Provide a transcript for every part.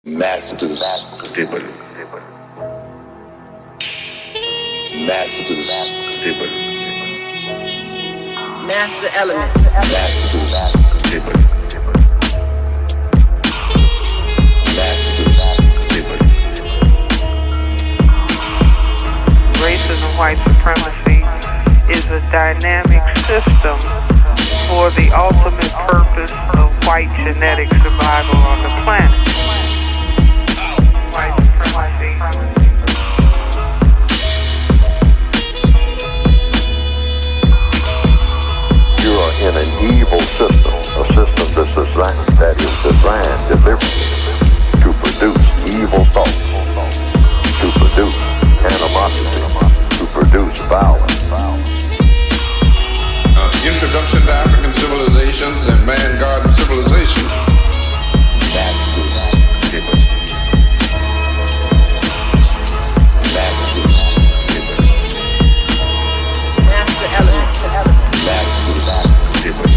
Masters table. Masters table. Master elements. Masters table. Masters table. Racism, white supremacy is a dynamic system for the ultimate purpose of white genetic survival on the planet. White supremacy. You are in an evil system, a system that is designed deliberately to produce evil thoughts, to produce animosity, to produce violence. Introduction to African civilizations and man-garden civilization. Masters table. Masters table. Master elements. Masters table.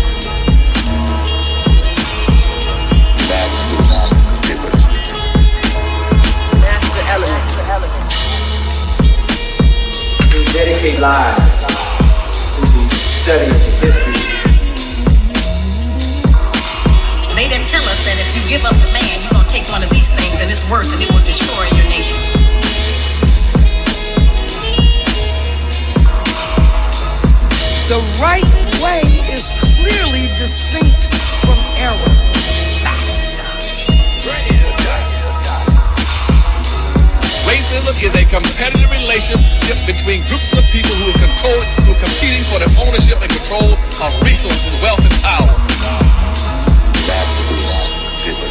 Masters table. Master elements. We dedicate lives to the study of history. They didn't tell us that if you give up the man, you're going to take one of these things and it's worse and it will destroy your nation. The right way is clearly distinct from error. Racism is a competitive relationship between groups of people who are competing for the ownership and control of resources, wealth, and power. Masters table.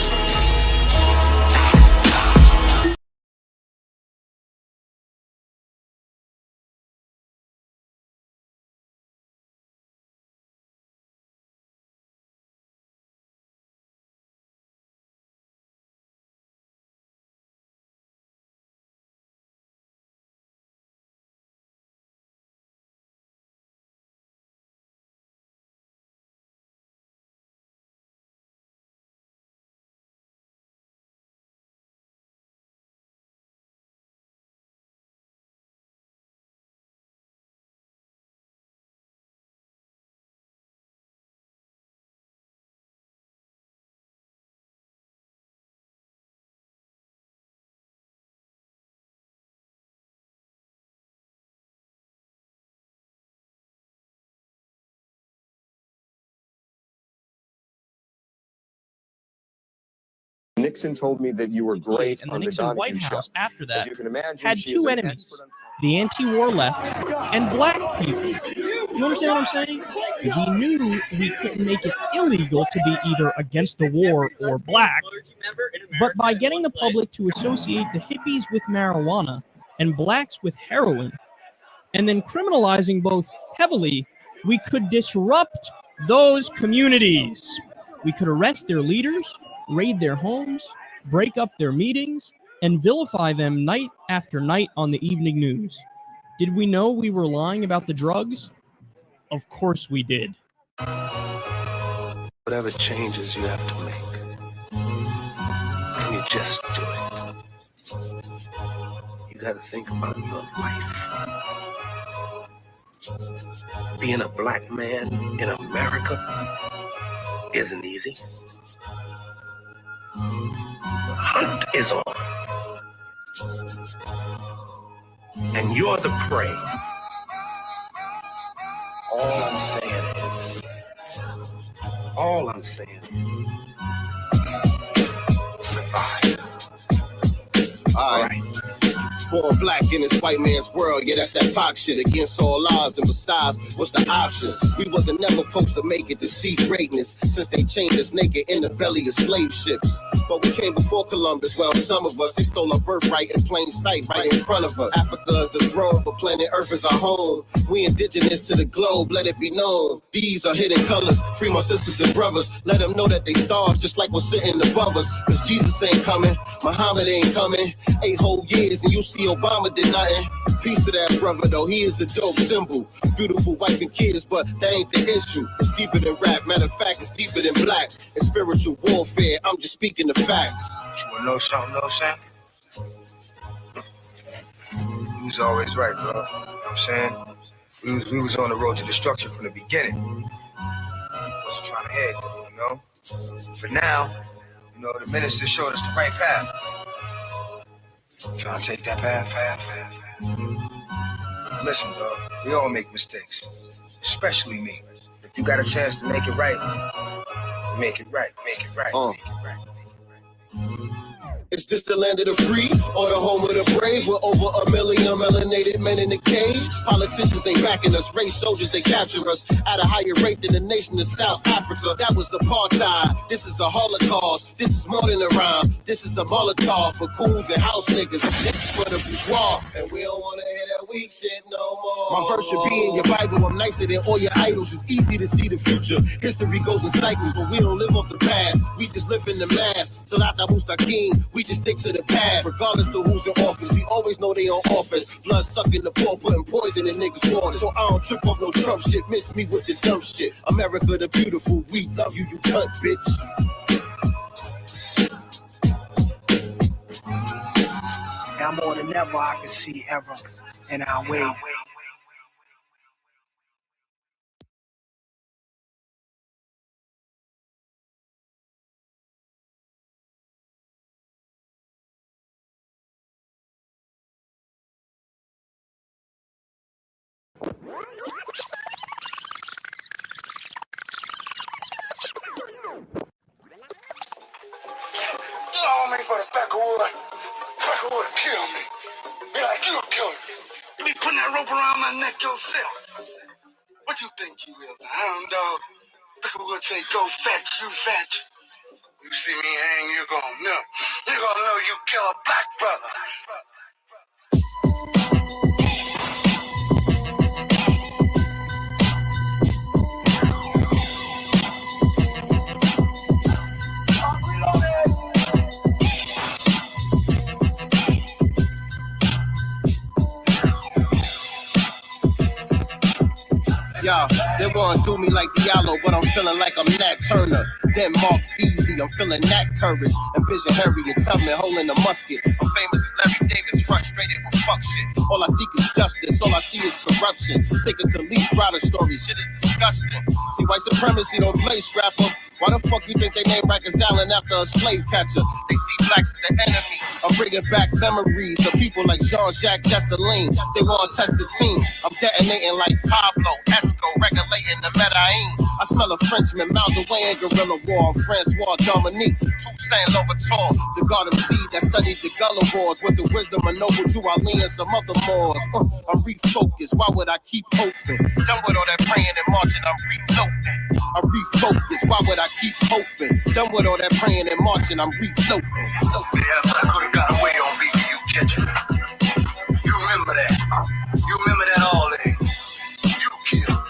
Nixon told me that you were great and the on the Nixon Donahue White show. House after As that you can imagine, had she is two an enemies, expert on- the anti-war left and black people. You understand what I'm saying? We knew we couldn't make it illegal to be either against the war or black, but by getting the public to associate the hippies with marijuana and blacks with heroin, and then criminalizing both heavily, we could disrupt those communities. We could arrest their leaders, raid their homes, break up their meetings, and vilify them night after night on the evening news. Did we know we were lying about the drugs? Of course we did. Whatever changes you have to make, can you just do it? You gotta think about your life. Being a black man in America isn't easy. The hunt is on. And you're the prey. All I'm saying is, survive. All right. Born black in this white man's world, yeah, that's that Pac shit. Against all odds, and besides, what's the options? We wasn't never supposed to make it to see greatness, since they chained us naked in the belly of slave ships. But we came before Columbus, well, some of us, they stole our birthright in plain sight, right in front of us. Africa is the throne, but planet Earth is our home. We indigenous to the globe, let it be known. These are hidden colors, free my sisters and brothers. Let them know that they stars, just like what's sitting above us. Cause Jesus ain't coming, Muhammad ain't coming. 8 whole years, and you see see Obama did nothing. Piece of that brother though, he is a dope symbol. Beautiful wife and kids, but that ain't the issue. It's deeper than rap, matter of fact, it's deeper than black. It's spiritual warfare, I'm just speaking the facts. You wanna know something, though, Sam? You was always right, bro. You know what I'm saying? We was on the road to destruction from the beginning. Wasn't trying to head, you know? For now, you know, the minister showed us the right path. Trying to take that path. Listen, dog, we all make mistakes, especially me. If you got a chance to make it right, make it right. Is this the land of the free or the home of the brave? With over 1 million melanated men in the cage. Politicians ain't backing us. Race soldiers, they capture us at a higher rate than the nation of South Africa. That was apartheid. This is a holocaust. This is more than a rhyme. This is a Molotov for coons and house niggas. This is for the bourgeois. And we don't want to hear that weak shit no more. My verse should be in your Bible. I'm nicer than all your idols. It's easy to see the future. History goes in cycles, but we don't live off the past. We just live in the math. Salata Mustaqim. We just stick to the path, regardless of who's in office. We always know they on offense. Blood sucking the poor, putting poison in niggas' water. So I don't trip off no Trump shit. Miss me with the dumb shit. America the beautiful, we love you, you cunt, bitch. Now more than ever, I can see ever in our way. On me for the back of wood. Back of wood to kill me. Be like you kill me. You be putting that rope around my neck yourself. What you think you is, the hound dog? Back of wood say go fetch, you fetch. You see me hang, you're gonna know. You're gonna know you kill a black brother. Yo, they wanna do me like Diallo, but I'm feeling like I'm Nat Turner. Then Mark Beasley, I'm feeling Nat courage. Envision Harriet Tubman holding a musket. I'm famous as Larry Davis, frustrated with fuck shit. All I seek is justice, all I see is corruption. Think of Khalif Browder story, shit is disgusting. See, white supremacy don't play scrapper. Why the fuck you think they named Rikers Island after a slave catcher? They see blacks as the enemy. I'm bringing back memories of people like Jean-Jacques Dessalines. They want to test the team. I'm detonating like Pablo Esco, regulating the Medellin. I smell a Frenchman miles away in guerrilla war. I'm Francois Dominique, Toussaint Louverture, the God of seed that studied the Gullah Wars with the wisdom of Noble Juali and some other Moors. I'm refocused. Why would I keep hoping? Done with all that praying and marching, I'm reloading. I'm refocused. Why would I keep hoping? Done with all that praying and marching, I'm reloading. Yeah, I could've got away on BBU catching. You remember that? You remember that all day? You killed.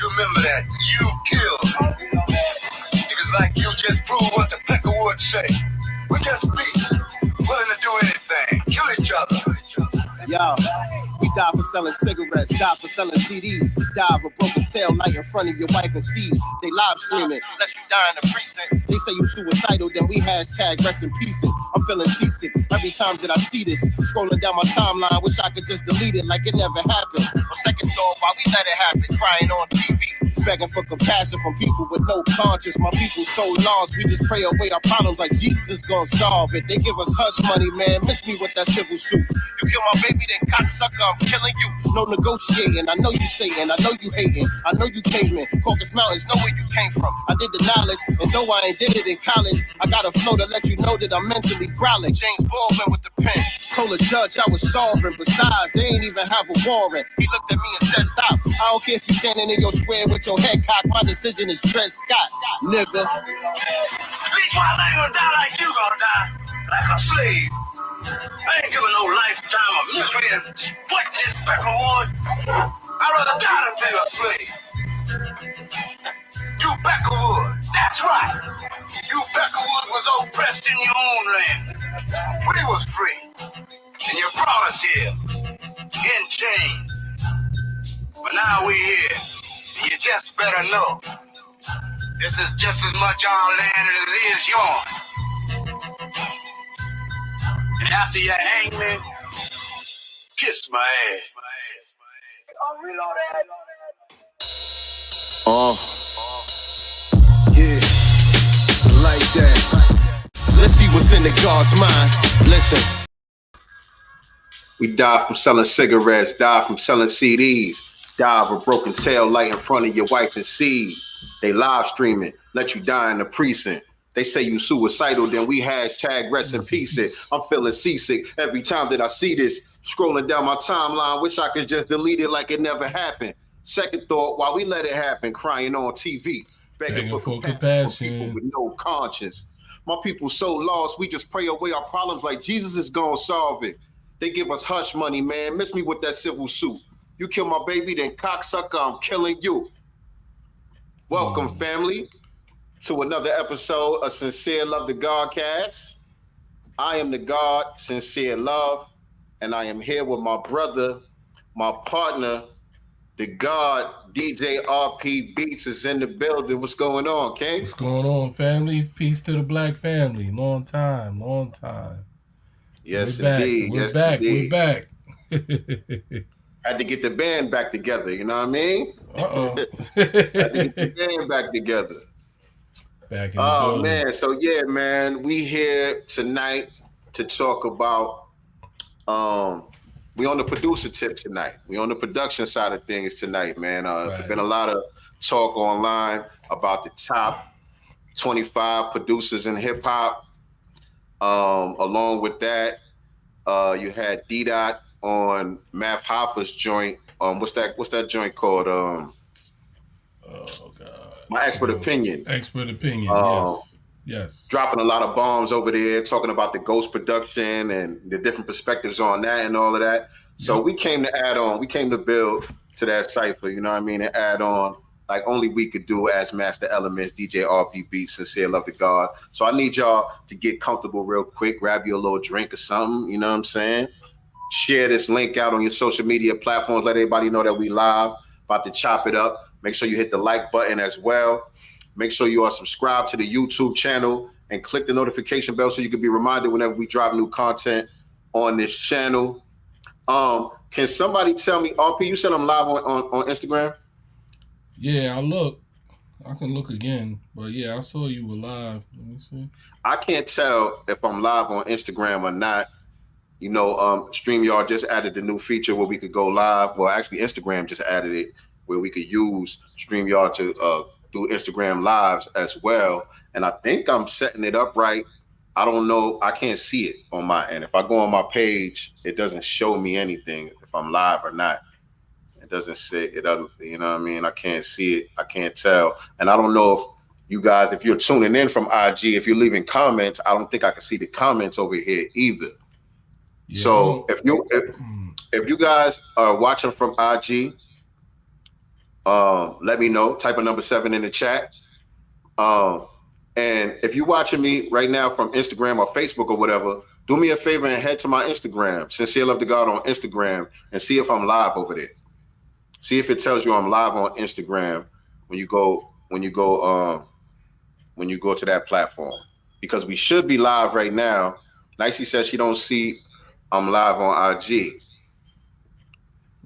You remember that? You killed. Because like you just proved what the Peckerwood say. We just be willing to do anything. Kill each other. Yo, we die for selling cigarettes, die for selling CDs, die of a broken tail light in front of your wife and seeds. They live streaming, let you die in the precinct. They say you suicidal, then we hashtag rest in peace. I'm feeling seasick every time that I see this. Scrolling down my timeline, wish I could just delete it like it never happened. On second thought, why we let it happen? Crying on TV, begging for compassion from people with no conscience. My people so lost, we just pray away our problems like Jesus is gonna solve it. They give us hush money, man, miss me with that civil suit. You kill my baby, then cocksucker, I'm killing you. No negotiating, I know you Satan, I know you hating, I know you caveman. Caucasus Mountains, know where you came from. I did the knowledge, and though I ain't did it in college, I got a flow to let you know that I'm mentally growling. James Baldwin with the pen, told the judge I was sovereign. Besides, they ain't even have a warrant. He looked at me and said, stop. I don't care if you standing in your square with your head cocked, my decision is Dred Scott, nigga. Speak while I ain't gonna die like you gonna die, like a slave. I ain't giving no lifetime of misery and what this Peckerwood. I'd rather die than be a slave. You Peckerwood, that's right. You Peckerwood was oppressed in your own land. We was free. change. But now we here. And you just better know. This is just as much our land as it is yours. And after you hang me, kiss my ass. Yeah, like that. Let's see what's in the God's mind. Listen. We die from selling cigarettes, die from selling CDs, die of a broken tail light in front of your wife and seed. They live streaming, let you die in the precinct. They say you suicidal, then we hashtag rest in peace it. I'm feeling seasick every time that I see this. Scrolling down my timeline, wish I could just delete it like it never happened. Second thought, why we let it happen, crying on TV, begging for compassion for people with no conscience. My people so lost, we just pray away our problems like Jesus is gonna solve it. They give us hush money, man. Miss me with that civil suit. You kill my baby, then cocksucker, I'm killing you. Welcome, family, to another episode of Sincere Love the Godcast. I am the God, Sincere Love, and I am here with my brother, my partner, the God, DJ RP Beats is in the building. What's going on, King? What's going on, family? Peace to the black family. Long time. Yes, We're indeed. Back. Yes, We're back. Had to get the band back together, you know what I mean? Uh-oh. Had to get the band back together. Back in the building. Man. So yeah, man, we here tonight to talk about we on the producer tip tonight. We on the production side of things tonight, man. There's been a lot of talk online about the top 25 producers in hip hop. Along with that, you had D-Dot on Math Hoffa's joint. What's that joint called? Oh God. My Expert Opinion. Expert Opinion. Yes. Dropping a lot of bombs over there, talking about the Ghost production and the different perspectives on that and all of that. So we came to add on. We came to build to that cipher. You know what I mean? And add on like only we could do as Master Elements, DJ RP Beats, Sincere Love to God. So I need y'all to get comfortable real quick, grab you a little drink or something, you know what I'm saying? Share this link out on your social media platforms, let everybody know that we live, about to chop it up. Make sure you hit the like button as well. Make sure you are subscribed to the YouTube channel and click the notification bell so you can be reminded whenever we drop new content on this channel. Can somebody tell me, RP, you said I'm live on Instagram? Yeah, I can look again, but yeah, I saw you were live. Let me see. I can't tell if I'm live on Instagram or not. You know, StreamYard just added the new feature where we could go live. Well, actually, Instagram just added it where we could use StreamYard to do Instagram lives as well. And I think I'm setting it up right. I don't know. I can't see it on my end. If I go on my page, it doesn't show me anything if I'm live or not. It doesn't say, it doesn't, you know what I mean? I can't see it. I can't tell. And I don't know if you guys, if you're tuning in from IG, if you're leaving comments, I don't think I can see the comments over here either. Yeah. So if you guys are watching from IG, let me know. Type a number 7 in the chat. And if you're watching me right now from Instagram or Facebook or whatever, do me a favor and head to my Instagram, Sincere Love to God on Instagram, and see if I'm live over there. See if it tells you I'm live on Instagram when you go to that platform, because we should be live right now. Nicey says she don't see I'm live on IG.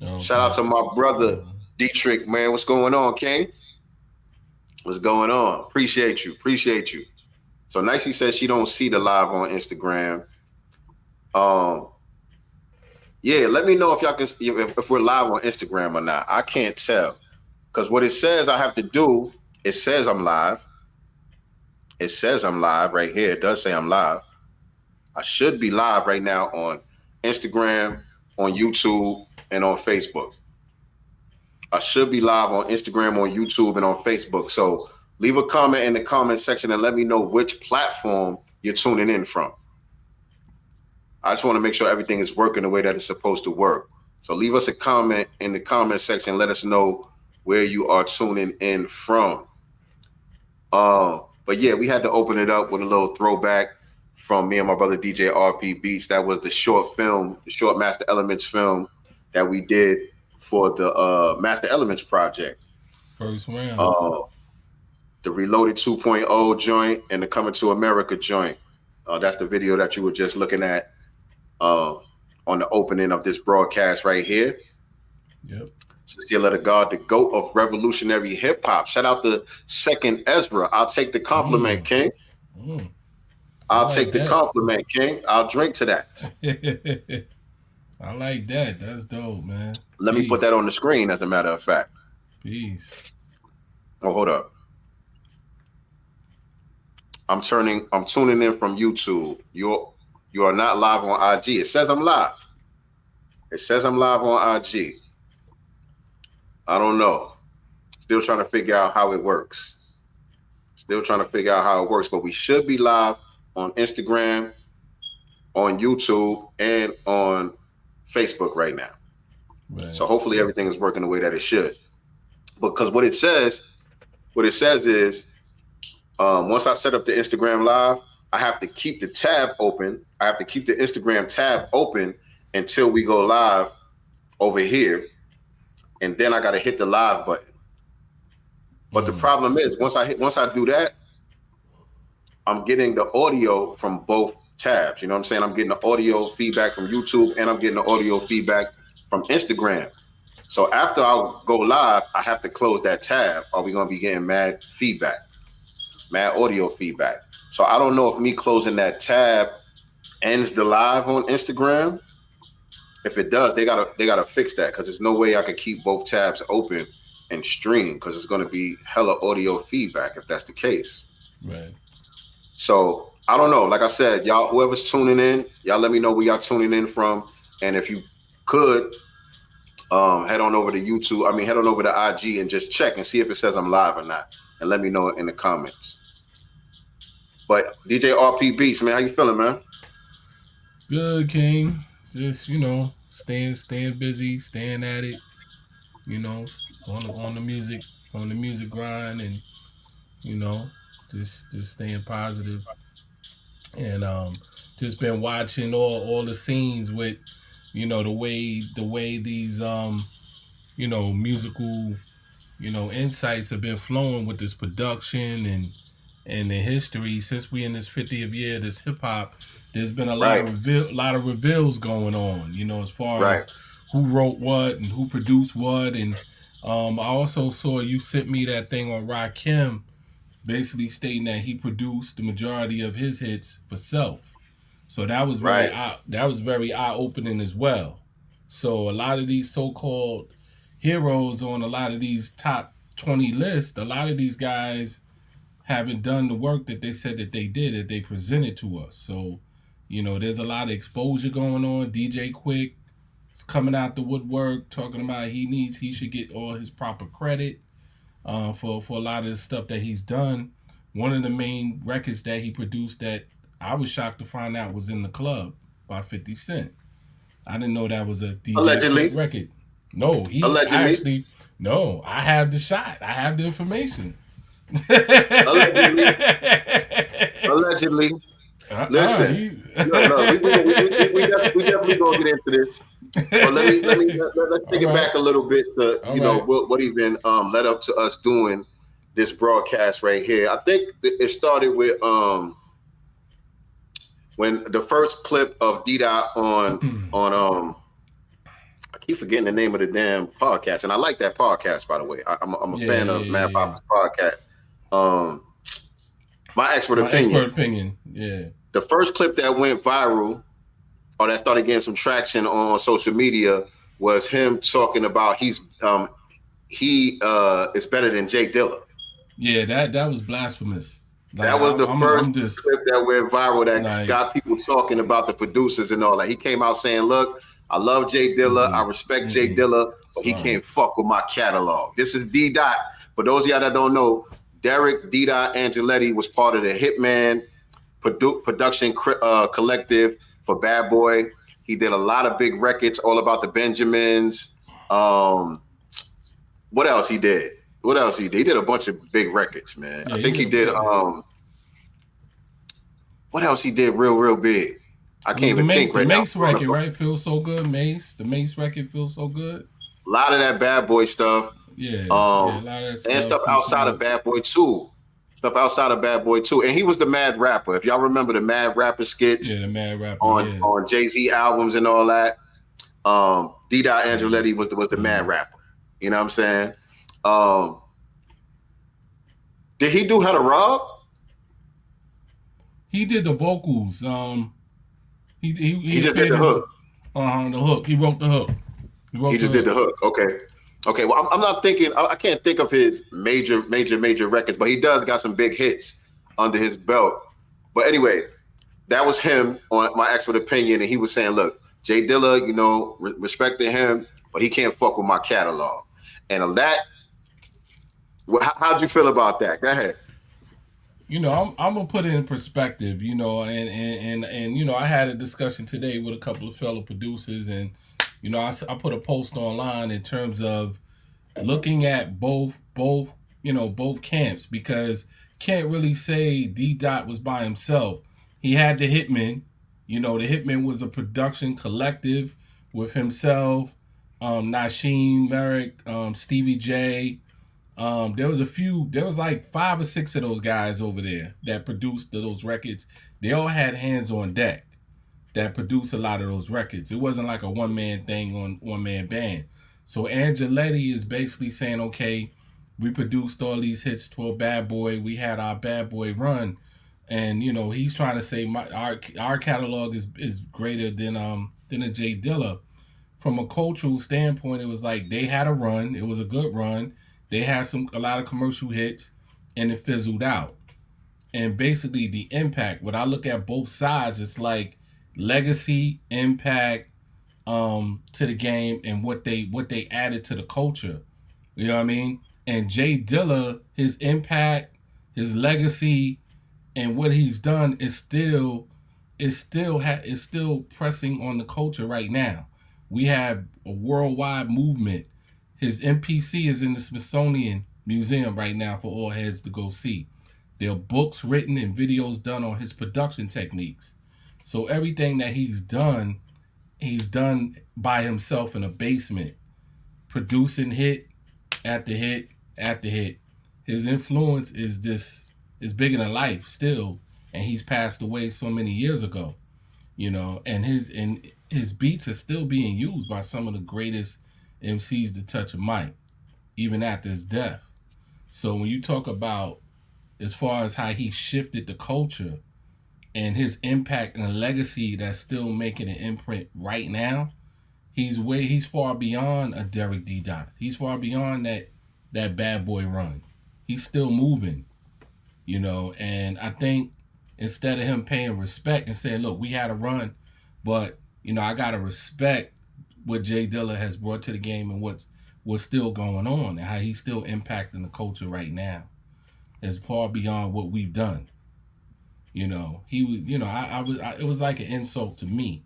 Okay. Shout out to my brother Dietrich, man. What's going on, King? What's going on? Appreciate you. So Nicey says she don't see the live on Instagram. Yeah, let me know if y'all can, if we're live on Instagram or not. I can't tell, because what it says I have to do, it says I'm live. It says I'm live right here. It does say I'm live. I should be live right now on Instagram, on YouTube, and on Facebook. I should be live on Instagram, on YouTube, and on Facebook. So leave a comment in the comment section and let me know which platform you're tuning in from. I just want to make sure everything is working the way that it's supposed to work. So leave us a comment in the comment section. Let us know where you are tuning in from. But yeah, we had to open it up with a little throwback from me and my brother DJ RP Beats. That was the short film, the short Master Elements film that we did for the Master Elements project. First round. The Reloaded 2.0 joint and the Coming to America joint. That's the video that you were just looking at on the opening of this broadcast right here. Yep. Sincere to God, the GOAT of revolutionary hip hop. Shout out to Second Ezra. I'll take the compliment, King. I'll take the compliment, King. I'll drink to that. I like that. That's dope, man. Let me put that on the screen, as a matter of fact. Peace. Oh, hold up. I'm tuning in from YouTube. You are not live on IG. It says I'm live. It says I'm live on IG. I don't know. Still trying to figure out how it works. But we should be live on Instagram, on YouTube, and on Facebook right now. Right. So hopefully everything is working the way that it should. Because what it says is, once I set up the Instagram live, I have to keep the tab open. I have to keep the Instagram tab open until we go live over here. And then I got to hit the live button. But the problem is, once I do that, I'm getting the audio from both tabs. You know what I'm saying? I'm getting the audio feedback from YouTube and I'm getting the audio feedback from Instagram. So after I go live, I have to close that tab or we're going to be getting mad audio feedback. So I don't know if me closing that tab ends the live on Instagram. If it does, they gotta fix that, because there's no way I could keep both tabs open and stream, because it's going to be hella audio feedback if that's the case. Right. So I don't know. Like I said, y'all, whoever's tuning in, y'all let me know where y'all tuning in from. And if you could head on over to YouTube, head on over to IG and just check and see if it says I'm live or not. And let me know in the comments. But DJ RP Beats, man, how you feeling, man? Good, King. Just, staying busy, staying at it, on the music grind, and just staying positive. And just been watching all the scenes with the way these musical insights have been flowing with this production and the history since we in this 50th year of this hip hop. There's been a lot of reveals going on, as far as who wrote what and who produced what. And I also saw you sent me that thing on Rakim, basically stating that he produced the majority of his hits for self. So that was very eye-opening as well. So a lot of these so-called heroes on a lot of these top 20 lists, a lot of these guys haven't done the work that they said that they did, that they presented to us. So, there's a lot of exposure going on. DJ Quick is coming out the woodwork, talking about he should get all his proper credit for a lot of the stuff that he's done. One of the main records that he produced that I was shocked to find out was In the Club by 50 Cent. I didn't know that was a DJ Quick record. No, I have the shot. I have the information. Allegedly. Listen, we definitely gonna get into this. But let's take it back a little bit to what even led up to us doing this broadcast right here. I think it started with when the first clip of D-Dot on I keep forgetting the name of the damn podcast, and I like that podcast, by the way. I'm a fan of Mad Papa's podcast. My expert opinion. Yeah. The first clip that went viral, or that started getting some traction on social media, was him talking about he is better than Jay Dilla. Yeah, that was blasphemous. That was the first clip that went viral that got people talking about the producers and all that. He came out saying, "Look, I love Jay Dilla. I respect Jay Dilla, but he can't fuck with my catalog." This is D-Dot. For those of y'all that don't know, Derek D-Dot Angeletti was part of the Hitman production collective for Bad Boy. He did a lot of big records, all about the Benjamins. What else he did? He did a bunch of big records, man. I think he did. What else he did real big? I can't even think right the now. Mace record, right? Feels so good, Mace. The Mace record feels so good. A lot of that Bad Boy stuff. Yeah, a lot of that stuff. And stuff outside of Bad Boy 2. Stuff outside of Bad Boy 2. And he was the Mad Rapper. If y'all remember the Mad Rapper skits. Yeah, the Mad Rapper. On Jay-Z albums and all that. D-Dot Angeletti was the Mad Rapper. You know what I'm saying? Did he do How to Rob? He did the vocals. He just did the hook. The hook. He wrote the hook. He just did the hook. Okay. Well, I'm not thinking. I can't think of his major records, but he does got some big hits under his belt. But anyway, that was him on My Expert Opinion, and he was saying, "Look, Jay Dilla, you know, respected him, but he can't fuck with my catalog." And that, how'd you feel about that? Go ahead. You know, I'm gonna put it in perspective. You know, and you know, I had a discussion today with a couple of fellow producers, and you know, I put a post online in terms of looking at both camps, because can't really say D-Dot was by himself. He had the Hitmen. You know, the Hitmen was a production collective with himself, Nasheem, Merrick, Stevie J. There was like 5 or 6 of those guys over there that produced those records. They all had hands on deck that produced a lot of those records. It wasn't like a one-man thing on one-man band. So Angeletti is basically saying, okay, we produced all these hits for Bad Boy. We had our Bad Boy run. And, you know, he's trying to say our catalog is greater than a Jay Dilla. From a cultural standpoint, it was like they had a run. It was a good run. They had a lot of commercial hits, and it fizzled out. And basically the impact, when I look at both sides, it's like legacy, impact to the game, and what they added to the culture. You know what I mean? And Jay Dilla, his impact, his legacy, and what he's done is still pressing on the culture right now. We have a worldwide movement. His MPC is in the Smithsonian Museum right now for all heads to go see. There are books written and videos done on his production techniques. So everything that he's done by himself in a basement, producing hit after hit after hit. His influence is bigger than life still, and he's passed away so many years ago, you know. And his beats are still being used by some of the greatest MCs to touch a mic, even after his death. So when you talk about as far as how he shifted the culture and his impact and the legacy that's still making an imprint right now, he's far beyond a Derek D-Dot. He's far beyond that Bad Boy run. He's still moving, you know. And I think instead of him paying respect and saying, look, we had a run, but, you know, I got to respect what Jay Dilla has brought to the game and what's still going on and how he's still impacting the culture right now. It's far beyond what we've done. You know, he was, you know, it was like an insult to me,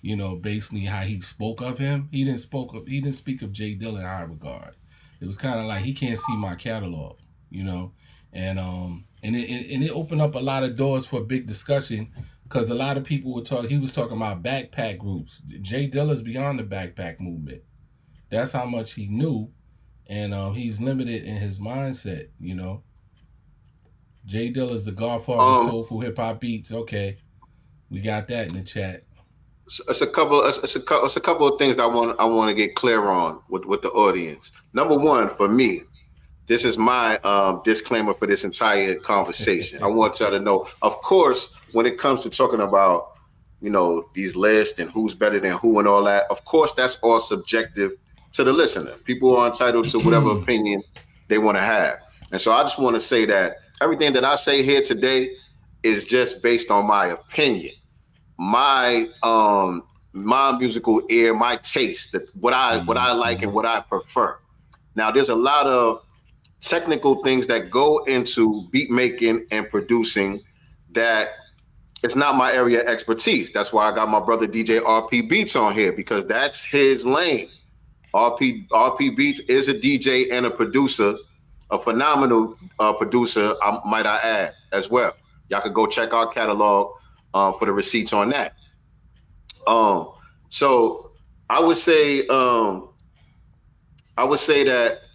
you know, basically how he spoke of him. He didn't speak of Jay Dilla in high regard. It was kind of like, he can't see my catalog, you know, and it opened up a lot of doors for a big discussion, because a lot of people he was talking about backpack groups. Jay Dilla's beyond the backpack movement. That's how much he knew, and he's limited in his mindset, you know. Jay Dilla's the godfather of soulful hip hop beats. Okay, we got that in the chat. It's a couple of things that I want to get clear on with the audience. Number one, for me, this is my disclaimer for this entire conversation. I want y'all to know, of course, when it comes to talking about, you know, these lists and who's better than who and all that, of course, that's all subjective to the listener. People are entitled to whatever opinion they want to have. And so I just want to say that everything that I say here today is just based on my opinion, my musical ear, my taste, what I like and what I prefer. Now, there's a lot of technical things that go into beat making and producing that it's not my area of expertise. That's why I got my brother DJ RP Beats on here, because that's his lane. RP Beats is a DJ and a producer, a phenomenal producer, might I add, as well. Y'all could go check our catalog for the receipts on that. So I would say that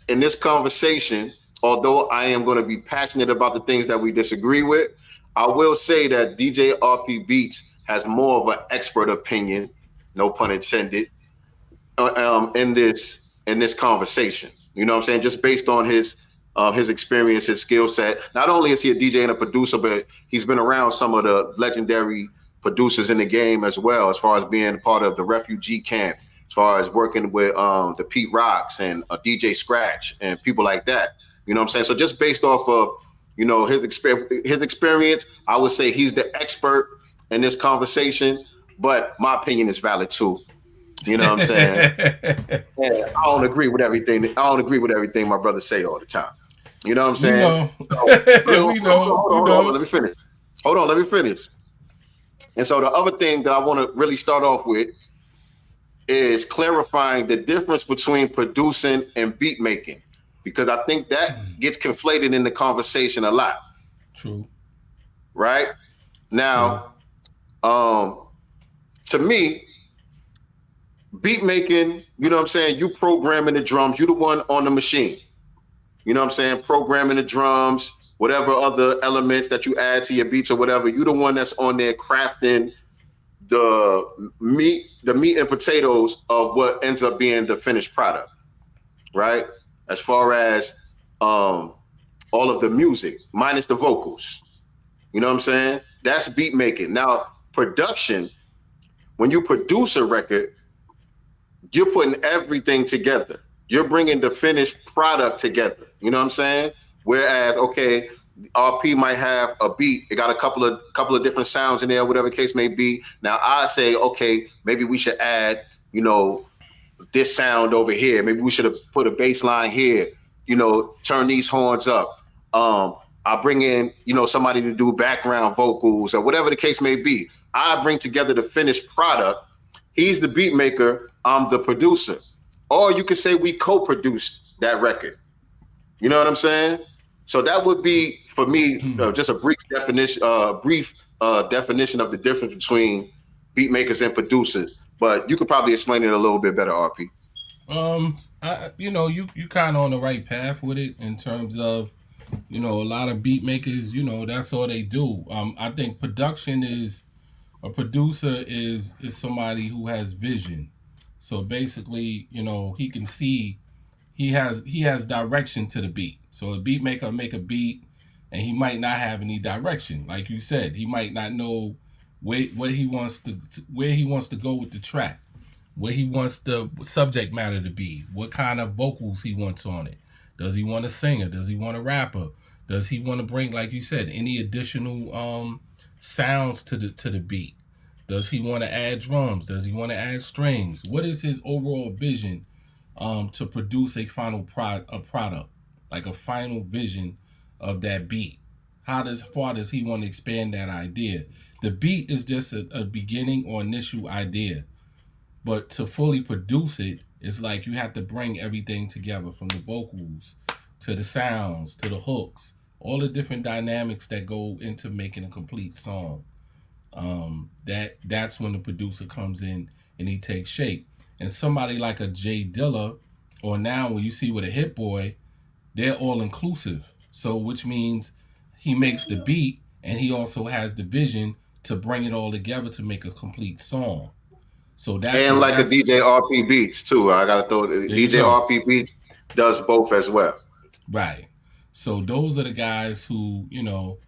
in this conversation, although I am going to be passionate about the things that we disagree with, I will say that DJ RP Beats has more of an expert opinion, no pun intended, in this conversation. You know what I'm saying? Just based on his experience, his skill set. Not only is he a DJ and a producer, but he's been around some of the legendary producers in the game as well, as far as being part of the refugee camp, as far as working with the Pete Rocks and DJ Scratch and people like that. You know what I'm saying? So just based off of, you know, his experience, I would say he's the expert in this conversation, but my opinion is valid too. You know what I'm saying? Yeah, I don't agree with everything. I don't agree with everything my brothers say all the time. You know what I'm saying? We know. Hold on, let me finish. Hold on, let me finish. And so the other thing that I want to really start off with is clarifying the difference between producing and beat making, because I think that gets conflated in the conversation a lot. True. Right? Now, to me, beat making, you know what I'm saying? You programming the drums, you the one on the machine. You know what I'm saying? Programming the drums, whatever other elements that you add to your beats or whatever, you the one that's on there crafting the meat and potatoes of what ends up being the finished product, right? As far as all of the music, minus the vocals. You know what I'm saying? That's beat making. Now, production, when you produce a record, you're putting everything together. You're bringing the finished product together. You know what I'm saying? Whereas, okay, RP might have a beat. It got a couple of different sounds in there, whatever the case may be. Now I say, okay, maybe we should add, you know, this sound over here. Maybe we should have put a bass line here. You know, turn these horns up. I bring in, you know, somebody to do background vocals or whatever the case may be. I bring together the finished product. He's the beat maker. I'm the producer. Or you could say we co-produced that record. You know what I'm saying? So that would be, for me, just a brief definition of the difference between beat makers and producers. But you could probably explain it a little bit better, RP. You know, you kind of on the right path with it in terms of, you know, a lot of beat makers, you know, that's all they do. I think production is, a producer is somebody who has vision. So basically, you know, he can see, he has direction to the beat. So a beat maker make a beat and he might not have any direction. Like you said, he might not know where he wants to go with the track, where he wants the subject matter to be, what kind of vocals he wants on it. Does he want a singer? Does he want a rapper? Does he want to bring, like you said, any additional sounds to the beat? Does he want to add drums? Does he want to add strings? What is his overall vision to produce a final product, like a final vision of that beat? How far does he want to expand that idea? The beat is just a beginning or initial idea, but to fully produce it, it's like you have to bring everything together, from the vocals to the sounds to the hooks, all the different dynamics that go into making a complete song. That's when the producer comes in and he takes shape. And somebody like a Jay Dilla, or now when you see with a Hit Boy, they're all inclusive. So which means he makes the beat and he also has the vision to bring it all together to make a complete song. So that's, and like a DJ RP Beats too. I gotta throw it. DJ RP Beats does both as well. Right. So those are the guys who, you know,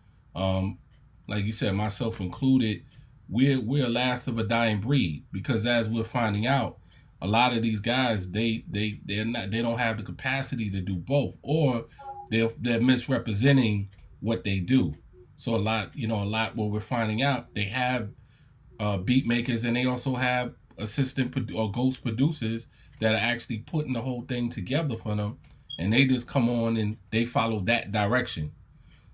like you said, myself included, we're last of a dying breed, because as we're finding out, a lot of these guys they don't have the capacity to do both, or they're misrepresenting what they do. So a lot what we're finding out, they have beat makers and they also have assistant or ghost producers that are actually putting the whole thing together for them, and they just come on and they follow that direction.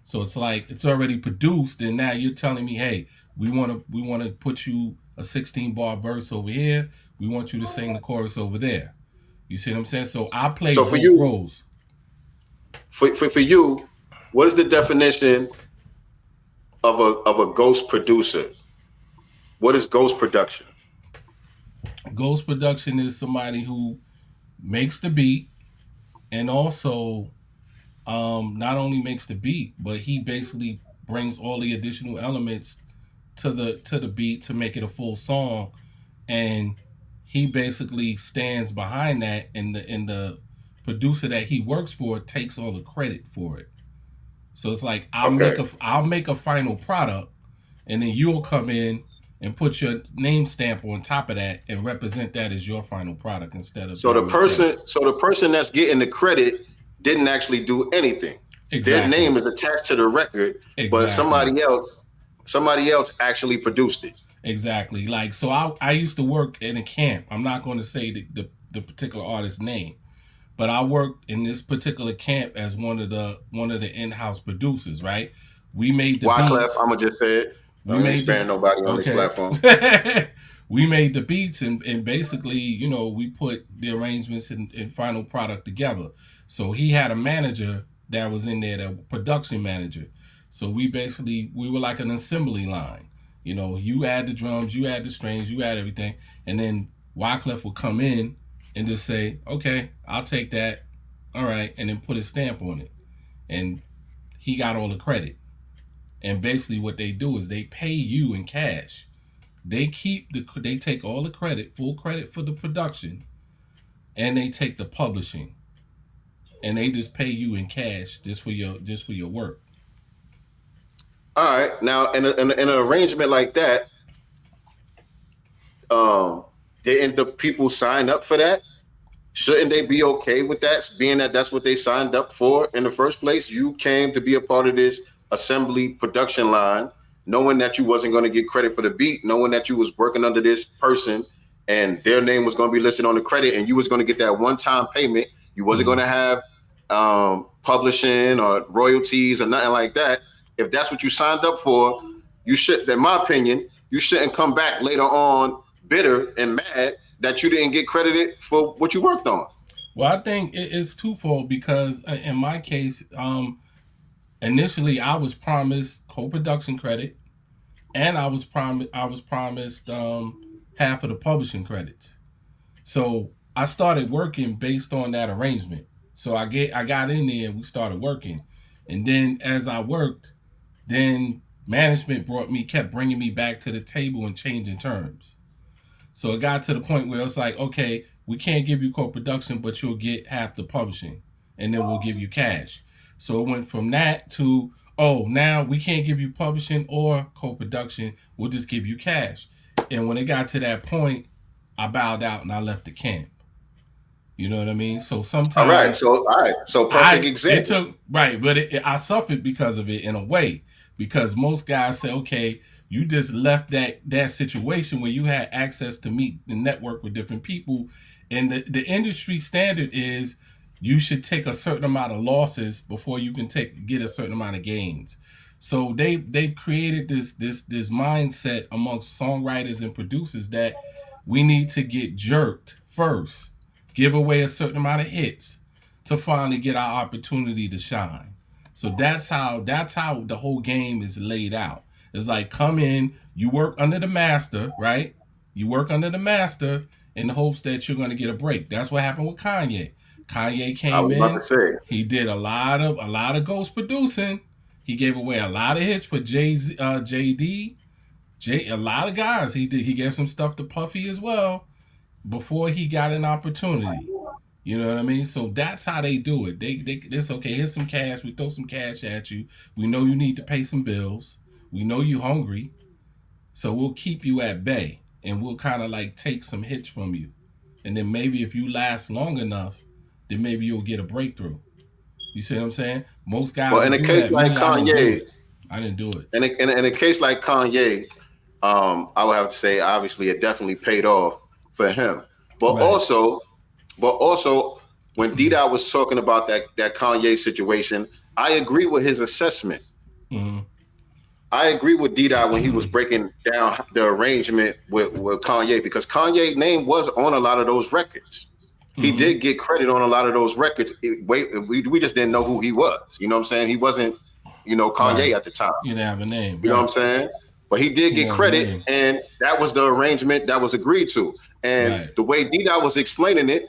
So it's like it's already produced, and now you're telling me, hey, we want to put you a 16-bar verse over here. We want you to sing the chorus over there. You see what I'm saying? So I play both roles. For you, what is the definition of a ghost producer? What is ghost production? Ghost production is somebody who makes the beat and also not only makes the beat, but he basically brings all the additional elements to the beat to make it a full song, and he basically stands behind that, and the producer that he works for takes all the credit for it. So it's like I'll make a final product, and then you'll come in and put your name stamp on top of that and represent that as your final product instead of so the person that's getting the credit didn't actually do anything. Their name is attached to the record, but somebody else actually produced it. Exactly. Like, so I used to work in a camp. I'm not going to say the particular artist's name, but I worked in this particular camp as one of the in-house producers, right? We made the beats. I'm gonna just say it. We ain't sparing nobody on this platform. We made the beats and basically, you know, we put the arrangements and final product together. So he had a manager that was in there, the production manager. So we were like an assembly line. You know, you add the drums, you add the strings, you add everything, and then Wyclef would come in and just say, okay, I'll take that, all right, and then put a stamp on it. And he got all the credit. And basically what they do is they pay you in cash. They take all the credit, full credit for the production, and they take the publishing. And they just pay you in cash just for your work. All right. Now, in an arrangement like that, didn't the people sign up for that? Shouldn't they be okay with that, being that that's what they signed up for in the first place? You came to be a part of this assembly production line, knowing that you wasn't going to get credit for the beat, knowing that you was working under this person and their name was going to be listed on the credit, and you was going to get that one-time payment. You wasn't going to have publishing or royalties or nothing like that. If that's what you signed up for, you should, in my opinion, you shouldn't come back later on bitter and mad that you didn't get credited for what you worked on. Well, I think it's twofold because in my case, initially I was promised co-production credit, and I was promised half of the publishing credits. So I started working based on that arrangement. So I got in there and we started working, and then as I worked, then management kept bringing me back to the table and changing terms. So it got to the point where it's like, okay, we can't give you co-production, but you'll get half the publishing, and then we'll give you cash. So it went from that to, now we can't give you publishing or co-production, we'll just give you cash. And when it got to that point, I bowed out and I left the camp. You know what I mean? So sometimes... All right. So perfect example. I suffered because of it in a way. Because most guys say, okay, you just left that situation where you had access to meet the network with different people. And the industry standard is you should take a certain amount of losses before you can get a certain amount of gains. So they've created this mindset amongst songwriters and producers that we need to get jerked first, give away a certain amount of hits to finally get our opportunity to shine. So that's how the whole game is laid out. It's like, come in, you work under the master, right? You work under the master in the hopes that you're going to get a break. That's what happened with Kanye. Kanye came in. He did a lot of ghost producing. He gave away a lot of hits for JD, a lot of guys. He gave some stuff to Puffy as well before he got an opportunity. You know what I mean? So that's how they do it. It's okay, here's some cash. We throw some cash at you. We know you need to pay some bills. We know you hungry. So we'll keep you at bay. And we'll kind of like take some hits from you. And then maybe if you last long enough, then maybe you'll get a breakthrough. You see what I'm saying? Most guys. Well, in a case like Kanye, I didn't do it. In a case like Kanye, I would have to say, obviously, it definitely paid off for him. But also, when D-Dot was talking about that Kanye situation, I agree with his assessment. Mm-hmm. I agree with D-Dot when he was breaking down the arrangement with Kanye, because Kanye's name was on a lot of those records. He did get credit on a lot of those records. We just didn't know who he was. You know what I'm saying? He wasn't, Kanye at the time. You didn't have a name. You know what I'm saying? But he did get Come on, credit, man. and that was the arrangement that was agreed to. And Right. the way D-Dot was explaining it,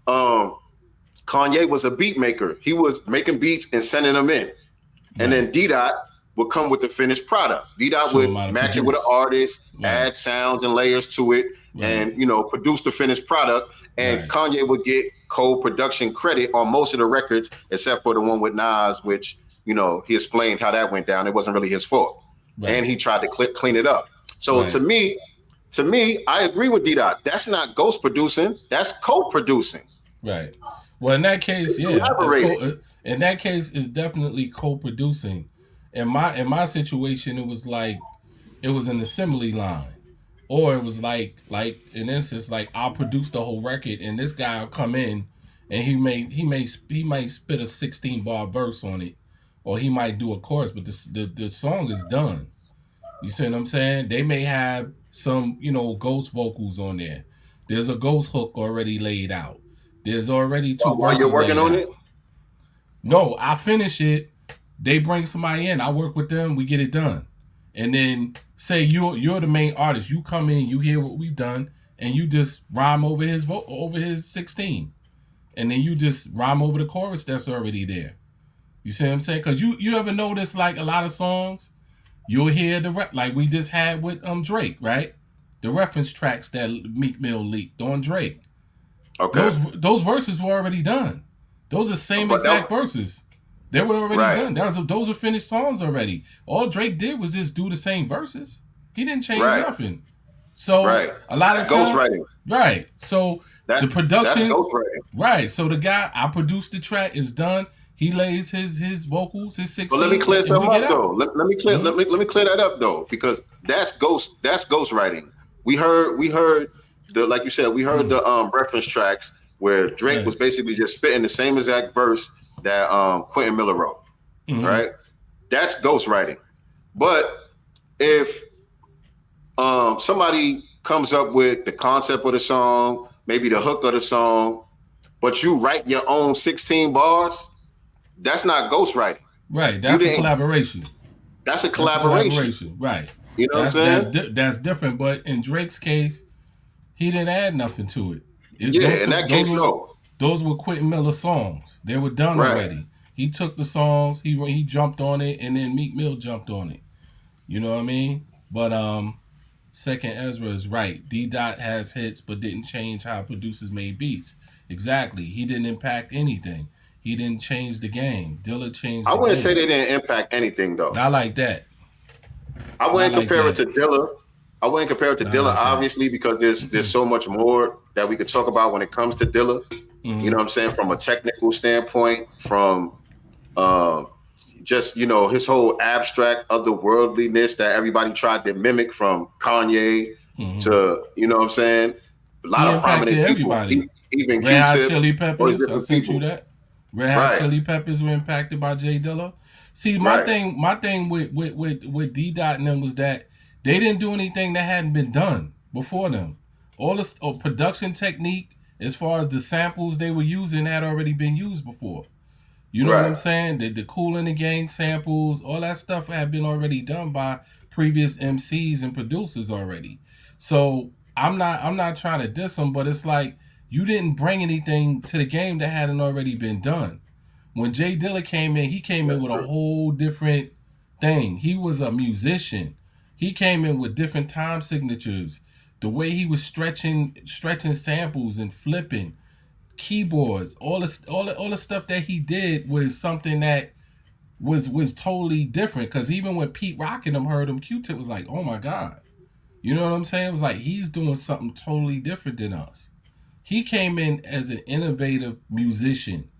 Kanye was a beat maker. He was making beats and sending them in. And then D-Dot would come with the finished product. D-Dot Show would him how to match it with an produce. artist, Right. add sounds and layers to it, and produce the finished product. And Kanye would get co-production credit on most of the records, except for the one with Nas, which he explained how that went down. It wasn't really his fault, and he tried to clean it up. So to me, I agree with D-Dot. That's not ghost producing. That's co-producing. Right. Well, in that case, Collaborating. in that case, it's definitely co-producing. In my situation, it was like it was an assembly line, or it was like in instance, like I'll produce the whole record, and this guy will come in, and he might spit a 16-bar verse on it, or he might do a chorus, but the song is done. You see what I'm saying? They may have some ghost vocals on there. There's a ghost hook already laid out. There's already two verses. While you're working on it? No, I finish it. They bring somebody in. I work with them. We get it done. And then say you're the main artist. You come in. You hear what we've done, and you just rhyme over his 16, and then you just rhyme over the chorus that's already there. You see what I'm saying? Because you ever notice like a lot of songs, you'll hear like we just had with Drake, right? The reference tracks that Meek Mill leaked on Drake. Okay. Those verses were already done. Those are same exact verses. They were already done. Those are finished songs already. All Drake did was just do the same verses. He didn't change nothing. So a lot of ghostwriting. Right. So the production. That's ghostwriting. Right. So the guy, I produced the track, is done. He lays his vocals, his 16. But let me clear something up though. Let me clear that up though, because that's ghostwriting. We heard the, like you said, we heard the reference tracks where Drake was basically just spitting the same exact verse that Quentin Miller wrote. Right? That's ghostwriting. But if somebody comes up with the concept of the song, maybe the hook of the song, but you write your own 16 bars, that's not ghostwriting. Right. That's a collaboration. That's a collaboration. Right. You know what I'm saying? That's different. But in Drake's case, he didn't add nothing to it. In that case, no. Those were Quentin Miller songs. They were done already. He took the songs, he jumped on it, and then Meek Mill jumped on it. You know what I mean? But Second Ezra is right. D-Dot has hits, but didn't change how producers made beats. Exactly. He didn't impact anything. He didn't change the game. Dilla changed the game. I wouldn't say they didn't impact anything, though. I like that. I wouldn't compare it to Dilla. I wouldn't compare it to Dilla, obviously, because there's so much more that we could talk about when it comes to Dilla. You know what I'm saying? From a technical standpoint, from just, his whole abstract otherworldliness that everybody tried to mimic, from Kanye to, you know what I'm saying? A lot of prominent people. Everybody. Even Red Hot Q-Tip. Chili Peppers, I sent you that. Red Hot Chili Peppers were impacted by J Dilla. See, my thing with D-Dot and them was that they didn't do anything that hadn't been done before them. All this production technique, as far as the samples they were using, had already been used before. You know what I'm saying? The Kool in the Gang samples, all that stuff had been already done by previous MCs and producers already. So I'm not trying to diss them, but it's like you didn't bring anything to the game that hadn't already been done. When Jay Dilla came in, he came in with a whole different thing. He was a musician. He came in with different time signatures. The way he was stretching samples and flipping keyboards, all the stuff that he did was something that was totally different. Because even when Pete Rock and them heard him, Q-Tip was like, "Oh my God," you know what I'm saying? It was like he's doing something totally different than us. He came in as an innovative musician,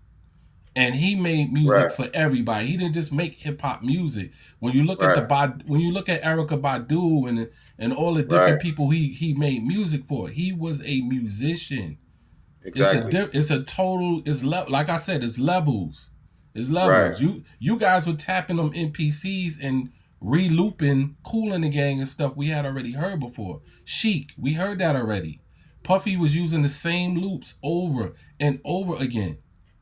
and he made music for everybody. He didn't just make hip hop music. When you look at Erykah Badu and all the different people he made music for, he was a musician. Exactly. Like I said, it's levels. It's levels. You guys were tapping them NPCs and re-looping Kool in the Gang and stuff we had already heard before. Chic, we heard that already. Puffy was using the same loops over and over again.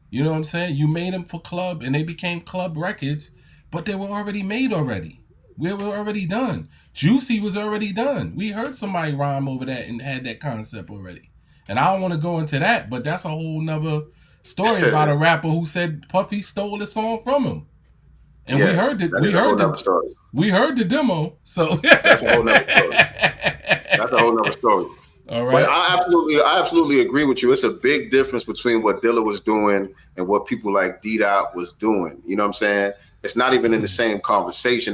You know what I'm saying? You made them for club and they became club records, but they were already made already. We were already done. Juicy was already done. We heard somebody rhyme over that and had that concept already. And I don't want to go into that, but that's a whole nother story about a rapper who said Puffy stole the song from him. And we heard it. We heard the demo. So that's a whole nother story. That's a whole nother story. All right. But I absolutely agree with you. It's a big difference between what Dilla was doing and what people like D-Dot was doing. You know what I'm saying? It's not even in the same conversation.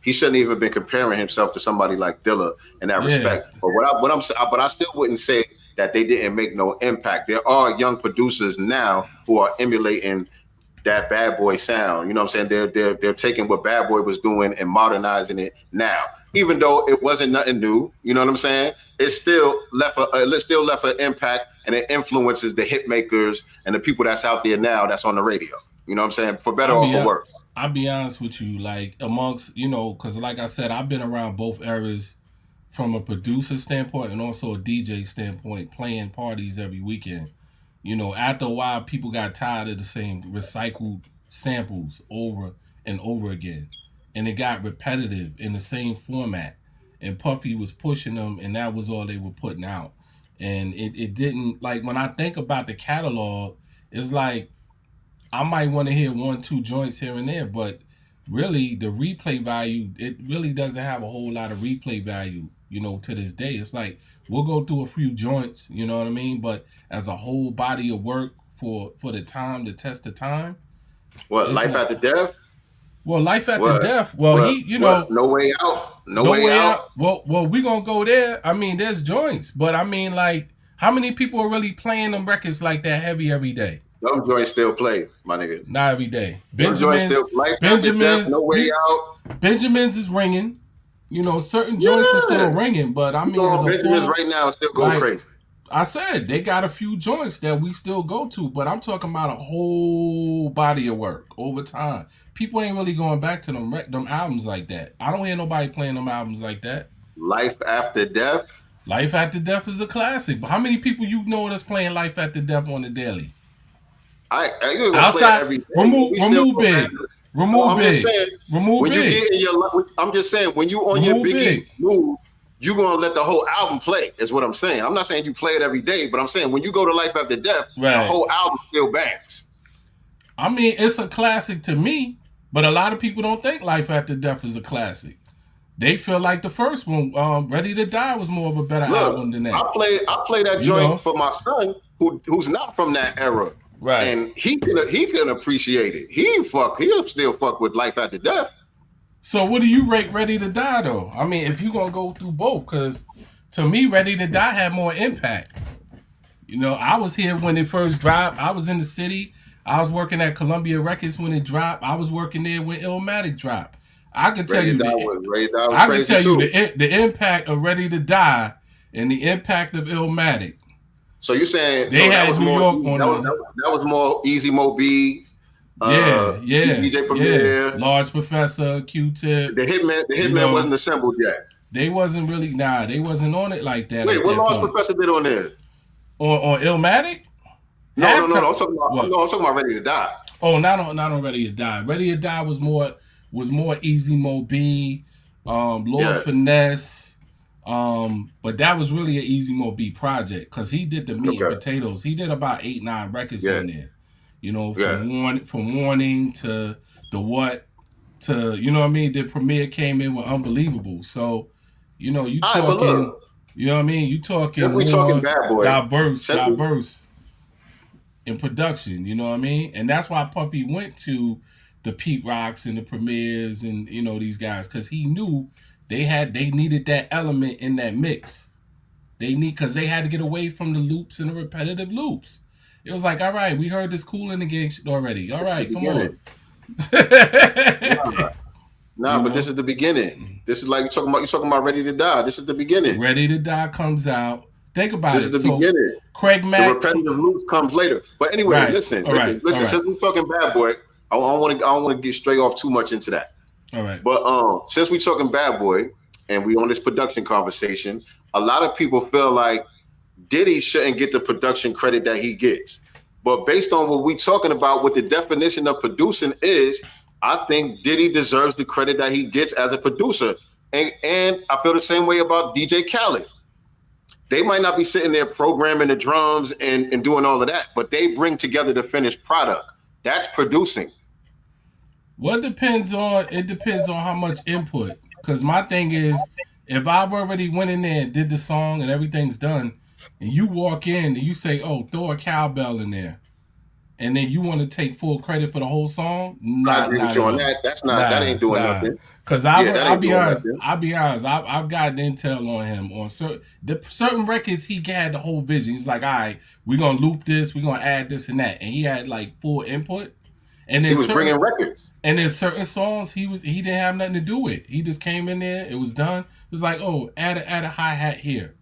He shouldn't even been comparing himself to somebody like Dilla in that respect. But I still wouldn't say that they didn't make no impact. There are young producers now who are emulating that Bad Boy sound. You know what I'm saying? They're taking what Bad Boy was doing and modernizing it now. Even though it wasn't nothing new, you know what I'm saying? It still left an impact, and it influences the hit makers and the people that's out there now that's on the radio. You know what I'm saying? For better or for worse. I'll be honest with you, like amongst, because like I said, I've been around both eras from a producer standpoint and also a DJ standpoint, playing parties every weekend. After a while, people got tired of the same recycled samples over and over again. And it got repetitive in the same format. And Puffy was pushing them, and that was all they were putting out. And it didn't, like, when I think about the catalog, it's like, I might want to hear 1-2 joints here and there, but really the replay value, it really doesn't have a whole lot of replay value, to this day. It's like, we'll go through a few joints, you know what I mean? But as a whole body of work for the time, to test the time. What, Life After Death? Well, Life After Death. Well, No Way Out. No Way Out. Well, we're going to go there. I mean, there's joints, but I mean, like, how many people are really playing them records like that heavy every day? Them joints still play, my nigga. Not every day. Benjamin's Life After Death, No Way Out. Benjamin's is ringing. Certain joints are still ringing, but I mean, Benjamin's right now still going crazy. I said they got a few joints that we still go to, but I'm talking about a whole body of work over time. People ain't really going back to them albums like that. I don't hear nobody playing them albums like that. Life After Death? Life After Death is a classic. But how many people that's playing Life After Death on the daily? I outside, every day. Remove Big. Remove Big. Remove Big. I'm just saying, when you on your Biggie move, you're going to let the whole album play, is what I'm saying. I'm not saying you play it every day, but I'm saying when you go to Life After Death, the whole album still bangs. I mean, it's a classic to me, but a lot of people don't think Life After Death is a classic. They feel like the first one, Ready to Die, was more of a better album than that. I play that joint for my son, who's not from that era. Right. And he can appreciate it. He'll still fuck with Life After Death. So what do you rate Ready to Die, though? I mean, if you're going to go through both, because to me, Ready to Die had more impact. I was here when it first dropped. I was in the city. I was working at Columbia Records when it dropped. I was working there when Illmatic dropped. I could tell you the impact of Ready to Die and the impact of Illmatic. So you're saying that was more Easy Mo B. DJ Premier, Large Professor, Q-Tip. The Hitman wasn't assembled yet. They wasn't really they wasn't on it like that. Wait, what Large Professor did on there? On Illmatic? No. I'm talking about Ready to Die. Oh, not on Ready to Die. Ready to Die was more Easy Mo B, Lord Finesse. But that was really an Easy Mo B project because he did the meat and potatoes. He did about 8-9 records in there. From Warning to The What to, what I mean? The Premier came in with Unbelievable. So, you talking, you know what I mean? You talking more talking Bad Boy. diverse in production, you know what I mean? And that's why Puffy went to the Pete Rocks and the Premiers and, these guys, because he knew they needed that element in that mix. Because they had to get away from the loops and the repetitive loops. It was like, all right, we heard this Cool in the Gang shit already. All right, come on. But this is the beginning. This is like you're talking about Ready to Die. This is the beginning. Ready to Die comes out. Think about this is the beginning. Craig Mack. The repetitive loop comes later. But anyway, listen. Since we're talking Bad Boy, I don't want to get straight off too much into that. All right. But since we're talking Bad Boy and we on this production conversation, a lot of people feel like Diddy shouldn't get the production credit that he gets. But based on what we're talking about, what the definition of producing is, I think Diddy deserves the credit that he gets as a producer. And I feel the same way about DJ Khaled. They might not be sitting there programming the drums and doing all of that, but they bring together the finished product. That's producing. Well, it depends on how much input. Because my thing is, if I've already went in there and did the song and everything's done, and you walk in and you say, "Oh, throw a cowbell in there," and then you want to take full credit for the whole song, I agree with you on that. That ain't doing nothing. Because I'll be honest. I've gotten intel on him on certain records. He had the whole vision. He's like, "All right, we're gonna loop this, we're gonna add this and that," and he had like full input. And then he was bringing records. And then certain songs he didn't have nothing to do with. He just came in there. It was done. It was like, "Oh, add a hi hat here,"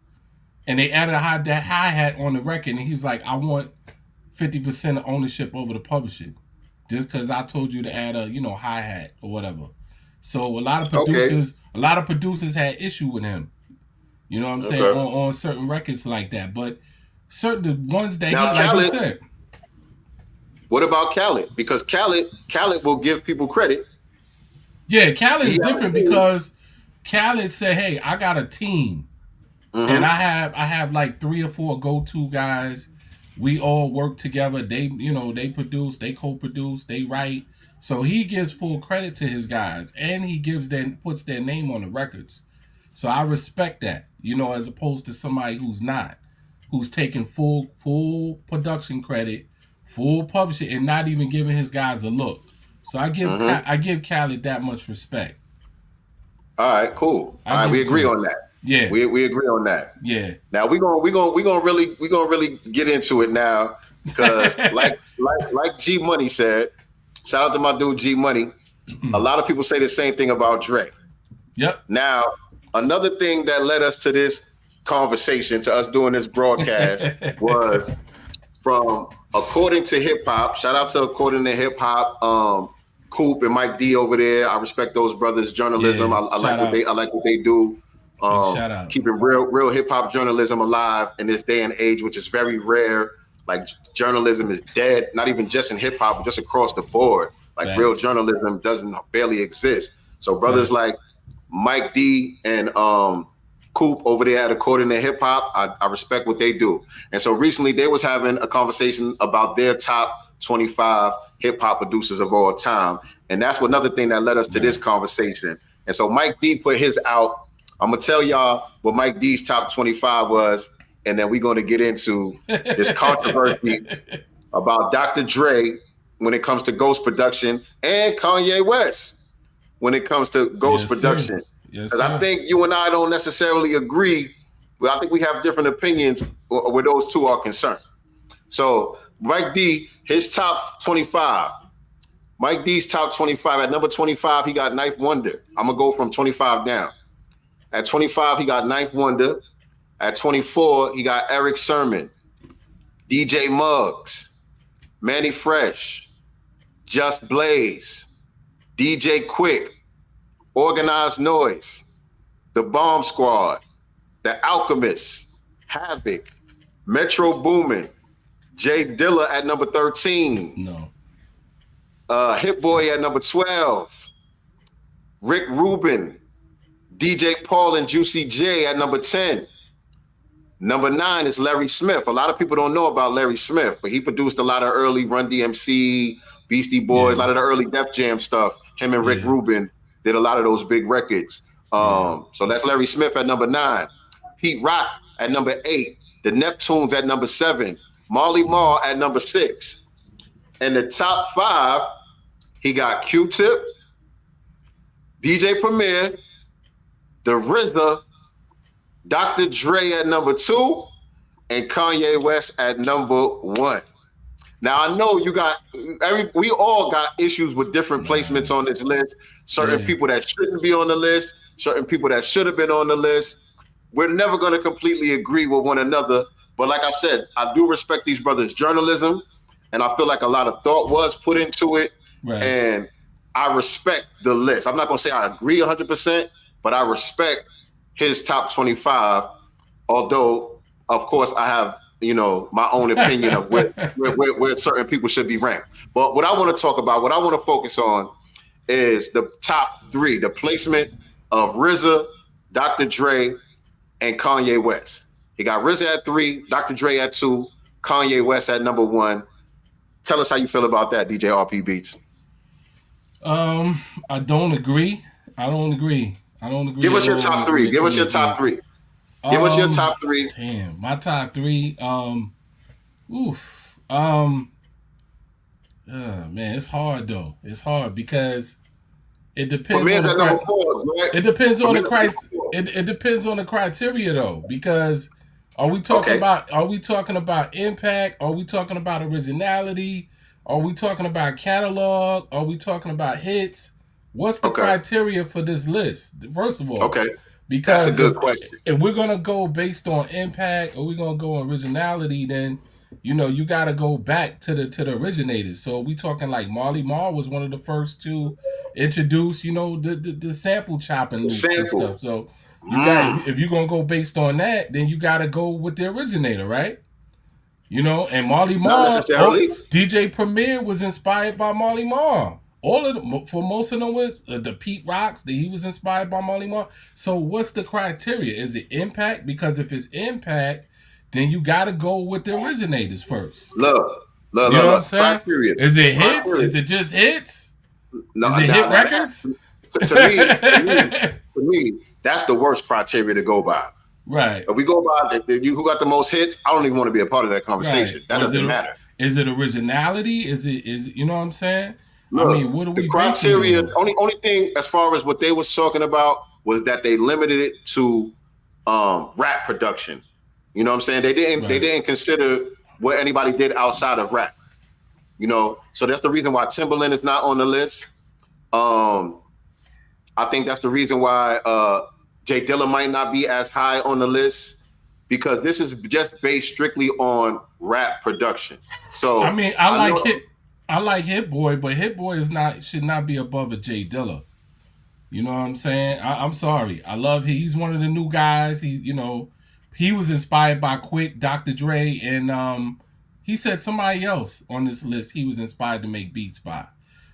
and they added that hi hat on the record. And he's like, "I want 50% of ownership over the publishing, just because I told you to add a hi hat or whatever." So a lot of producers had issue with him. You know what I'm saying on certain records like that, but the ones that now, he like Khaled, you said. What about Khaled? Because Khaled will give people credit. Yeah, Khaled is different because Khaled said, "Hey, I got a team, and I have like 3 or 4 go-to guys. We all work together. They they produce, they co-produce, they write. So he gives full credit to his guys, and he puts their name on the records. So I respect that, as opposed to somebody who's taking full production credit, full publishing, and not even giving his guys a look. So I give Khaled that much respect. All right, cool. All right, we agree on that. Yeah, we agree on that. Yeah. Now we gonna really get into it now because like G Money said, shout out to my dude G Money. A lot of people say the same thing about Dre. Yep. Now another thing that led us to this conversation, to us doing this broadcast, was from According to Hip Hop. Shout out to According to Hip Hop. Coop and Mike D over there. I respect those brothers' journalism. Yeah, I like what they do. Shout out. Keeping real hip hop journalism alive in this day and age, which is very rare. Like journalism is dead, not even just in hip hop, but just across the board. Like real journalism barely exist. So brothers like Mike D and Coop over there at According to Hip Hop, I respect what they do. And so recently they was having a conversation about their top 25 hip hop producers of all time. And that's another thing that led us to this conversation. And so Mike D put his out. I'm gonna tell y'all what Mike D's top 25 was, and then we're gonna get into this controversy about Dr. Dre when it comes to Ghost production and Kanye West when it comes to Ghost production. Because I think you and I don't necessarily agree, but I think we have different opinions where those two are concerned. So Mike D, his top 25. Mike D's top 25. At number 25, he got Knife Wonder. I'm gonna go from 25 down. At 25, he got Knife Wonder. At 24, he got Eric Sermon, DJ Muggs, Manny Fresh, Just Blaze, DJ Quick, Organized Noise, The Bomb Squad, The Alchemist, Havoc, Metro Boomin, Jay Dilla at number 13. No. Hit Boy at number 12. Rick Rubin, DJ Paul and Juicy J at number 10. Number 9 is Larry Smith. A lot of people don't know about Larry Smith, but he produced a lot of early Run DMC, Beastie Boys, a lot of the early Def Jam stuff. Him and Rick Rubin did a lot of those big records. So that's Larry Smith at number 9. Pete Rock at number 8. The Neptunes at number 7. Marley Marl at number 6. And the top 5, he got Q-Tip, DJ Premier, The RZA, Dr. Dre at number 2, and Kanye West at number 1. Now I know we all got issues with different placements on this list. Certain people that shouldn't be on the list, certain people that should have been on the list. We're never going to completely agree with one another. But like I said, I do respect these brothers' journalism, and I feel like a lot of thought was put into it. And I respect the list. I'm not going to say I agree 100%, but I respect his top 25. Although, of course, I have my own opinion of where certain people should be ranked. But what I want to talk about, what I want to focus on, is the top 3, the placement of RZA, Dr. Dre, and Kanye West. He got RZA at 3, Dr. Dre at 2, Kanye West at number 1. Tell us how you feel about that, DJ RP Beats. I don't agree. Give us your top 3. Give us your top 3. Give us your top 3. Damn, my top 3. Man, it's hard though. It's hard because it depends on the it depends on the it depends on the criteria though. Because are we talking about impact? Are we talking about originality? Are we talking about catalog? Are we talking about hits? What's the criteria for this list? First of all, because that's a good question. If we're gonna go based on impact or we're gonna go on originality, then you got to go back to the originators. So we talking like Marley Marl was one of the first to introduce the sample chopping loops and stuff. So you got if you're gonna go based on that, then you got to go with the originator, right? And Marley Marl, DJ Premier was inspired by Marley Marl. For most of them was the Pete Rocks. He was inspired by Marley Marl. So what's the criteria? Is it impact? Because if it's impact, then you got to go with the originators first. You know what I'm saying? Criteria. Is it hits? Is it just hits? No, is it hit records? To me, that's the worst criteria to go by. Right. If we go by who got the most hits, I don't even want to be a part of that conversation. Right. That doesn't matter. Is it originality? Is it you know what I'm saying? Look, I mean, what are we? The criteria, only thing as far as what they was talking about was that they limited it to rap production. You know what I'm saying? They didn't consider what anybody did outside of rap. So that's the reason why Timbaland is not on the list. I think that's the reason why Jay Dilla might not be as high on the list, because this is just based strictly on rap production. So I mean, I like Hit Boy, but Hit Boy should not be above a Jay Dilla. You know what I'm saying? I'm sorry. I love he's one of the new guys. He was inspired by Quick, Dr. Dre, and he said somebody else on this list he was inspired to make beats by.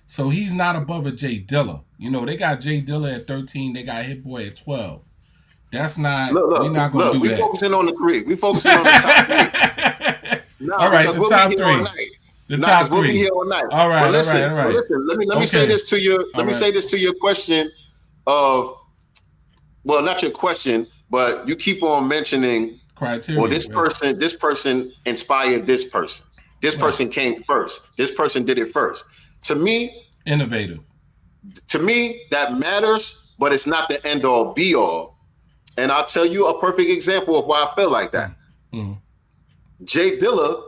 So he's not above a Jay Dilla. They got Jay Dilla at 13. They got Hit Boy at 12. That's not. We're not going to do that. We focusing on the 3. We focusing on the top 3. All right, the top 3. The top 3. We'll be here all night. All right, all right. Well, listen. Let me say this to you. Let me say this to your question of, well, not your question, but you keep on mentioning criteria. Well, this person inspired this person. This person came first. This person did it first. To me, innovative. To me, that matters, but it's not the end all be all. And I'll tell you a perfect example of why I feel like that. Mm-hmm. Jay Dilla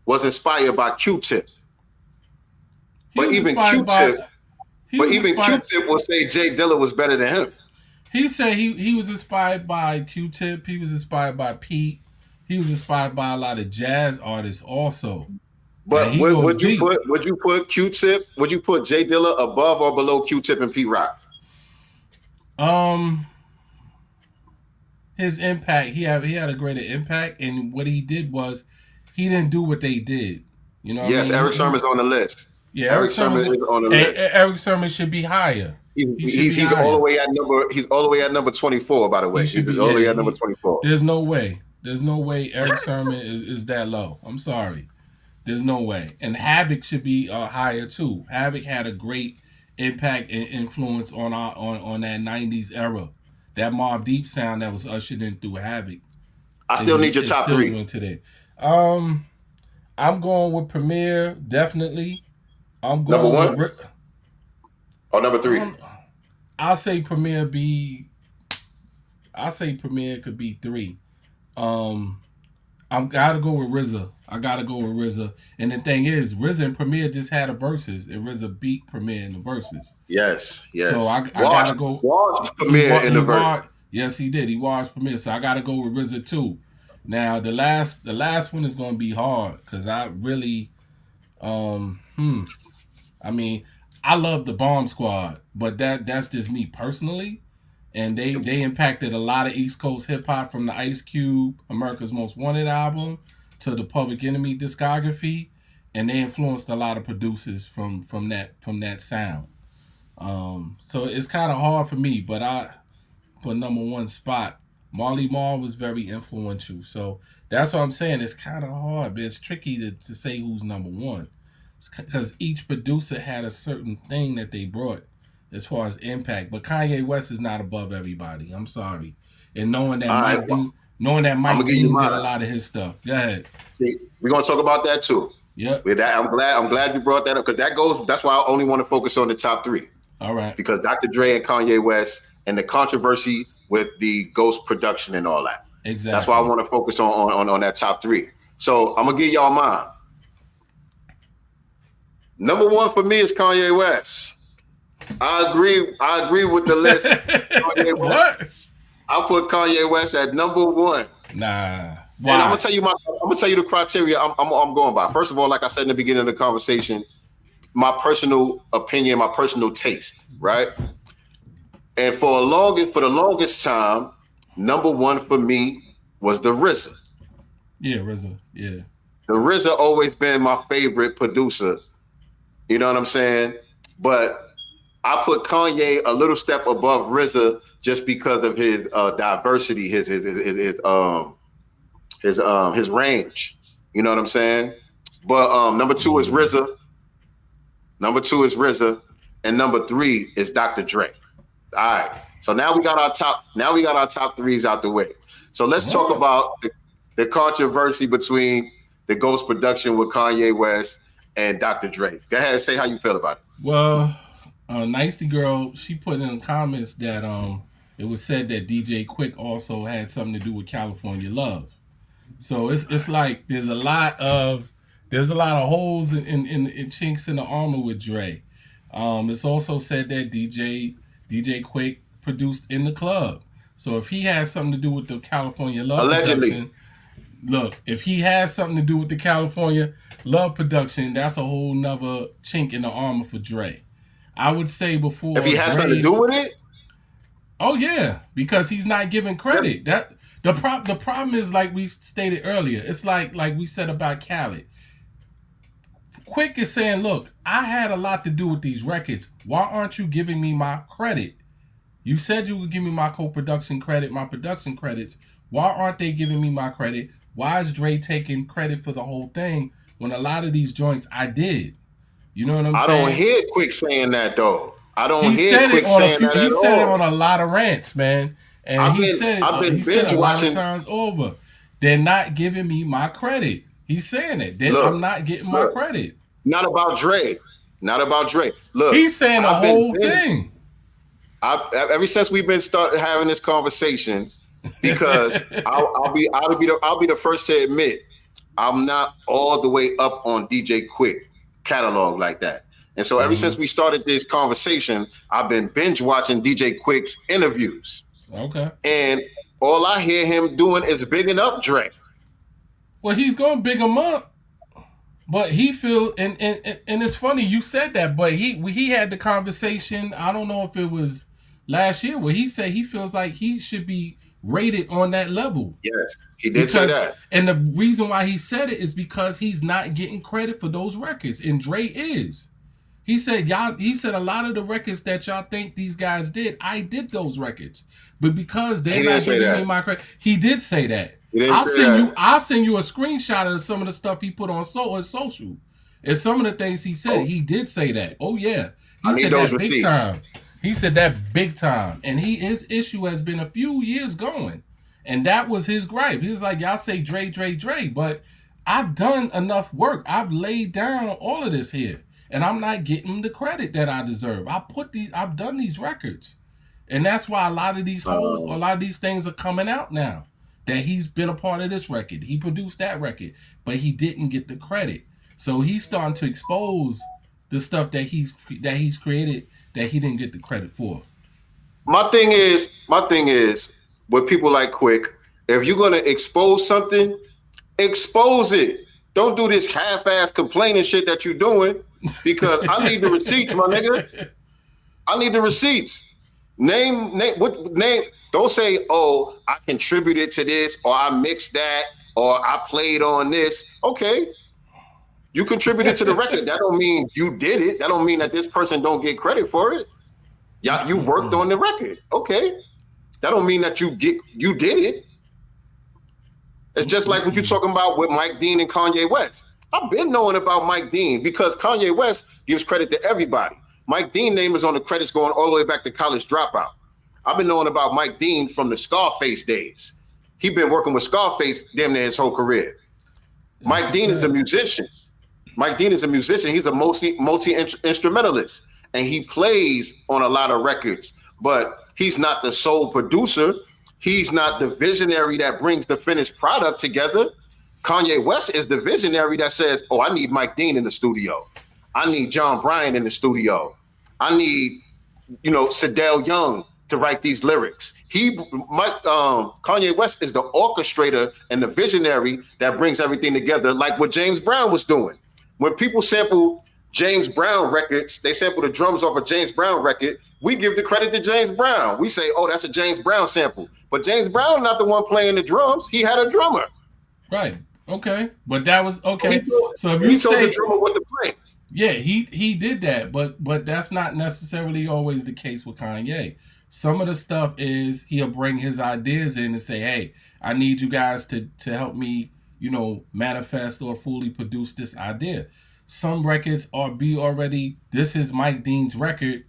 was inspired by Q-Tip. But even Q-Tip will say Jay Dilla was better than him. He said he was inspired by Q-Tip. He was inspired by Pete. He was inspired by a lot of jazz artists also. But would you put Q-Tip? Would you put Jay Dilla above or below Q-Tip and Pete Rock? His impact. He had a greater impact, and what he did was he didn't do what they did. Yes, Eric Sermon's on the list. Yeah, Eric Sermon is on the list. Eric Sermon should be higher. He's all the way at number. He's all the way at number 24. By the way, he's all the way at number 24. There's no way. Eric Sermon is that low. I'm sorry. There's no way. And Havoc should be higher too. Havoc had a great impact and influence on that 90s era. That Mobb Deep sound that was ushered in through Havoc. I still need your top 3. Went today. I'm going with Premier, definitely. I'm going number 1 or number 3. I'll say Premier could be 3. I gotta go with RZA. And the thing is, RZA and Premier just had a verses, and RZA beat Premier in the verses. Yes. So I gotta go. Washed Premier in the verse. Yes, he did. He washed Premier. So I gotta go with RZA too. Now the last one is gonna be hard because I really, I mean, I love the Bomb Squad, but that's just me personally. And they impacted a lot of East Coast hip hop, from the Ice Cube America's Most Wanted album to the Public Enemy discography, and they influenced a lot of producers from that sound. So it's kind of hard for me, but for number one spot, Marley Marl was very influential. So that's what I'm saying. It's kind of hard, but it's tricky to say who's number one. Because each producer had a certain thing that they brought as far as impact. But Kanye West is not above everybody. I'm sorry. And knowing that Mike Dean did a lot of his stuff. Go ahead. See, we're gonna talk about that too. Yep. With that, I'm glad you brought that up because that's why I only want to focus on the top three. All right. Because Dr. Dre and Kanye West and the controversy with the Ghost production and all that. Exactly. That's why I want to focus on that top three. So I'm gonna give y'all mine. Number one for me is Kanye West. I agree with the list. Kanye West. What? I'll put Kanye West at number one. Nah. Why? And I'm gonna tell you the criteria I'm going by. First of all, like I said in the beginning of the conversation, my personal opinion, my personal taste, right? And for the longest time, number one for me was the RZA. Yeah, RZA. Yeah. The RZA always been my favorite producer. You know what I'm saying? But I put Kanye a little step above RZA just because of his diversity, his range. You know what I'm saying? But number two is RZA. Number two is RZA, and number three is Dr. Dre. All right. So now we got our top threes out the way. So let's talk about the controversy between the Ghost production with Kanye West and Dr. Dre. Go ahead and say how you feel about it. Well, Nicety Girl, she put in the comments that it was said that DJ Quick also had something to do with California Love. So it's like there's a lot of holes in chinks in the armor with Dre. It's also said that DJ Quick produced In the Club. So if he has something to do with the California Love production, look, if he has something to do with the California Love production, that's a whole nother chink in the armor for Dre. I would say before if he has something to do with it. Oh yeah, because he's not giving credit. That the problem is like we stated earlier. It's like we said about Khaled. Quick is saying, look, I had a lot to do with these records. Why aren't you giving me my credit? You said you would give me my co-production credit, my production credits. Why aren't they giving me my credit? Why is Dre taking credit for the whole thing when a lot of these joints I did? You know what I'm saying? I don't hear Quick saying that though. I don't hear Quick saying that at all. He said it on a lot of rants, man. And I've said it a lot of times over. They're not giving me my credit. He's saying it. I'm not getting my credit. Not about Dre. Not about Dre. Look, he's saying the whole thing. Ever since we've been started having this conversation, because I'll be the first to admit I'm not all the way up on DJ Quick catalog like that. And so ever since we started this conversation, I've been binge watching DJ Quick's interviews. Okay. And all I hear him doing is bigging up Dre. Well, he's going to big him up. But he feel and it's funny you said that, but he had the conversation, I don't know if it was last year, where he said he feels like he should be rated on that level. Yes, he did say that. And the reason why he said it is because he's not getting credit for those records, and Dre is. He said a lot of the records that y'all think these guys did, I did those records. But because they're not giving me my credit, he did say that. I'll send you a screenshot of some of the stuff he put on social. And some of the things he said, he did say that. Oh yeah. He said that big time. He said that big time. And his issue has been a few years going. And that was his gripe. He was like, y'all say Dre, but I've done enough work. I've laid down all of this here. And I'm not getting the credit that I deserve. I've done these records. And that's why a lot of these holes, a lot of these things are coming out now. That he's been a part of this record. He produced that record, but he didn't get the credit. So he's starting to expose the stuff that he's created that he didn't get the credit for. My thing is, with people like Quick, if you're gonna expose something, expose it. Don't do this half-ass complaining shit that you're doing, because I need the receipts, my nigga. I need the receipts. Name. Don't say, oh, I contributed to this, or I mixed that, or I played on this. Okay. You contributed to the record. That don't mean you did it. That don't mean that this person don't get credit for it. Yeah, you worked on the record. Okay. That don't mean that you did it. It's just like what you're talking about with Mike Dean and Kanye West. I've been knowing about Mike Dean because Kanye West gives credit to everybody. Mike Dean name is on the credits going all the way back to College Dropout. I've been knowing about Mike Dean from the Scarface days. He's been working with Scarface damn near his whole career. Mike Dean is a musician. Mike Dean is a musician. He's a multi-instrumentalist, and he plays on a lot of records, but he's not the sole producer. He's not the visionary that brings the finished product together. Kanye West is the visionary that says, oh, I need Mike Dean in the studio. I need John Bryan in the studio. I need, Sedell Young to write these lyrics. Kanye West is the orchestrator and the visionary that brings everything together, like what James Brown was doing. When people sample James Brown records, they sample the drums off a James Brown record, we give the credit to James Brown. We say, oh, that's a James Brown sample. But James Brown not the one playing the drums. He had a drummer. Right. Okay. But that was okay. So if he told the drummer what to play. Yeah, he did that, but that's not necessarily always the case with Kanye. Some of the stuff is he'll bring his ideas in and say, hey, I need you guys to help me, manifest or fully produce this idea. Some records this is Mike Dean's record,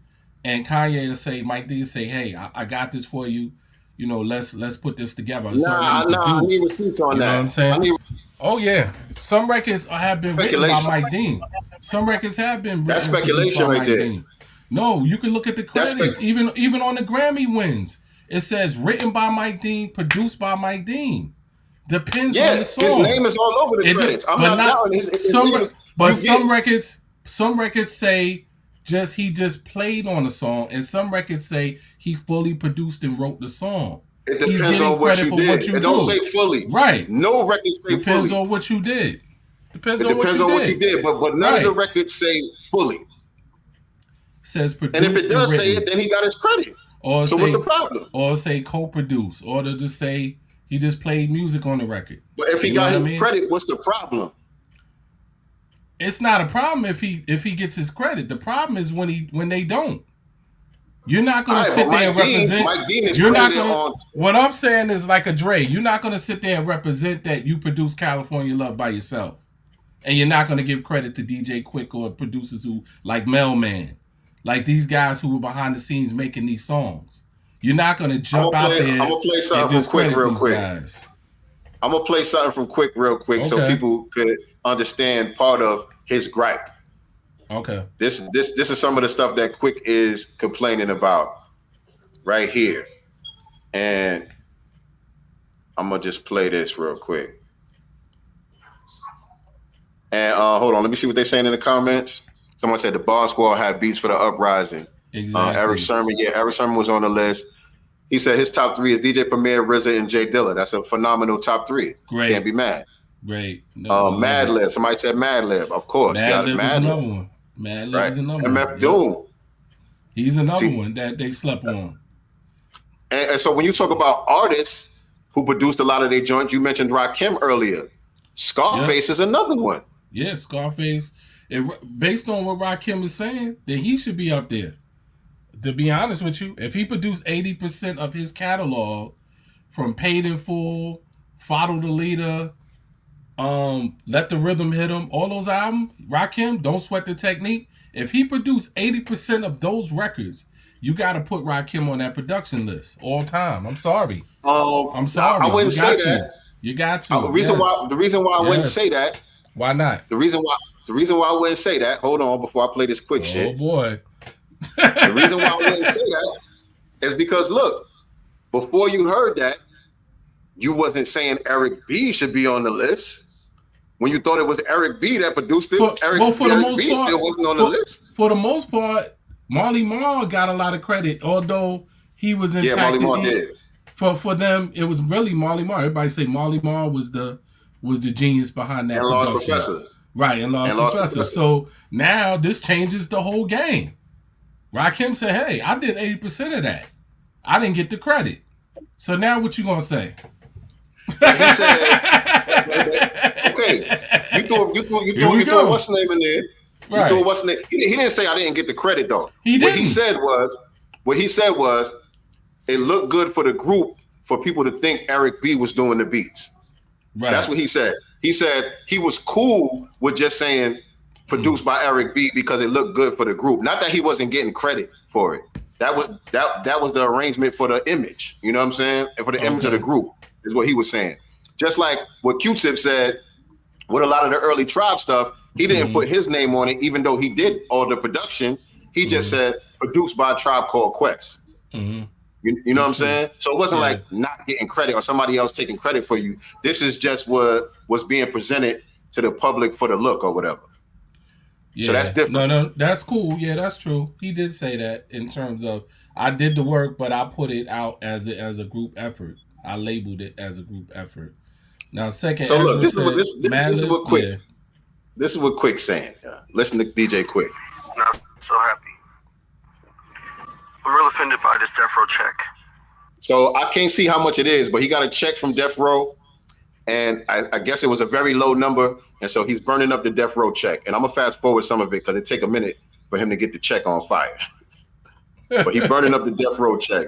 and Kanye will say, Mike Dean say, hey, I got this for you. Let's put this together. I need receipts on that. You know what I'm saying? Oh yeah. Some records have been written by Mike Dean. Some records have been written. That's speculation right there. Dean. No, you can look at the credits. Even on the Grammy wins, it says written by Mike Dean, produced by Mike Dean. Depends on the song. His name is all over the credits. I'm not doubting his name. Some records say he just played on the song, and some records say he fully produced and wrote the song. It depends on what you did. It don't say fully. Right. No records say depends fully. on what you did. Depends on what you did, but none of the records say fully. Says produced. And if it does say it, then he got his credit. Or so what's the problem? Or say co-produce, or to just say he just played music on the record. But if he got his credit, what's the problem? It's not a problem if he gets his credit. The problem is when they don't. You're not going to sit there and represent. Mike Dean is you're not going on. What I'm saying is like a Dre. You're not going to sit there and represent that you produce California Love by yourself, and you're not going to give credit to DJ Quick or producers who like Mailman, like these guys who were behind the scenes making these songs. You're not going to jump out there. I'm gonna play something from Quick real quick. I'm gonna play something from Quick real quick so people could understand part of his gripe. Okay. This is some of the stuff that Quick is complaining about right here. And I'm gonna just play this real quick. And hold on, let me see what they're saying in the comments. Someone said the Bar Squad had beats for the uprising. Exactly. Eric Sermon was on the list. He said his top three is DJ Premier, RZA, and Jay Dilla. That's a phenomenal top three. Great. Can't be mad. Great. Madlib. Somebody said Madlib. Of course. Madlib is another one. Madlib is another one. MF Doom. He's another one that they slept on. And so when you talk about artists who produced a lot of their joints, you mentioned Rakim earlier. Scarface is another one. Yeah, Scarface. Based on what Rakim is saying, then he should be up there. To be honest with you, if he produced 80% of his catalog from Paid in Full, Follow the Leader, Let the Rhythm Hit Him, all those albums, Rakim, Don't Sweat the Technique, if he produced 80% of those records, you got to put Rakim on that production list all time. I'm sorry. I'm sorry. I wouldn't say that. You got to. The reason why I wouldn't say that. Why not? The reason why I wouldn't say that. Hold on, before I play this quick shit. Oh boy. The reason why I wouldn't say that is because look, before you heard that, you wasn't saying Eric B should be on the list. When you thought it was Eric B that produced it, Eric B still wasn't on the list. For the most part, Marley Marl got a lot of credit, although he was impacted. Yeah, Marley Marl did. For them, it was really Marley Marl. Everybody say Marley Marl was the genius behind that. And Lost Professor. Right, and Lost Professor. So now this changes the whole game. Rakim said, hey, I did 80% of that. I didn't get the credit. So now what you gonna say? He said, okay, you threw what's the name in there? Right. You threw what's the name? He didn't say I didn't get the credit though. He didn't. What he said was, what he said was, it looked good for the group for people to think Eric B was doing the beats. Right. That's what he said. He said he was cool with just saying produced by Eric B because it looked good for the group. Not that he wasn't getting credit for it. That was the arrangement for the image. You know what I'm saying? And for the image of the group is what he was saying. Just like what Q-Tip said with a lot of the early Tribe stuff, he didn't put his name on it, even though he did all the production. He just said produced by a Tribe Called Quest. You know what I'm saying? So it wasn't like not getting credit or somebody else taking credit for you. This is just what was being presented to the public for the look or whatever. Yeah. So that's different. No, that's cool. Yeah, that's true. He did say that in terms of I did the work, but I put it out as a group effort. I labeled it as a group effort. Now, second. So look, this is what Quick saying. Listen to DJ Quick. Not so happy. I'm real offended by this Death Row check. So I can't see how much it is, but he got a check from Death Row, and I guess it was a very low number, and so he's burning up the Death Row check. And I'm gonna fast forward some of it because it take a minute for him to get the check on fire. But he's burning up the Death Row check.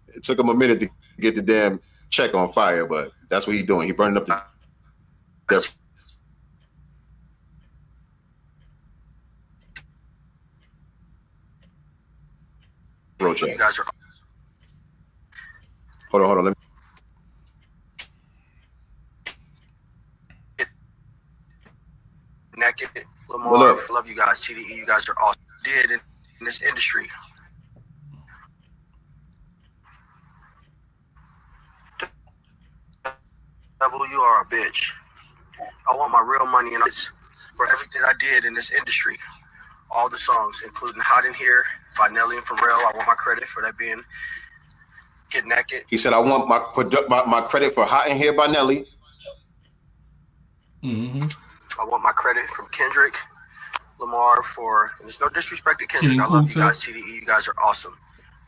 It took him a minute to get the damn check on fire, but that's what he's doing. He's burning up the Death Row check. You guys are Hold on. Let me. naked. Lamar, love you guys. TDE, you guys are awesome. Did in this industry. Devil, you are a bitch. I want my real money and for everything I did in this industry. All the songs, including Hot in Here, Finelli and Pharrell. I want my credit for that being Get Naked. He said, I want my credit for Hot in Here by Nelly. I want my credit from Kendrick Lamar for, and there's no disrespect to Kendrick. I love you guys, TDE. You guys are awesome.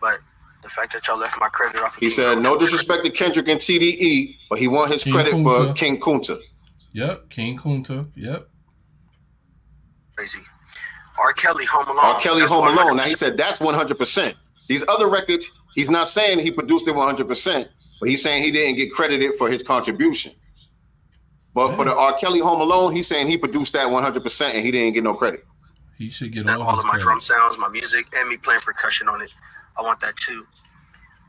But the fact that y'all left my credit off of He said, no disrespect to Kendrick and TDE, but he want his credit for King Kunta. Yep, King Kunta. Yep. Crazy. R. Kelly, Home Alone. R. Kelly, Home Alone. Now, he said that's 100%. These other records, he's not saying he produced it 100%, but he's saying he didn't get credited for his contribution. But for the R. Kelly Home Alone, he's saying he produced that 100% and he didn't get no credit. He should get all of my drum sounds, my music, and me playing percussion on it. I want that too.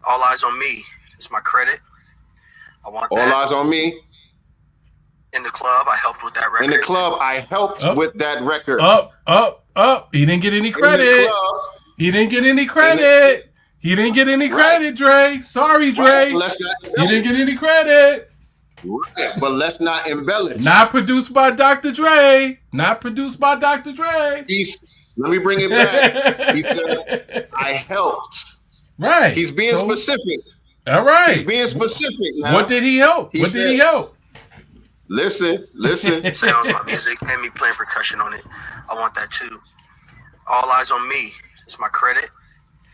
All Eyes on Me is my credit. I want All that. Eyes on Me. In the club, I helped with that record. In the club, I helped with that record. Up. He didn't get any credit. He didn't get any credit. He didn't get any credit, Dre. Sorry, Dre. He didn't get any credit. Right. But let's not embellish. Not produced by Dr. Dre. Not produced by Dr. Dre. Let me bring it back. He said, I helped. Right. He's being specific. All right. He's being specific now. What did he help? What did he help? Listen. Sounds, my music, and me playing percussion on it. I want that too. All Eyes on Me is my credit.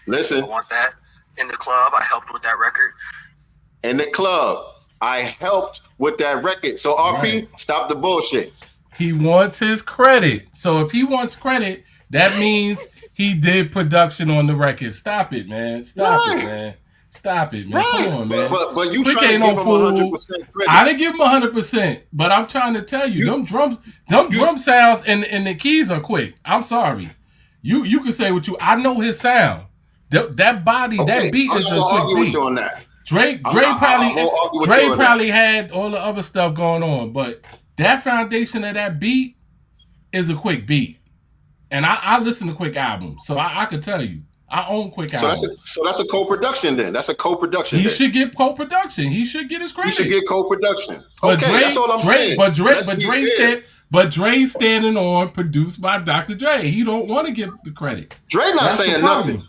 Listen. I want that. In the club, I helped with that record. In the club, I helped with that record. So RP, stop the bullshit. He wants his credit. So if he wants credit, that means he did production on the record. Stop it, man. Stop it, man. Stop it, man. Come on, man. But you Quick trying to give him 100% credit. I didn't give him 100%, but I'm trying to tell you, them drum sounds and the keys are quick. I'm sorry. You can say what I know his sound. That body, that beat is a quick beat. On that. Dre probably had all the other stuff going on, but that foundation of that beat is a quick beat. And I listen to Quick albums, so I could tell you. I own Quick albums. So that's a co-production then. That's a co-production. He should get co-production. He should get his credit. He should get co-production. But okay, that's all I'm saying. But Dre's standing on produced by Dr. Dre. He don't want to give the credit. Dre not saying nothing.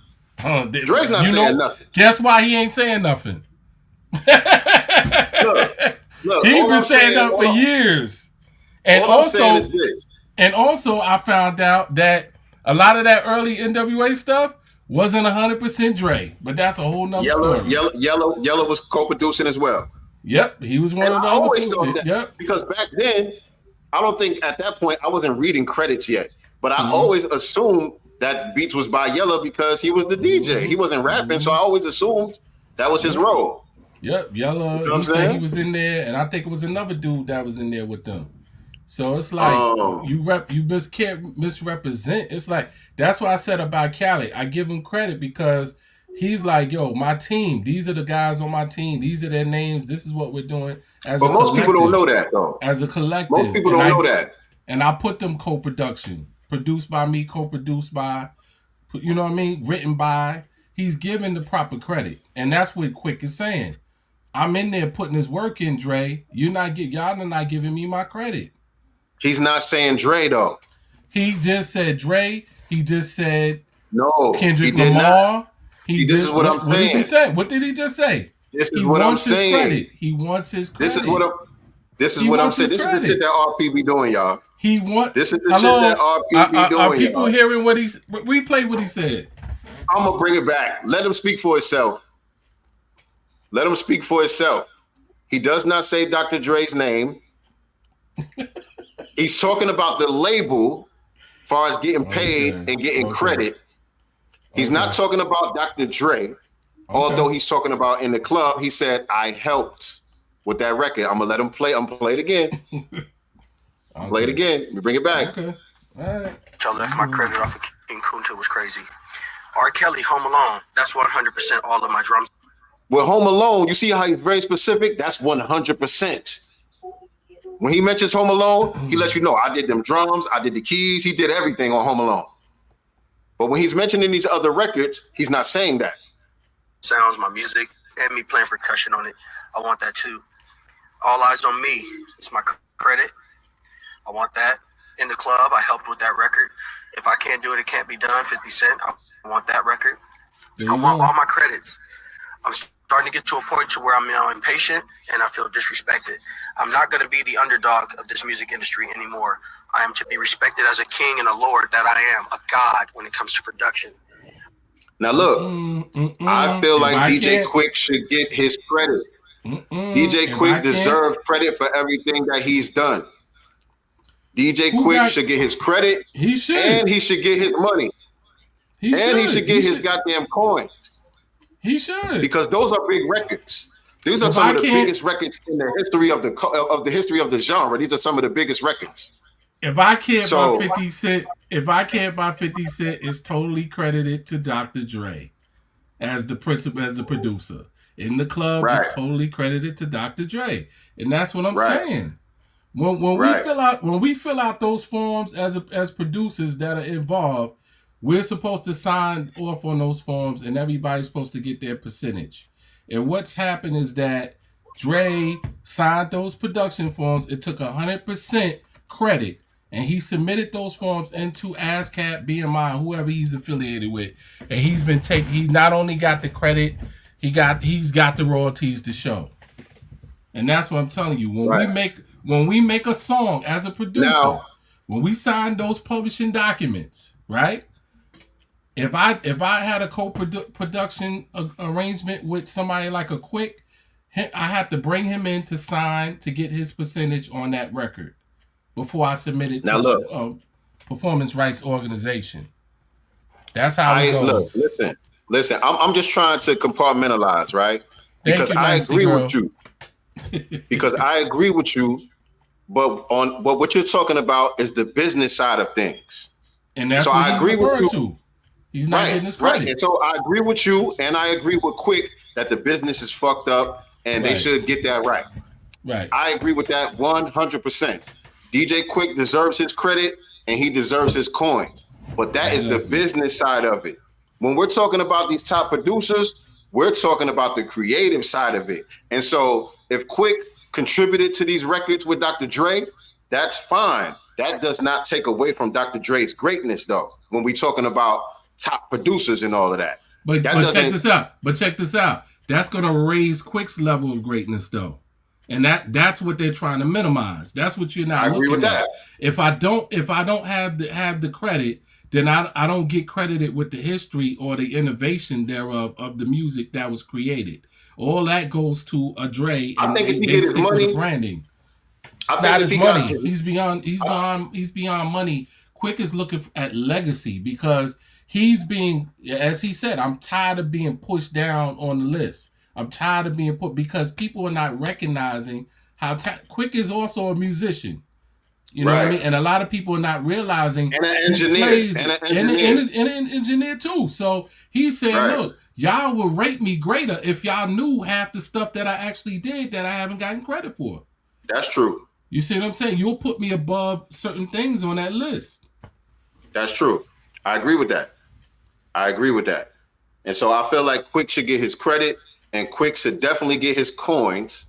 Dre's not saying nothing. Guess why he ain't saying nothing? Look, He's been saying that for years. And also, I found out that a lot of that early NWA stuff wasn't 100% Dre, but that's a whole nother story. Yellow was co-producing as well. Yep, he was one of the other two. Yep. Because back then, I don't think at that point I wasn't reading credits yet, but I always assumed that beats was by Yella because he was the DJ. He wasn't rapping, so I always assumed that was his role. Yep, Yella. You know he said he was in there, and I think it was another dude that was in there with them. So it's like you can't misrepresent. It's like that's why I said about Khaled. I give him credit because he's like, yo, my team. These are the guys on my team. These are their names. This is what we're doing. But most people don't know that though. As a collective, most people don't know that. And I put them co-production, produced by me, co-produced by, you know what I mean, written by. He's given the proper credit, and that's what Quick is saying. I'm in there putting his work in, Dre. Y'all are not giving me my credit. He's not saying Dre though. He just said Dre. He just said no. Kendrick he did Lamar. Not. This is what I'm saying. What did he say? What did he just say? This is what I'm saying. Credit. He wants his credit. This is what I'm saying. This is the shit that RP be doing, y'all. This is the shit that RP be doing. Are people hearing what he's? Replay what he said. I'm gonna bring it back. Let him speak for himself. Let him speak for himself. He does not say Dr. Dre's name. He's talking about the label as far as getting paid and getting credit. He's not talking about Dr. Dre, although he's talking about in the club. He said, I helped with that record. I'm going to let him play. I'm going to play it again. Play it again. Let me bring it back. Okay. All right. I left my credit off of King Kunta was crazy. R. Kelly, Home Alone. That's 100% all of my drums. With Home Alone, you see how he's very specific? That's 100%. When he mentions Home Alone, he lets you know, I did them drums, I did the keys, he did everything on Home Alone. But when he's mentioning these other records, he's not saying that. Sounds, my music, and me playing percussion on it. I want that too. All Eyes on Me. It's my credit. I want that. In the club, I helped with that record. If I can't do it, it can't be done. 50 Cent, I want that record. I want all my credits. I'm starting to get to a point to where I'm now impatient and I feel disrespected. I'm not going to be the underdog of this music industry anymore. I am to be respected as a king and a lord that I am, a god when it comes to production. Now look, I feel like DJ Quick should get his credit. DJ Quick deserves credit for everything that he's done. DJ Quick should get his credit. He should. And he should get his money. He should get his goddamn coins. He should. Because those are big records. These are some of the biggest records in the history of the genre. These are some of the biggest records. If I can't buy 50 Cent, it's totally credited to Dr. Dre as the principal, as the producer. In the club, it's totally credited to Dr. Dre. And that's what I'm saying. When we fill out those forms as producers that are involved, we're supposed to sign off on those forms and everybody's supposed to get their percentage. And what's happened is that Dre signed those production forms. It took 100% credit. And he submitted those forms into ASCAP, BMI, whoever he's affiliated with. And he not only got the credit, he's got the royalties to show. And that's what I'm telling you. When we make a song as a producer, when we sign those publishing documents, right? If I had a co-production arrangement with somebody like a Quick, I had to bring him in to sign to get his percentage on that record before I submit it to the performance rights organization. That's how it goes. Look, listen. I'm just trying to compartmentalize, right? Because I agree with you. Because I agree with you, but what you're talking about is the business side of things. And that's what I agree with you. He's not getting his credit. Right. And so I agree with you, and I agree with Quick that the business is fucked up, and they should get that right. Right. I agree with that 100%. DJ Quick deserves his credit, and he deserves his coins. But that is the business side of it. When we're talking about these top producers, we're talking about the creative side of it. And so if Quick contributed to these records with Dr. Dre, that's fine. That does not take away from Dr. Dre's greatness, though, when we're talking about top producers and all of that. But check this out. That's going to raise Quick's level of greatness, though. And that's what they're trying to minimize. That's what you're not looking at. If I don't have the credit, then I don't get credited with the history or the innovation thereof of the music that was created. All that goes to a Dre, and I think if he get his money, branding. It's not his money. He's beyond money. Quick is looking at legacy because he's being, as he said, I'm tired of being pushed down on the list. I'm tired of being put because people are not recognizing how Quick is also a musician. You know what I mean? And a lot of people are not realizing and an engineer, and an engineer too. So he's saying, look, y'all will rate me greater if y'all knew half the stuff that I actually did that I haven't gotten credit for. That's true. You see what I'm saying? You'll put me above certain things on that list. That's true. I agree with that. And so I feel like Quick should get his credit and Quick should definitely get his coins,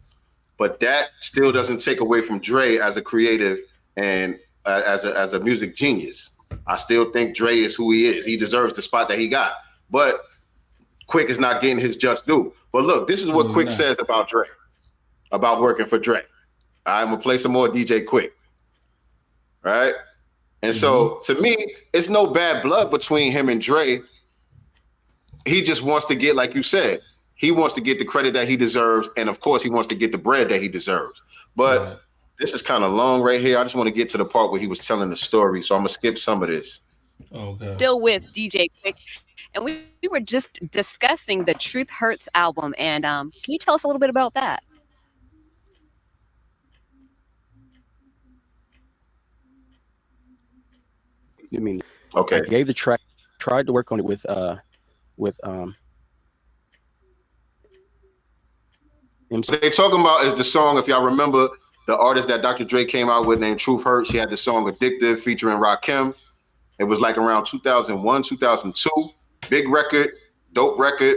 but that still doesn't take away from Dre as a creative and as a music genius. I still think Dre is who he is. He deserves the spot that he got. But Quick is not getting his just due. But look, this is what Quick says about Dre, about working for Dre. I'm going to play some more DJ Quick. Right? And so, to me, it's no bad blood between him and Dre. He just wants to get, like you said, he wants to get the credit that he deserves. And, of course, he wants to get the bread that he deserves. But this is kind of long right here. I just want to get to the part where he was telling the story. So I'm going to skip some of this. Okay. Still with DJ Quick. And we were just discussing the Truth Hurts album. And can you tell us a little bit about that? I mean, okay. I gave the track, tried to work on it with What they talking about is the song, if y'all remember, the artist that Dr. Dre came out with named Truth Hurts. She had the song Addictive featuring Rakim. It was like around 2001, 2002. Big record, dope record.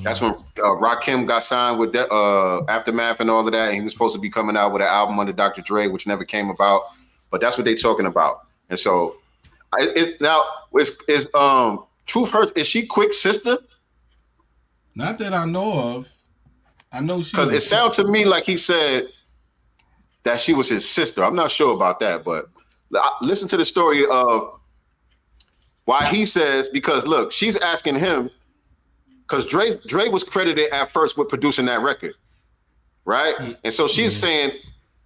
That's when Rakim got signed with Aftermath and all of that. And he was supposed to be coming out with an album under Dr. Dre, which never came about. But that's what they talking about. And so now is Truth Hurts, is she Quick's sister? Not that I know of. I know she, because it sounds to me like he said that she was his sister. I'm not sure about that, but listen to the story of why he says, because look, she's asking him, because Dre was credited at first with producing that record, right? And so she's saying,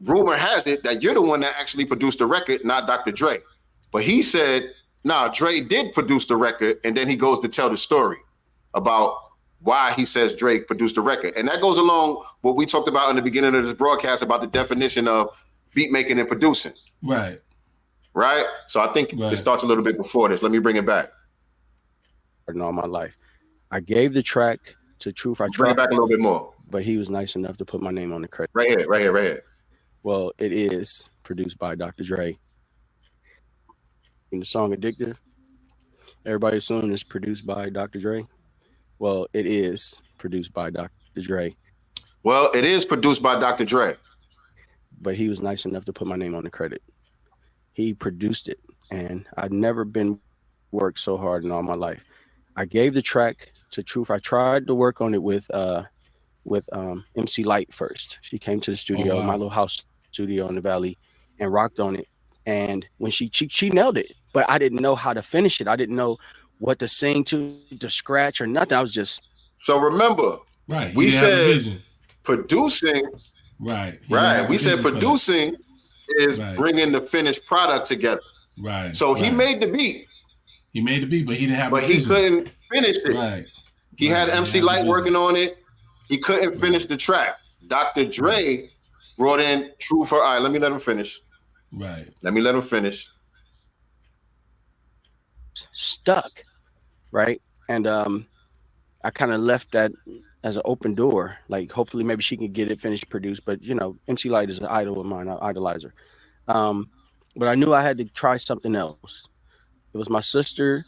rumor has it that you're the one that actually produced the record, not Dr. Dre. But he said, nah, Dre did produce the record, and then he goes to tell the story about why he says Drake produced the record. And that goes along what we talked about in the beginning of this broadcast about the definition of beat making and producing. Right. Right? So I think it starts a little bit before this. Let me bring it back. In all my life, I gave the track to Truth. I Bring it back a little bit more. But he was nice enough to put my name on the credit. Right here. Well, it is produced by Dr. Dre. In the song Addictive, everybody assuming it's produced by Dr. Dre. Well, it is produced by Dr. Dre. Well, it is produced by Dr. Dre. But he was nice enough to put my name on the credit. He produced it, and I'd never been worked so hard in all my life. I gave the track to Truth. I tried to work on it with MC Light first. She came to the studio, my little house studio in the Valley, and rocked on it. And when she nailed it, but I didn't know how to finish it. I didn't know what to sing to scratch or nothing. I was just. So remember, we said producing. Right. We said producing is bringing the finished product together. Right. So he made the beat. He made the beat, but he didn't have. But he couldn't finish it. Right. He had MC Light working on it. He couldn't finish the track. Dr. Dre brought in Truth Hurts. All right, let me let him finish. Right. Let me let him finish. Stuck, right? And I kind of left that as an open door. Like, hopefully, maybe she can get it finished, produced. But MC Light is an idol of mine. I idolize her. But I knew I had to try something else. It was my sister's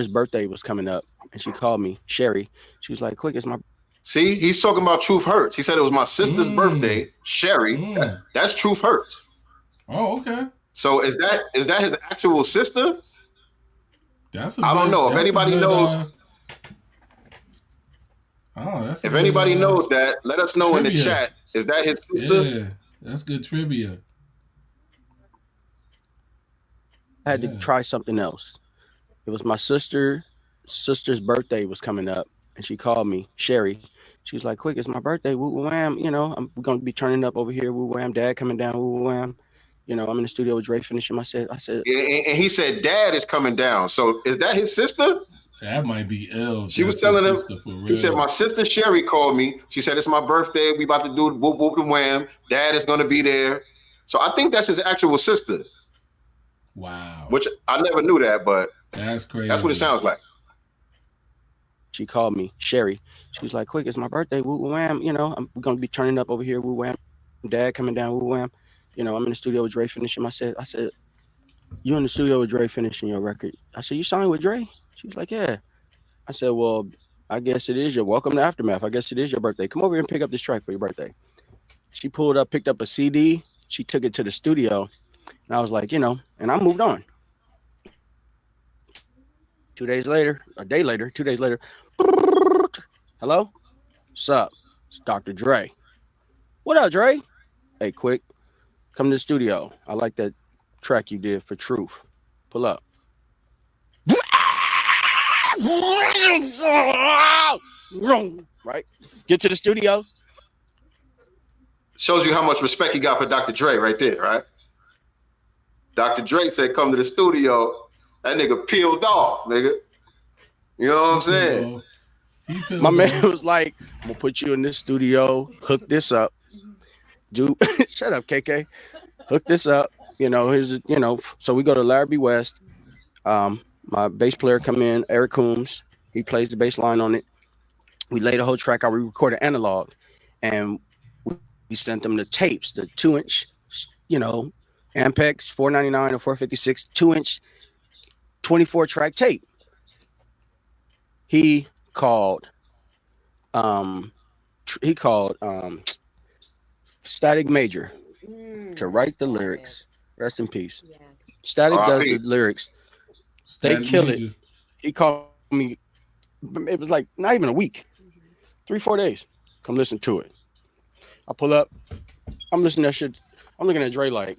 birthday was coming up, and she called me, Sherry. She was like, "Quick, it's my." See, he's talking about Truth Hurts. He said it was my sister's birthday, Sherry. That's Truth Hurts. Oh, okay. So is that his actual sister? I don't know if anybody knows. If anybody knows that, let us know in the chat. Is that his sister? Yeah, that's good trivia. I had to try something else. It was my sister's birthday was coming up, and she called me, Sherry. She was like, "Quick, it's my birthday. Woo wham! I'm going to be turning up over here. Woo wham! Dad coming down. Woo wham!" You know, I'm in the studio with Dre finishing my set. I said, and he said, Dad is coming down. So is that his sister? That might be ill. She was telling him, he said, my sister Sherry called me. She said, it's my birthday. We about to do whoop whoop and wham. Dad is going to be there. So I think that's his actual sister. Wow. Which I never knew that, but that's crazy. That's what it sounds like. She called me, Sherry. She was like, quick, it's my birthday. Woo wham. You know, we're going to be turning up over here. Woo wham. Dad coming down. Woo wham. You know, I'm in the studio with Dre finishing my set. I said, you in the studio with Dre finishing your record? I said, you signed with Dre? She was like, yeah. I said, well, I guess it is your welcome to Aftermath. I guess it is your birthday. Come over here and pick up this track for your birthday. She pulled up, picked up a CD. She took it to the studio. And I was like, you know, and I moved on. 2 days later, a day later, 2 days later, hello? What's up? It's Dr. Dre. What up, Dre? Hey, quick, come to the studio. I like that track you did for Truth. Pull up. Right? Get to the studio. Shows you how much respect he got for Dr. Dre right there, right? Dr. Dre said, come to the studio. That nigga peeled off, nigga. You know what I'm saying? My man was like, I'm gonna put you in this studio, hook this up. Dude, shut up, KK. Hook this up. You know, here's, you know, so we go to Larry B. West. My bass player come in, Eric Coombs. He plays the bass line on it. We lay the whole track out. We recorded analog, and we sent them the tapes, the 2-inch, you know, Ampex 499 or 456 2-inch 24-track tape. He called Static Major to write the lyrics. Rest in peace. Yeah. Static does the lyrics. They kill it. He called me. It was like not even a week, 3-4 days. Come listen to it. I pull up. I'm listening to that shit. I'm looking at Dre like,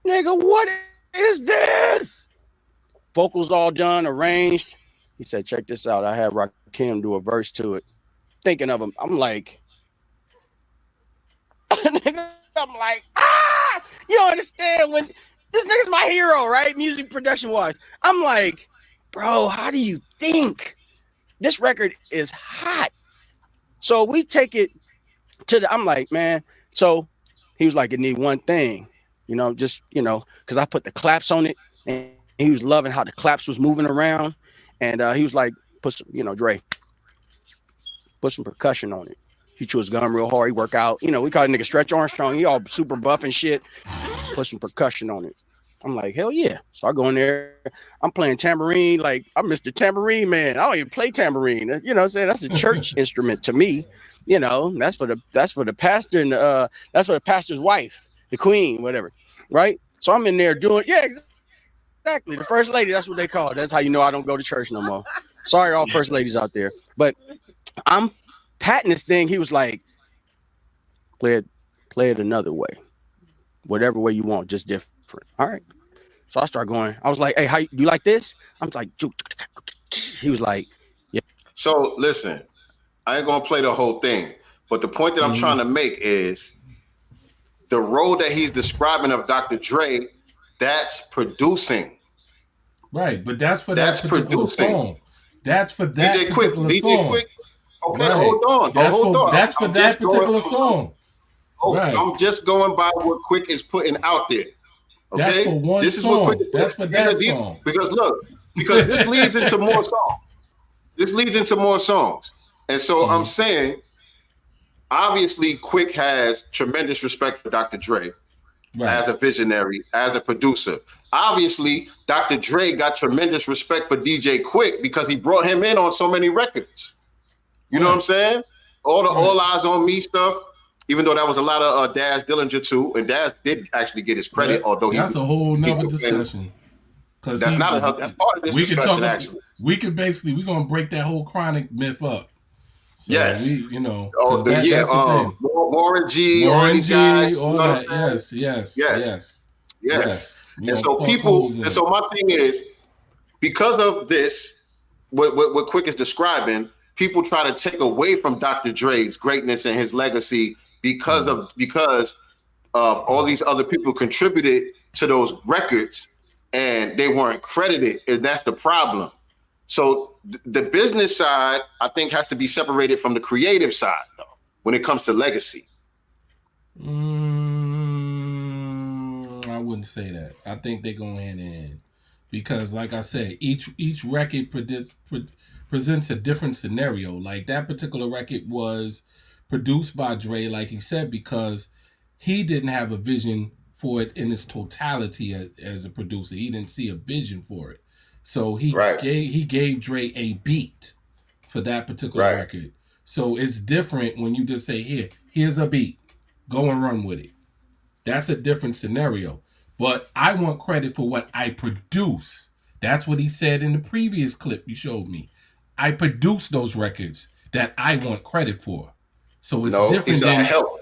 nigga, what is this? Vocals all done, arranged. He said, check this out. I had Rakim do a verse to it. Thinking of him, I'm like, you don't understand when this nigga's my hero, right? Music production wise. I'm like, bro, how do you think? This record is hot. So we take it to I'm like, man. So he was like, it need one thing, you know, just, you know, because I put the claps on it and he was loving how the claps was moving around. And he was like, put some, you know, Dre, put some percussion on it. He chew his gum real hard. He work out. You know, we call it nigga Stretch Armstrong. He all super buff and shit. Put some percussion on it. I'm like, hell yeah. So I go in there. I'm playing tambourine. Like, I'm Mr. Tambourine Man. I don't even play tambourine. You know what I'm saying? That's a church instrument to me. You know, that's for the pastor and that's for the pastor's wife, the queen, whatever. Right? So I'm in there doing, yeah, exactly. The first lady, that's what they call it. That's how you know I don't go to church no more. Sorry, all first ladies out there. But I'm patting this thing. He was like, play it another way. Whatever way you want, just different. All right. So I start going. I was like, hey, do you like this? I was like, he was like, yeah. So listen, I ain't gonna play the whole thing, but the point that I'm trying to make is the role that he's describing of Dr. Dre, that's producing. Right, but that's for that particular producing. Song. That's for that DJ Quick, particular DJ song. Quick. Okay, right. hold on. That's for that particular song. Right. I'm just going by what Quick is putting out there. Okay, that's for one this is song. What Quick is that's for that song. Because look, because this leads into more songs. This leads into more songs, and so I'm saying, obviously, Quick has tremendous respect for Dr. Dre as a visionary, as a producer. Obviously, Dr. Dre got tremendous respect for DJ Quick because he brought him in on so many records. You know what I'm saying? All the All Eyes on Me stuff. Even though that was a lot of Daz Dillinger too, and Daz did actually get his credit, although that's a whole nother discussion. That's that's part of this discussion. Actually, we're gonna break that whole Chronic myth up. So yes, that's the thing. Warren G, all that. Yes. And so my thing is, because of this, what Quick is describing, people try to take away from Dr. Dre's greatness and his legacy because all these other people contributed to those records and they weren't credited, and that's the problem. So the business side, I think, has to be separated from the creative side, though, when it comes to legacy. I wouldn't say that. I think they go hand in hand because, like I said, each record presents a different scenario. Like that particular record was produced by Dre, like he said, because he didn't have a vision for it in its totality as a producer. He didn't see a vision for it, so he gave Dre a beat for that particular record. So it's different when you just say, here's a beat, go and run with it. That's a different scenario. But I want credit for what I produce. That's what he said in the previous clip you showed me. I produced those records that I want credit for. So it's different than help.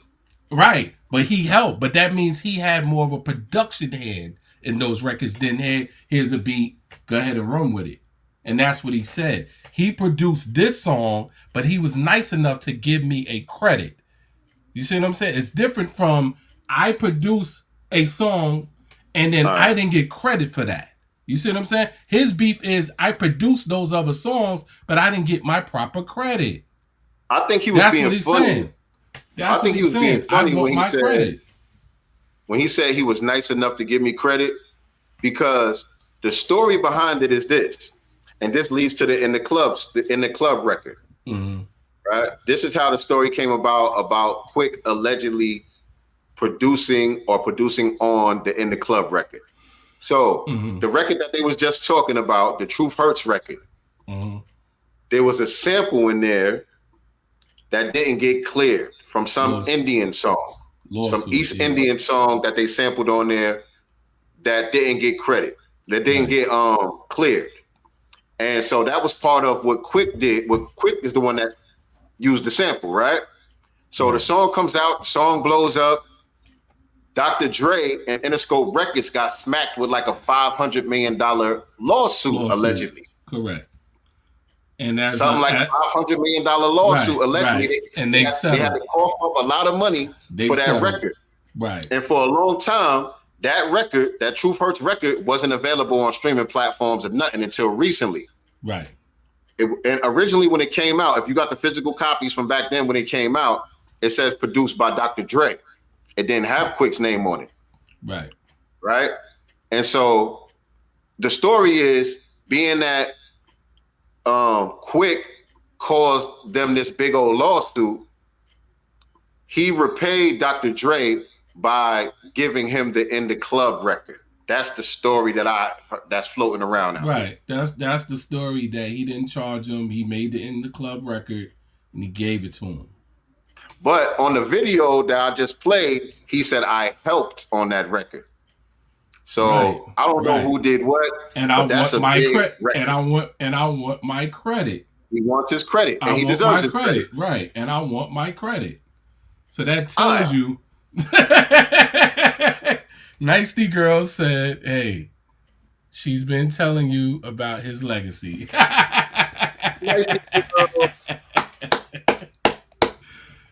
Right. But he helped. But that means he had more of a production hand in those records than, hey, here's a beat, go ahead and run with it. And that's what he said. He produced this song, but he was nice enough to give me a credit. You see what I'm saying? It's different from I produced a song and then I didn't get credit for that. You see what I'm saying? His beef is I produced those other songs, but I didn't get my proper credit. I think he was being funny. Saying. That's I think he was being funny when he said credit. When he said he was nice enough to give me credit, because the story behind it is this, and this leads to the in the club record. Mm-hmm. Right? This is how the story came about Quick allegedly producing on the In the Club record. So the record that they was just talking about, the Truth Hurts record, there was a sample in there that didn't get cleared from some Indian song, some East Indian song that they sampled on there that didn't get credit, that didn't get cleared. And so that was part of what Quick did. What Quick is the one that used the sample, right? So the song comes out, the song blows up. Dr. Dre and Interscope Records got smacked with like a $500 million lawsuit, allegedly. Correct. And that's something like a $500 million lawsuit, allegedly. Right. And they had to cough up a lot of money for that record. Right. And for a long time, that record, that Truth Hurts record, wasn't available on streaming platforms or nothing until recently. Right. And originally when it came out, if you got the physical copies from back then when it came out, it says produced by Dr. Dre. It didn't have Quick's name on it. Right. Right. And so the story is being that Quick caused them this big old lawsuit, he repaid Dr. Dre by giving him the In the Club record. That's the story that's floating around now. Right. That's the story, that he didn't charge him. He made the In the Club record and he gave it to him. But on the video that I just played, he said I helped on that record. So I don't know who did what, and I want my credit. And I want my credit. He wants his credit, and he deserves his credit. Right, and I want my credit. So that tells you. Nicety Girl said, "Hey, she's been telling you about his legacy."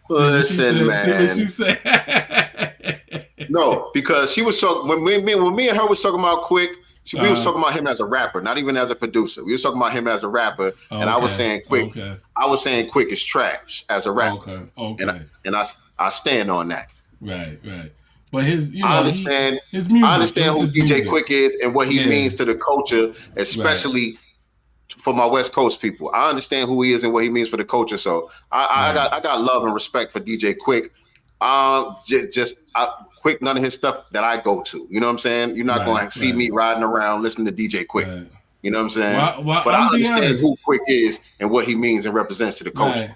Listen, man. See what she said? No, because she was talking when me and her was talking about Quick. We was talking about him as a rapper, not even as a producer. We was talking about him as a rapper, and I was saying Quick. I was saying Quick is trash as a rapper. And I stand on that. Right. But his, I understand. His music. I understand who DJ music. Quick is and what he means to the culture, especially for my West Coast people. I understand who he is and what he means for the culture. So I got love and respect for DJ Quick. Quick, none of his stuff that I go to. You know what I'm saying? You're not going to see me riding around listening to DJ Quick. Right. You know what I'm saying? Well, but I understand who Quick is and what he means and represents to the culture. Right.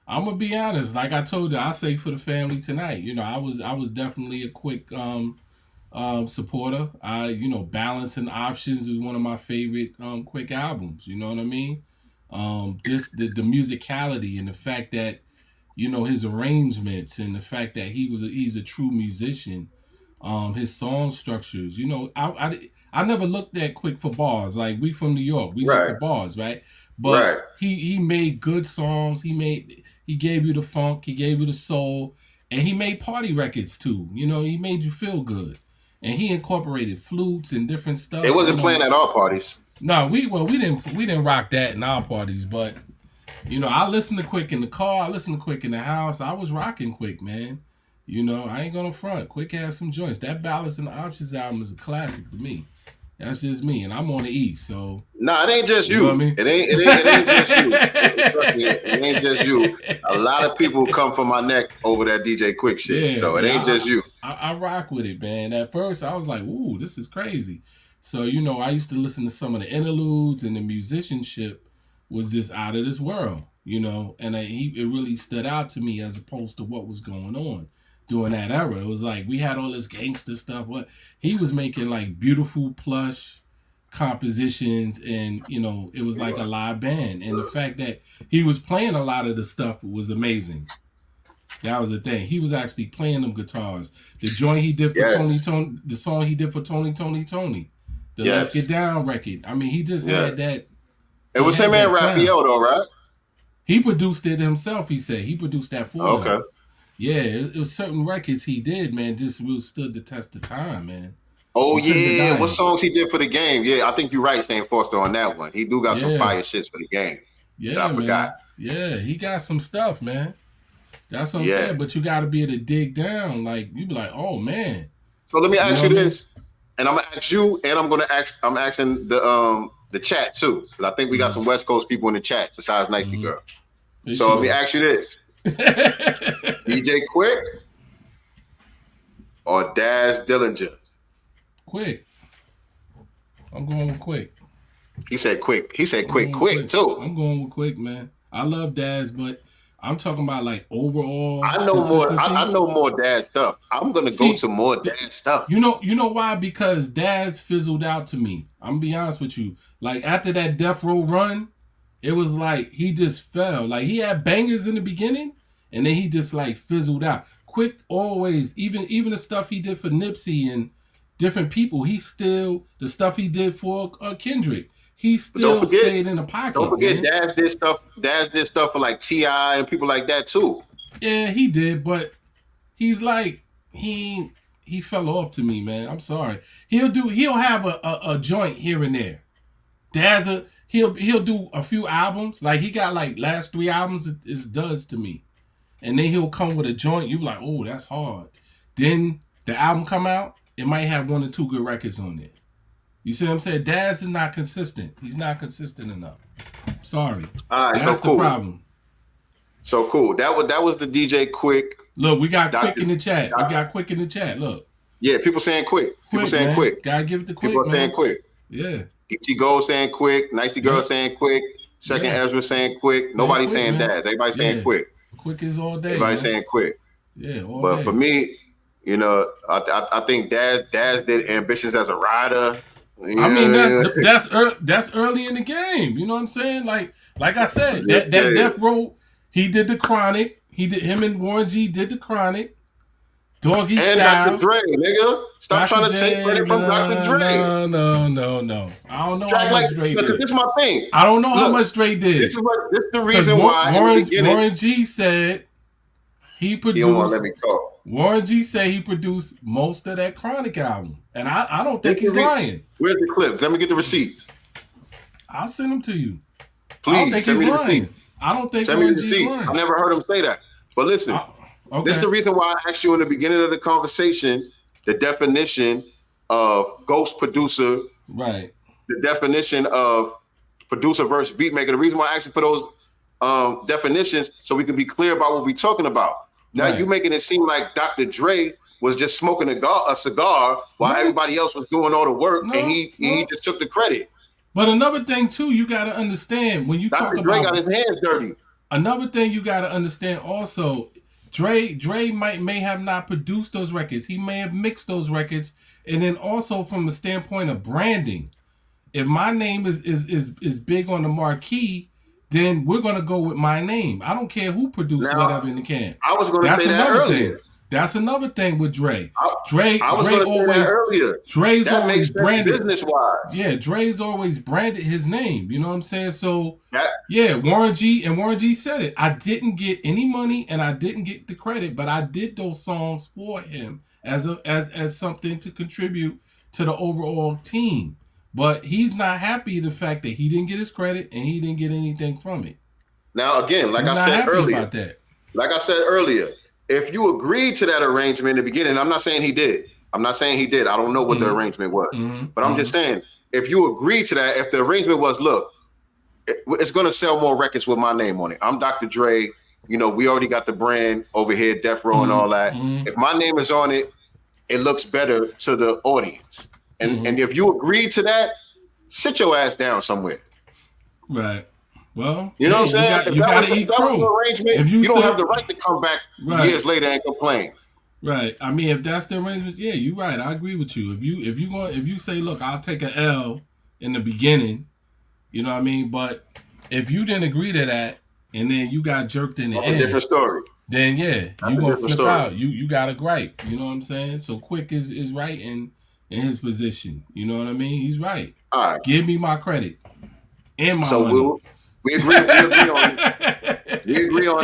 I'm gonna be honest. Like I told you, I say for the family tonight. You know, I was definitely a Quick supporter. Balancing Options is one of my favorite Quick albums. You know what I mean? Just the musicality and the fact that, his arrangements and the fact that he's a true musician. His song structures. I never looked at Quick for bars. Like, we from New York, we look for bars, right? But he made good songs. He gave you the funk. He gave you the soul. And he made party records too. You know, he made you feel good. And he incorporated flutes and different stuff. It wasn't playing at our parties. No, we didn't rock that in our parties, but you know, I listened to Quick in the car, I listened to Quick in the house. I was rocking Quick, man. You know, I ain't gonna front. Quick has some joints. That Ballads and the Options album is a classic for me. That's just me, and I'm on the East, so. Nah, it ain't just you. Know what I mean? It ain't just you. Trust me, it ain't just you. A lot of people come from my neck over that DJ Quick shit, so it ain't just you. I rock with it, man. At first, I was like, "Ooh, this is crazy." So you know, I used to listen to some of the interludes, and the musicianship was just out of this world, you know. And it really stood out to me as opposed to what was going on during that era. It was like we had all this gangster stuff. What he was making, like beautiful plush compositions, and you know, it was like a live band. And the fact that he was playing a lot of the stuff was amazing. That was the thing. He was actually playing them guitars. The joint he did for Tony, the song he did for Tony, the Let's Get Down record. I mean, he just had that. It was him and Raphael though, right? He produced it himself. He said he produced that for them. Yeah, it was certain records he did, man. Just really stood the test of time, man. Oh yeah, what songs he did for the game? Yeah, I think you're right, Stan Foster, on that one. He do got some fire shits for the game. Yeah, I forgot. Yeah, he got some stuff, man. That's what I'm saying. But you got to be able to dig down. Like you be like, oh man. So let me ask you this, and I'm gonna ask you, and I'm asking the chat too, because I think we got some West Coast people in the chat besides Nicey Girl. So let me ask you this. DJ Quick or Daz Dillinger? Quick. I'm going with Quick. He said Quick. He said Quick too. I'm going with Quick, man. I love Daz, but I'm talking about like overall. I know more. I know more Daz stuff. I'm gonna go to more Daz stuff. You know why? Because Daz fizzled out to me. I'm gonna be honest with you. Like after that Death Row run, it was like he just fell. Like he had bangers in the beginning, and then he just like fizzled out. Quick always, even the stuff he did for Nipsey and different people, the stuff he did for Kendrick, he still stayed in the pocket. Don't forget, man. Daz did stuff for like T.I. and people like that too. Yeah, he did, but he's like he fell off to me, man. I'm sorry. He'll have a joint here and there. Daz he'll do a few albums. Like he got like last 3 albums is does to me. And then he'll come with a joint. You be like, oh, that's hard. Then the album come out, it might have 1 or 2 good records on it. You see what I'm saying? Daz is not consistent. He's not consistent enough. Sorry. All right, that's so cool. the problem. So cool. That was the DJ Quick. Look, we got Quick in the chat. We got Quick in the chat. Look. Yeah, people saying Quick. People saying man. Quick. Gotta give it to Quick. People are saying Quick. Yeah. E.T. Gold saying Quick. Nicey Girl saying Quick. Second Ezra saying Quick. Nobody saying Daz. Everybody saying Quick. Quick is all day. Everybody saying Quick. Yeah, all but day. For me, you know, I think Daz did Ambitions as a rider. I mean, that's early in the game. You know what I'm saying? Like I said, that Death Row, he did the Chronic. Him and Warren G did the Chronic. Doggy and Style. Dr. Dre, nigga. Stop trying to take credit from Dr. Dre. No. I don't know how much Dre did. This is my thing. I don't know how much Dre did. This is the reason why Warren G said he produced. You don't want to let me talk. Warren G said he produced most of that Chronic album. And I don't think he's lying. Where's the clips? Let me get the receipts. I'll send them to you. Please, I don't think send he's me the lying. receipts. I don't think send me the Warren G's receipts. lying. I never heard him say that. But listen, this is the reason why I asked you in the beginning of the conversation the definition of ghost producer. Right. The definition of producer versus beat maker. The reason why I asked you for those definitions so we can be clear about what we're talking about. Now you making it seem like Dr. Dre was just smoking a cigar while everybody else was doing all the work, and he just took the credit. But another thing too, you got to understand when you talk Dr. Dre about got his hands dirty. Another thing you got to understand also, Dre may have not produced those records. He may have mixed those records, and then also from the standpoint of branding, if my name is big on the marquee, then we're gonna go with my name. I don't care who produced whatever in the can. I was gonna say that earlier. That's another thing with Dre. I was Dre going to say that earlier. Dre's that always makes sense branded business-wise. Yeah, Dre's always branded his name. You know what I'm saying? So That- yeah, Warren G said it. I didn't get any money and I didn't get the credit, but I did those songs for him as something to contribute to the overall team. But he's not happy the fact that he didn't get his credit and he didn't get anything from it. Now again, like He's I not said happy earlier, about that. like I said earlier, if you agreed to that arrangement in the beginning, I'm not saying he did. I don't know what the arrangement was, but I'm just saying, if you agreed to that, if the arrangement was, look, it's going to sell more records with my name on it. I'm Dr. Dre. You know, we already got the brand over here, Death Row and all that. If my name is on it, it looks better to the audience. And if you agreed to that, sit your ass down somewhere. Right. Well, you know what I'm saying? You got to eat crow. If you don't have the right to come back years later and complain. Right. I mean, if that's the arrangement, yeah, you're right. I agree with you. If you say, look, I'll take an L in the beginning, you know what I mean? But if you didn't agree to that and then you got jerked in the end, a different story. Then yeah, you're gonna flip out. You got a gripe. You know what I'm saying? So Quick is right in his position. You know what I mean? He's right. All right. Give me my credit and my money. We agree on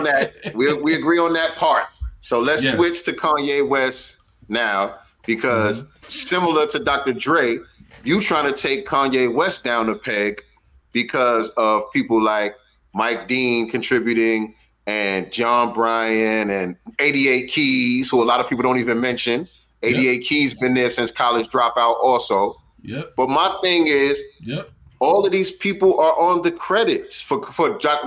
that. We agree on that part. So let's switch to Kanye West now, because similar to Dr. Dre, you trying to take Kanye West down a peg because of people like Mike Dean contributing and John Bryan and 88 Keys, who a lot of people don't even mention. 88 Keys been there since College Dropout also. Yep. But my thing is, all of these people are on the credits for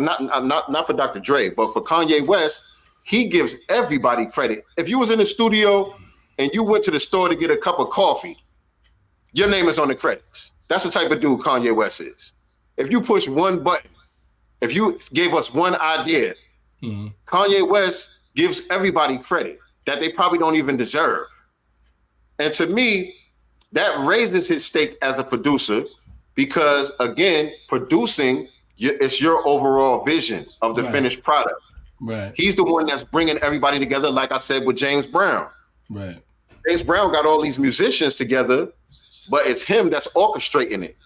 not for Dr. Dre, but for Kanye West. He gives everybody credit. If you was in the studio and you went to the store to get a cup of coffee, your name is on the credits. That's the type of dude Kanye West is. If you push one button, if you gave us one idea, Kanye West gives everybody credit that they probably don't even deserve. And to me, that raises his stake as a producer because, again, producing, it's your overall vision of the finished product. Right. He's the one that's bringing everybody together, like I said, with James Brown. Right. James Brown got all these musicians together, but it's him that's orchestrating it.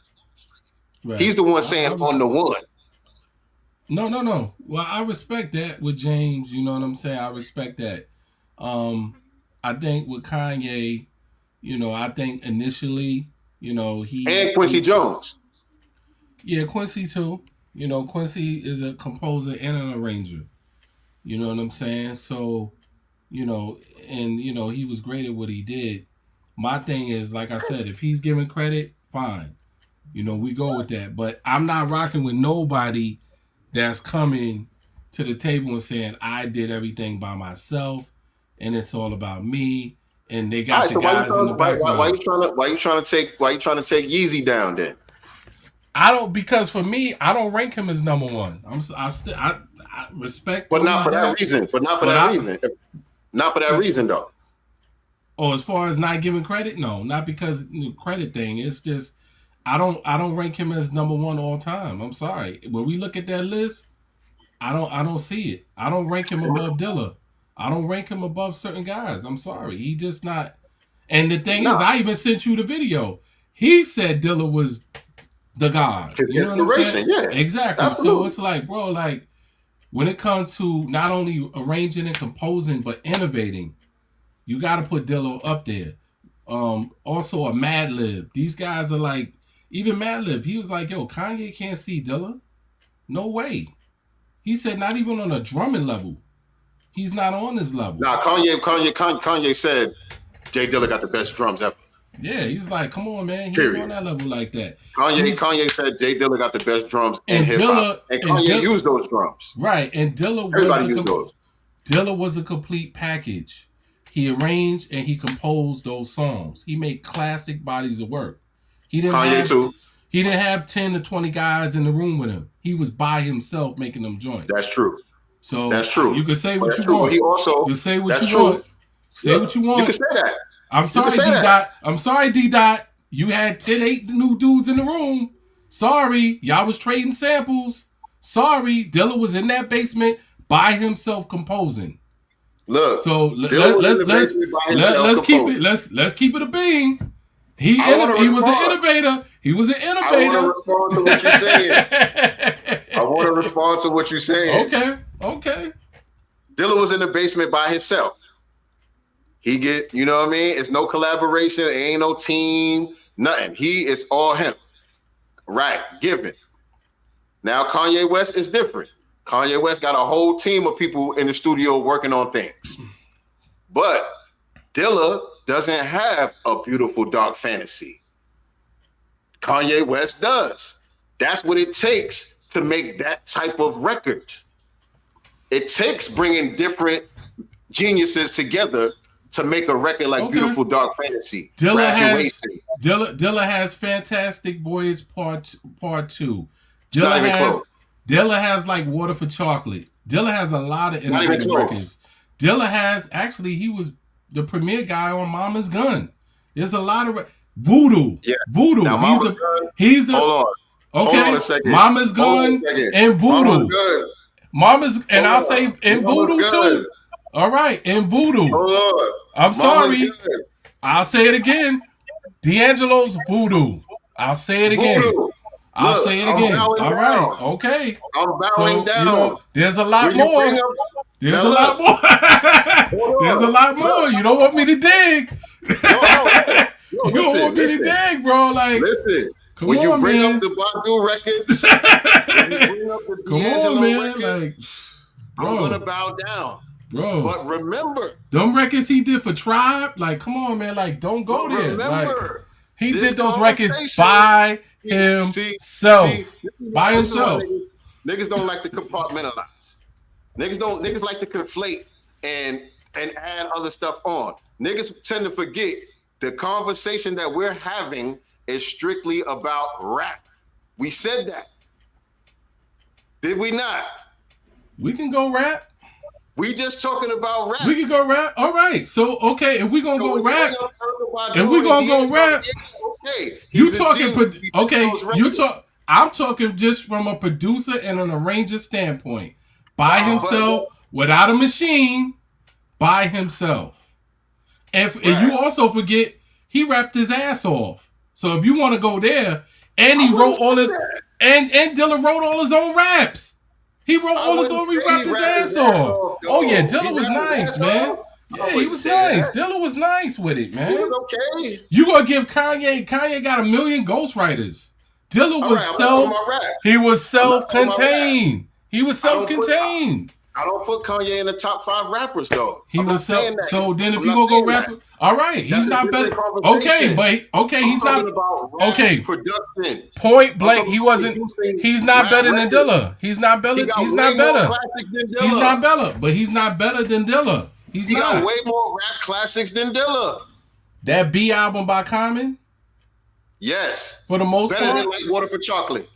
Right. He's the one saying on the one. No. Well, I respect that with James. You know what I'm saying? I respect that. I think with Kanye, you know, I think initially, you know, and Quincy Jones. Yeah, Quincy too. You know, Quincy is a composer and an arranger. You know what I'm saying? So, you know, and, you know, he was great at what he did. My thing is, like I said, if he's giving credit, fine. You know, we go with that. But I'm not rocking with nobody that's coming to the table and saying, I did everything by myself and it's all about me. And they got the guys in the background. Why you trying to take Yeezy down then? Because for me, I don't rank him as number one. I respect, but not for that reason. Not for that reason, though. Oh, as far as not giving credit, no, not because the credit thing. It's just I don't rank him as number one all time. I'm sorry. When we look at that list, I don't see it. I don't rank him above Dilla. I don't rank him above certain guys. I'm sorry. He just not. And the thing is, I even sent you the video. He said Dilla was the god. His you know what I'm saying? Yeah, exactly. Absolutely. So it's like, bro, like when it comes to not only arranging and composing but innovating, you got to put Dilla up there. Also a Madlib. These guys are like, even Madlib. He was like, yo, Kanye can't see Dilla. No way. He said not even on a drumming level. He's not on this level. Nah, Kanye said Jay Dilla got the best drums ever. Yeah, he's like, come on, man. He ain't on that level like that. Kanye said Jay Dilla got the best drums in hip hop. And Kanye used those drums. Right. And Dilla was a complete package. He arranged and he composed those songs. He made classic bodies of work. He didn't have 10 to 20 guys in the room with him. He was by himself making them joints. That's true. So that's true. You can say what you want. He also, you can say what you want. Say what you want. You can say that. I'm sorry, D-Dot. I'm sorry, D-Dot. You had 8 new dudes in the room. Sorry. Y'all was trading samples. Sorry. Dilla was in that basement by himself composing. Look, So let's keep it a bean. He was an innovator. He was an innovator. I want to respond to what you're saying. I want to respond to what you're saying. Okay. Dilla was in the basement by himself. He get, you know what I mean? It's no collaboration. It ain't no team. Nothing. He is all him. Right. Given. Now Kanye West is different. Kanye West got a whole team of people in the studio working on things. But Dilla doesn't have a beautiful dark fantasy. Kanye West does. That's what it takes to make that type of record. It takes bringing different geniuses together to make a record like Beautiful Dark Fantasy. Dilla has Fantastic Voyage Part 2. Dilla has like Water for Chocolate. Dilla has a lot of innovative records. Dilla has, actually, he was the premier guy on Mama's Gun. There's a lot of Voodoo. Yeah. Voodoo. Now, he's the hold on. Okay. Hold on a second. Mama's Gun and Voodoo. Mama's and I'll say in Voodoo too. All right, in Voodoo. Hold on. I'm sorry. I'll say it again. D'Angelo's Voodoo. I'll say it again. I'll say it again. All right. Okay. I'm bowing down. You know, there's a lot more. There's a lot more. There's a lot more. You don't want me to dig. You don't want me to dig, bro. Like, listen. When you bring up the Badu records, come on, man. Like, bro, I'm gonna bow down. Bro. But remember, them records he did for Tribe, like, come on, man, like, don't go there. Remember, like, he did those records by himself. By himself. Niggas don't like to compartmentalize. Niggas like to conflate and add other stuff on. Niggas tend to forget the conversation that we're having is strictly about rap. We said that. Did we not? We can go rap. We just talking about rap. We can go rap. All right. So, okay, if we gonna go rap, if we gonna go rap, you talking, okay, I'm talking just from a producer and an arranger standpoint. By himself, without a machine, by himself. And you also forget, he rapped his ass off. So if you want to go there, and he wrote all his, and Dilla wrote all his own raps. He wrote all his own, he rapped his ass off. Oh yeah, Dilla was nice, man. Yeah, he was nice. Dilla was nice with it, man. He was okay. You gonna give Kanye got 1 million ghostwriters. Dilla was he was self-contained. He was self-contained. I don't put Kanye in the top 5 rappers though. He was so then if you gonna go rap, all right, he's not better. Okay, but he's not okay. Production. Point blank, he wasn't. He's not better than Dilla. He's not better. He's not better. He's not better, but he's not better than Dilla. He got way more rap classics than Dilla. That B album by Common. Yes. For the most part. Better than like Water for Chocolate.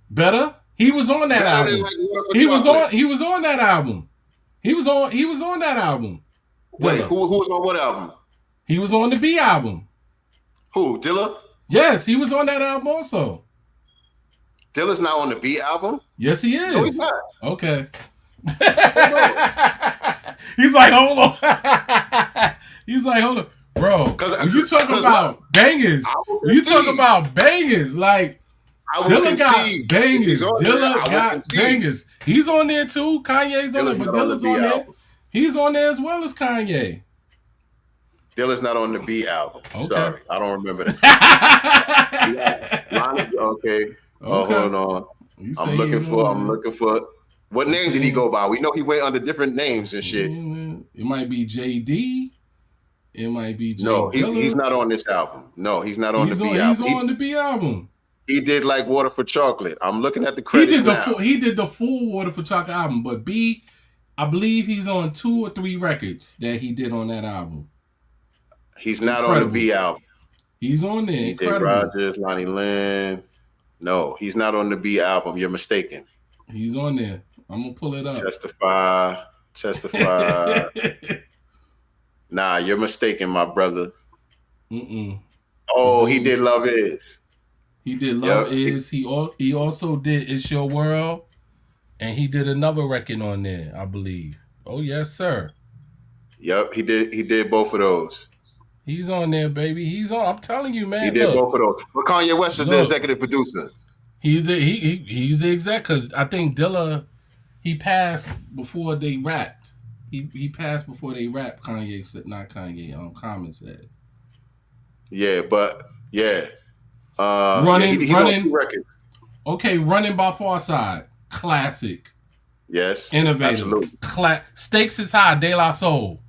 Better? He was on that album. He was on that album. He was on that album. Wait, who was on what album? He was on the B album. Who? Dilla? Yes, he was on that album also. Dilla's not on the B album? Yes, he is. No, he's not. Okay. He's like, hold on. He's like, hold on. Bro, when you talk about bangers, like, Dilla got bangers. Dilla got bangers. He's on there too. Kanye's on there, but Dilla's on there. He's on there as well as Kanye. Dilla's not on the B album. Okay. Sorry, I don't remember that. Okay. Oh, hold on. I'm looking for. What name did he go by? We know he went under different names and shit. It might be JD. It might be J. No, he's not on this album. No, he's not on the B album. He's on the B album. He did like Water for Chocolate. I'm looking at the credits now. He did the full Water for Chocolate album, but B, I believe he's on 2 or 3 records that he did on that album. He's not on the B album. He's on there. He did Rogers, Lonnie Lynn. No, he's not on the B album. You're mistaken. He's on there. I'm gonna pull it up. Testify. Nah, you're mistaken, my brother. Oh, he did Love Is. He did Love Is. He also did It's Your World, and he did another record on there, I believe. Oh yes, sir. Yep, he did both of those. He's on there, baby. He's on. I'm telling you, man. He did both of those. But Kanye West is the executive producer. He's the exec, because I think Dilla, he passed before they rapped. He passed before they rapped. Kanye said, not Kanye. Common said. Yeah, but yeah. Running. He's on 2 records. Okay, Running by Farside, classic. Yes, innovative. Absolutely. Stakes is High, De La Soul.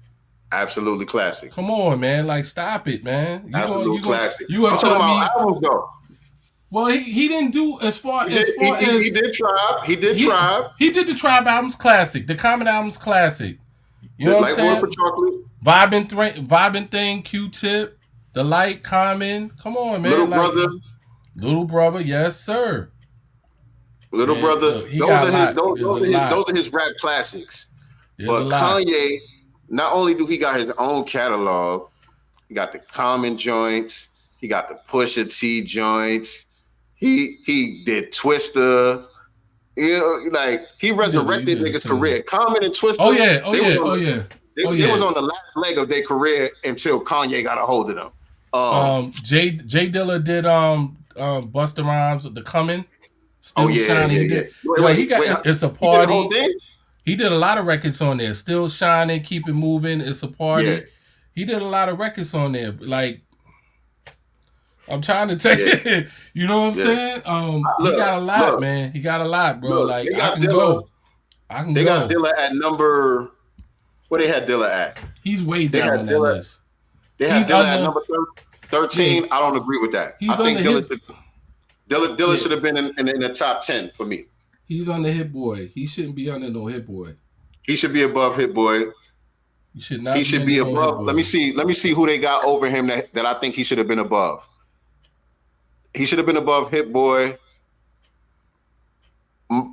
Absolutely classic. Come on, man. Like, stop it, man. Absolute classic. You gonna tell me albums though? Well, he didn't do as far as he did Tribe. He did Tribe. He did the Tribe albums classic. The Common albums classic. You know what I'm saying? Water for Chocolate. Vibing Thing, Q-Tip, The Light, Common. Come on, man. Little Brother, yes, sir. Little Brother. Those are his rap classics. But Kanye, not only do he got his own catalog, he got the Common joints, he got the Pusha T joints, he did Twister. You know, like he resurrected niggas' career. Common and Twister. They was on the last leg of their career until Kanye got a hold of them. Jay Dilla did Busta Rhymes, The Coming. Still Shining. It's a party. He did a lot of records on there. Still Shining, Keep It Moving, It's a Party. Yeah. He did a lot of records on there. Like, I'm trying to tell you, you know what I'm saying? He got a lot, man. He got a lot, bro. Like, I can go. They got Dilla at number. What they had Dilla at? He's way down on that list. They had Dilla at number 13. Yeah. I don't agree with that. I think Dilla should have been in the top 10 for me. He's on the Hit Boy. He shouldn't be under no Hit Boy. He should be above Hit Boy. He should not. He should be above. Let me see who they got over him that I think he should have been above. He should have been above Hit Boy.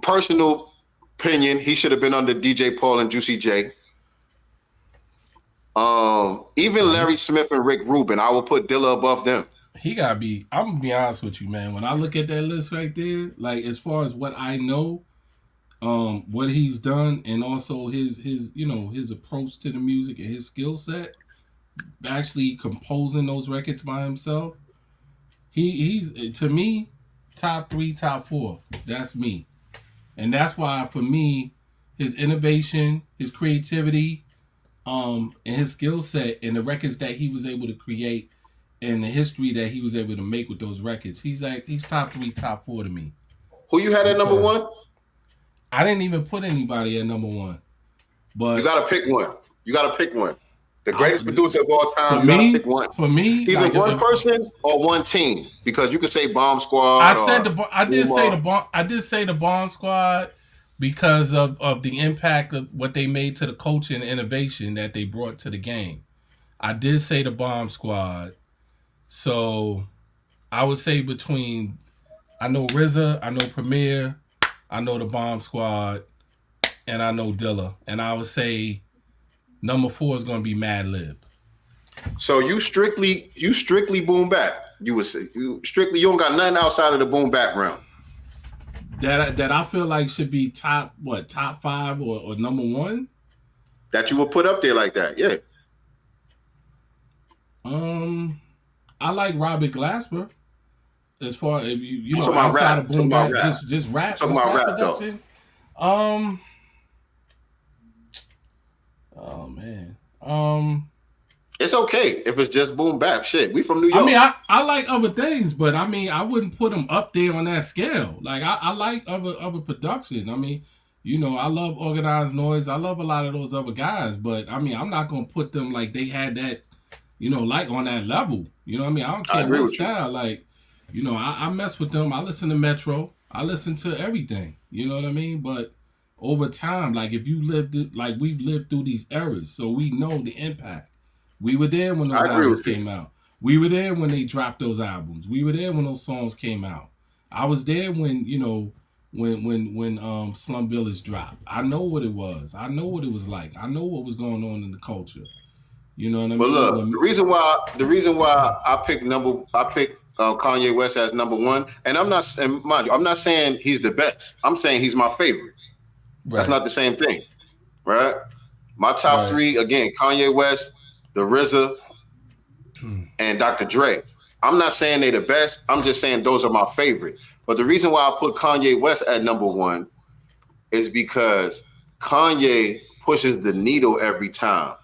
Personal opinion, he should have been under DJ Paul and Juicy J. Even Larry Smith and Rick Rubin, I will put Dilla above them. He gotta be. I'm gonna be honest with you, man. When I look at that list right there, like as far as what I know, what he's done, and also his approach to the music and his skill set, actually composing those records by himself, he's to me top 3, top 4. That's me, and that's why for me, his innovation, his creativity, and his skill set, and the records that he was able to create. And the history that he was able to make with those records, he's top 3, top 4 to me. Who you had at number 1? I didn't even put anybody at number 1. But you gotta pick one. The greatest producer of all time. You gotta pick one. For me, either one person or one team, because you could say Bomb Squad. I did say the Bomb Squad because of the impact of what they made to the culture and innovation that they brought to the game. I did say the Bomb Squad. So I would say I know RZA, I know Premier, I know the Bomb Squad, and I know Dilla. And I would say number 4 is going to be Mad Lib. So you strictly boom bap. You would say you don't got nothing outside of the boom bap realm. That I feel like should be top 5 or number 1? That you would put up there like that, yeah. I like Robert Glasper. As far as you know, outside of boom bap, just rap. Talking about rap production. Though. Oh man. It's okay if it's just boom bap shit. We from New York. I mean, I like other things, but I mean, I wouldn't put them up there on that scale. Like I like other production. I mean, you know, I love Organized Noise. I love a lot of those other guys, but I mean, I'm not gonna put them like they had that. You know, like on that level. You know what I mean? I don't care what style. Like, you know, I mess with them. I listen to Metro. I listen to everything. You know what I mean? But over time, like if you we've lived through these eras, so we know the impact. We were there when those albums came out. We were there when they dropped those albums. We were there when those songs came out. I was there when, you know, when Slum Village dropped. I know what it was. I know what it was like. I know what was going on in the culture. You know what I mean? But look, the reason why I pick Kanye West as number 1, and mind you, I'm not saying he's the best. I'm saying he's my favorite. Right. That's not the same thing, right? My top three, again, Kanye West, the RZA, and Dr. Dre. I'm not saying they're the best. I'm just saying those are my favorite. But the reason why I put Kanye West at number one is because Kanye pushes the needle every time.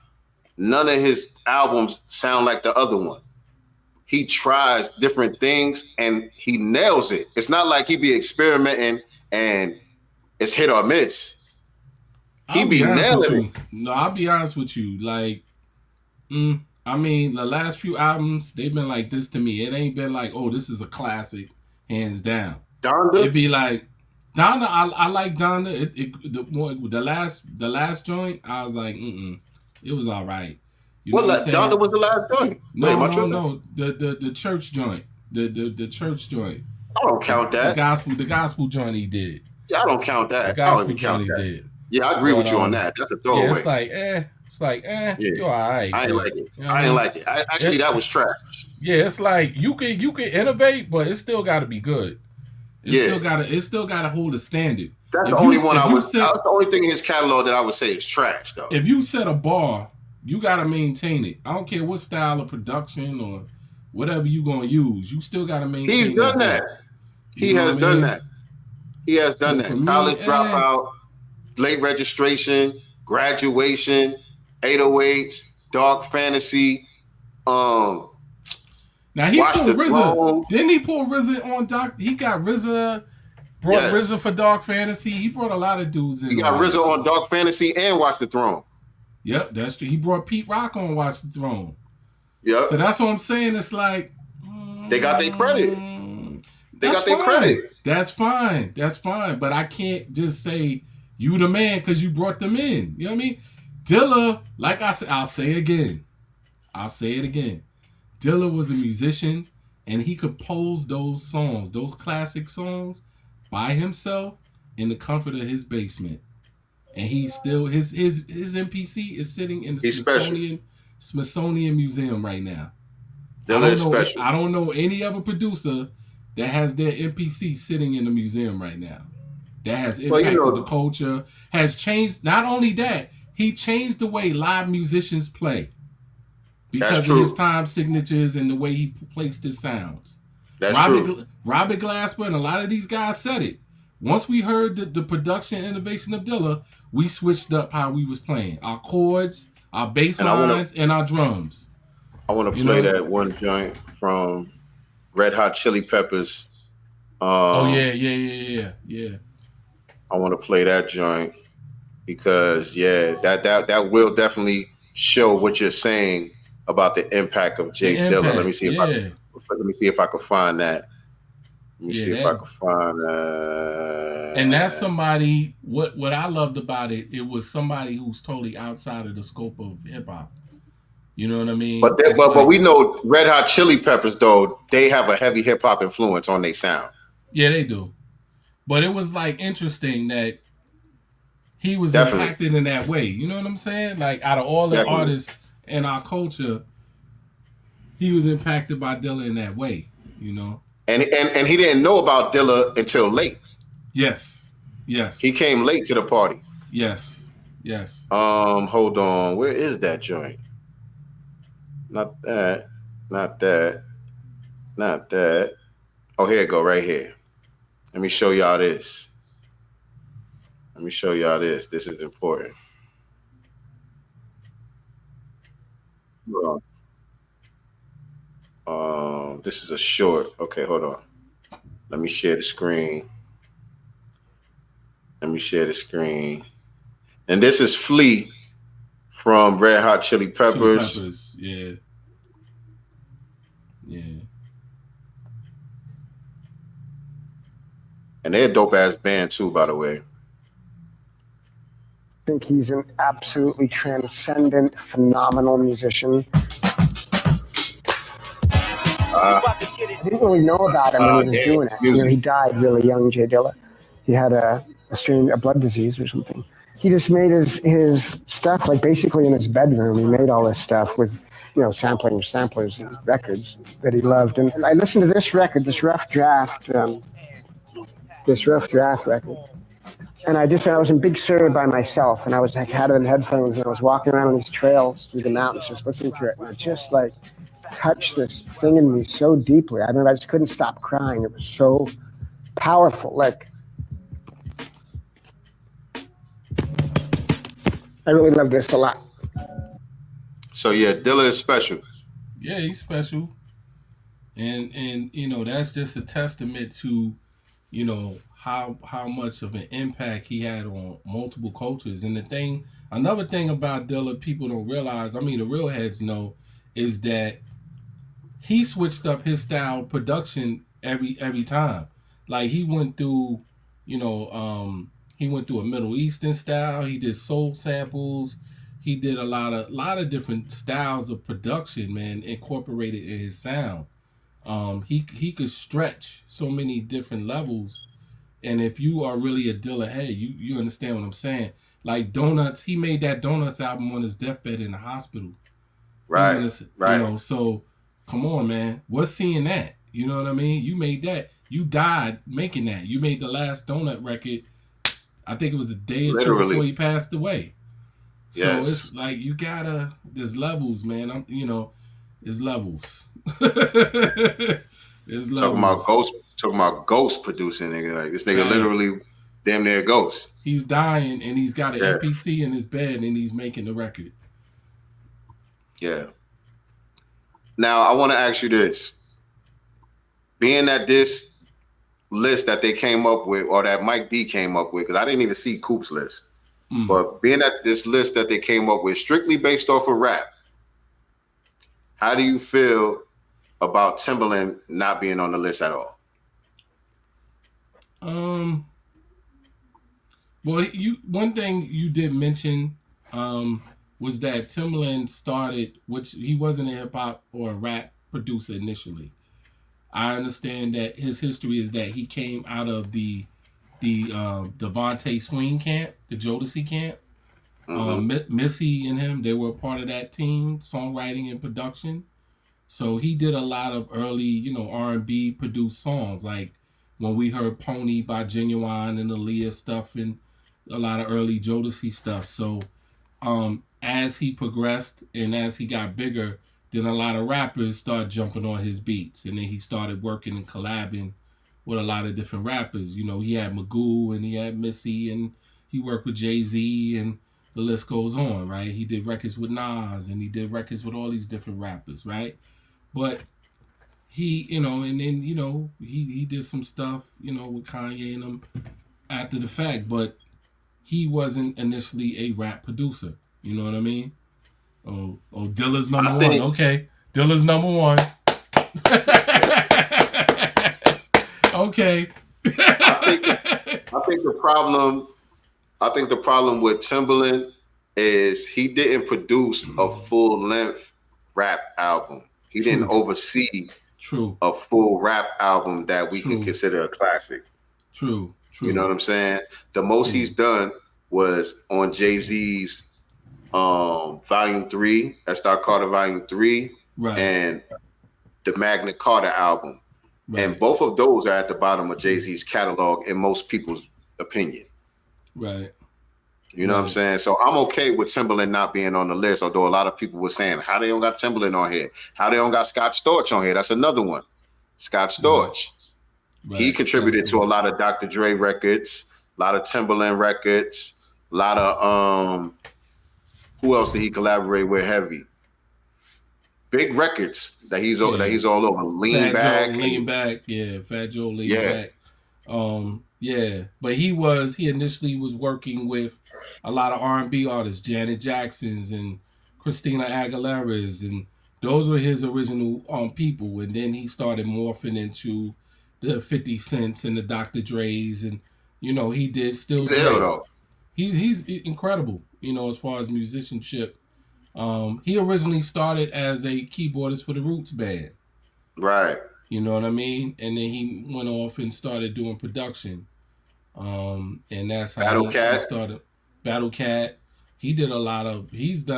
None of his albums sound like the other one. He tries different things and he nails it. It's not like he be experimenting and it's hit or miss. He be nailing it. No, I'll be honest with you. Like, I mean, the last few albums, they've been like this to me. It ain't been like, oh, this is a classic, hands down. Donda? It'd be like, Donda, I like Donda. The last joint, I was like, it was all right. You know what I'm saying? Donda was the last joint. No. The church joint. The church joint. I don't count that. The gospel joint he did. Yeah, I don't count that. The gospel joint he did. Yeah, I agree with you on that. That's a throwaway. Yeah, it's like, yeah. You're all right. I ain't like it. You know I ain't like it. Actually, that was trash. Yeah, it's like you can innovate, but it still got to be good. It still gotta hold a standard. That's the only one that's the only thing in his catalog that I would say is trash, though. If you set a bar, you gotta maintain it. I don't care what style of production or whatever you gonna use. You still gotta maintain. He's done that. He has done that. He has done that. College Dropout, Late Registration, Graduation, 808s, Dark Fantasy. Now he pulled RZA. Didn't he pull RZA on Doc? He got RZA. Brought RZA for Dark Fantasy. He brought a lot of dudes in. He got RZA on Dark Fantasy and Watch the Throne. Yep, that's true. He brought Pete Rock on Watch the Throne. Yep. So that's what I'm saying. It's like they got their credit. They got their credit. That's fine. That's fine. But I can't just say you the man because you brought them in. You know what I mean? Dilla, like I said, I'll say it again. Dilla was a musician and he composed those songs, those classic songs, by himself in the comfort of his basement. And he still his MPC is sitting in the Smithsonian Museum right now. I don't know any other producer that has their MPC sitting in the museum right now. That has impacted the culture, has changed. Not only that, he changed the way live musicians play because of his time signatures and the way he placed his sounds. Robert Glasper and a lot of these guys said it. Once we heard the production innovation of Dilla, we switched up how we was playing. Our chords, our bass lines, and our drums. I want to play that one joint from Red Hot Chili Peppers. Yeah. I want to play that joint because that will definitely show what you're saying about the impact of Jay Dilla. Let me see if I can find that. Let me see if I can find that. And that's somebody. What I loved about it, it was somebody who's totally outside of the scope of hip hop. You know what I mean? But we know Red Hot Chili Peppers, though, they have a heavy hip hop influence on their sound. Yeah, they do. But it was like interesting that he was impacted in that way. You know what I'm saying? Like out of all the artists in our culture, he was impacted by Dilla in that way. You know, and he didn't know about Dilla until late. Yes. He came late to the party. Yes. Hold on. Where is that joint? Not that. Oh, here it go, right here. Let me show y'all this. This is important. This is a short. Okay, hold on. Let me share the screen. And this is Flea from Red Hot Chili Peppers. Yeah. And they're a dope ass band too, by the way. I think he's an absolutely transcendent, phenomenal musician. I didn't really know about him when he was doing it. You know, he died really young, Jay Dilla. He had a blood disease or something. He just made his stuff like basically in his bedroom. He made all this stuff with, samplers and records that he loved. And I listened to this record, this rough draft record. And I was in Big Sur by myself, and I was like had it in headphones, and I was walking around on these trails through the mountains, just listening to it, and it just like touched this thing in me so deeply. I remember I just couldn't stop crying. It was so powerful. Like, I really love this a lot. So yeah, Dilla is special. Yeah, he's special. And you know, that's just a testament to, you know, how much of an impact he had on multiple cultures. And another thing about Dilla people don't realize, I mean the real heads know, is that he switched up his style production every time. Like he went through, you know, he went through a Middle Eastern style. He did soul samples. He did a lot of different styles of production, man, incorporated in his sound. He could stretch so many different levels, and if you are really a Dilla head, you understand what I'm saying. Like Donuts, he made that Donuts album on his deathbed in the hospital. Right. You know, so come on, man. What's seeing that? You know what I mean? You made that. You died making that. You made the last Donut record. I think it was a day or two before he passed away. So it's like you gotta. There's levels, man. There's levels. There's levels. Talking about ghost producing, nigga. Like this nigga literally damn near ghost. He's dying and he's got an MPC in his bed and he's making the record. Yeah. Now I want to ask you this. Being that this list that they came up with, or that Mike D came up with, because I didn't even see Coop's list, but being that this list that they came up with strictly based off of rap, how do you feel about Timbaland not being on the list at all? Well, one thing you did mention was that Timbaland started, which he wasn't a hip hop or a rap producer initially. I understand that his history is that he came out of the Devontae Swing camp, the Jodeci camp. Missy and him, they were part of that team, songwriting and production. So he did a lot of early, R&B produced songs, like when we heard Pony by Genuine and Aaliyah stuff, and a lot of early Jodeci stuff. So as he progressed and as he got bigger, then a lot of rappers started jumping on his beats, and then he started working and collabing with a lot of different rappers. He had Magoo and he had Missy, and he worked with Jay-Z, and the list goes on, right? He did records with Nas, and he did records with all these different rappers, right? But he, and then, he did some stuff, with Kanye and them after the fact, but he wasn't initially a rap producer. You know what I mean? Oh, Dilla's number one. Okay. Dilla's number one. Okay. I think the problem with Timbaland is he didn't produce a full length rap album. He didn't oversee a full rap album that we can consider a classic. True. You know what I'm saying? The most he's done was on Jay-Z's Volume 3, Star Carter Volume 3, and the Magna Carta album. And both of those are at the bottom of Jay-Z's catalog in most people's opinion. Right. You know what I'm saying? So I'm okay with Timbaland not being on the list, although a lot of people were saying, how they don't got Timbaland on here? How they don't got Scott Storch on here? That's another one. Scott Storch. He contributed to a lot of Dr. Dre records, a lot of Timbaland records, a lot of who else did he collaborate with heavy? Big records that he's all over. Lean Back. Yeah, Fat Joe Lean Back. But he initially was working with a lot of R&B artists, Janet Jackson's and Christina Aguilera's, and those were his original people. And then he started morphing into the 50 Cents and the Dr. Dre's, and he did still. He's incredible, as far as musicianship. He originally started as a keyboardist for the Roots band. Right. You know what I mean? And then he went off and started doing production. And that's how he started. Battle Cat. He's done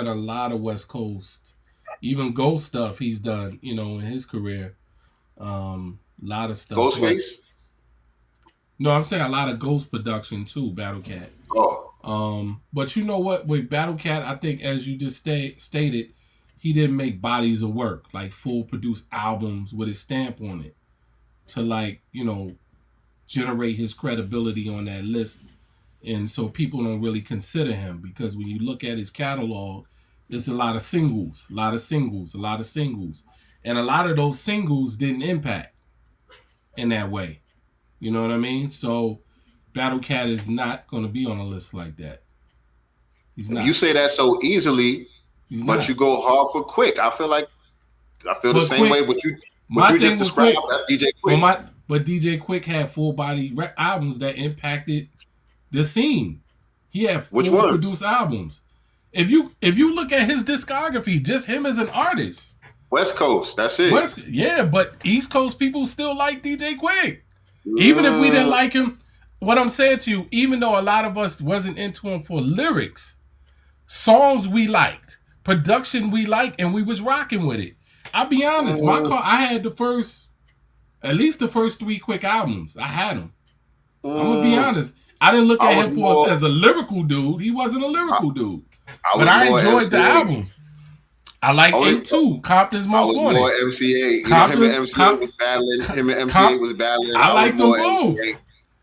a lot of West Coast, even Ghost stuff he's done, in his career. A lot of stuff. Ghostface? No, I'm saying a lot of Ghost production too, Battle Cat. Oh. But you know what? With Battle Cat, I think as you just stated, he didn't make bodies of work, like full produced albums with his stamp on it to like, you know, generate his credibility on that list. And so people don't really consider him because when you look at his catalog, there's a lot of singles. And a lot of those singles didn't impact in that way. You know what I mean? So Battle Cat is not going to be on a list like that. He's not. You say that so easily, but you go hard for Quick. I feel the same way. What you just described, that's DJ Quick. But DJ Quick had full body albums that impacted the scene. He had full produced albums. If you look at his discography, just him as an artist. West Coast, that's it. But East Coast people still like DJ Quick. Even if we didn't like him, what I'm saying to you, even though a lot of us wasn't into him for lyrics, songs we liked, production we liked, and we was rocking with it. I'll be honest, I had at least the first 3 Quick albums. I had them. I'm gonna be honest. I didn't look at him as a lyrical dude. He wasn't a lyrical dude. But I enjoyed the album. I like 8-2, Compton's Most Wanted. More MCA. Him and MCA was battling. I liked them both.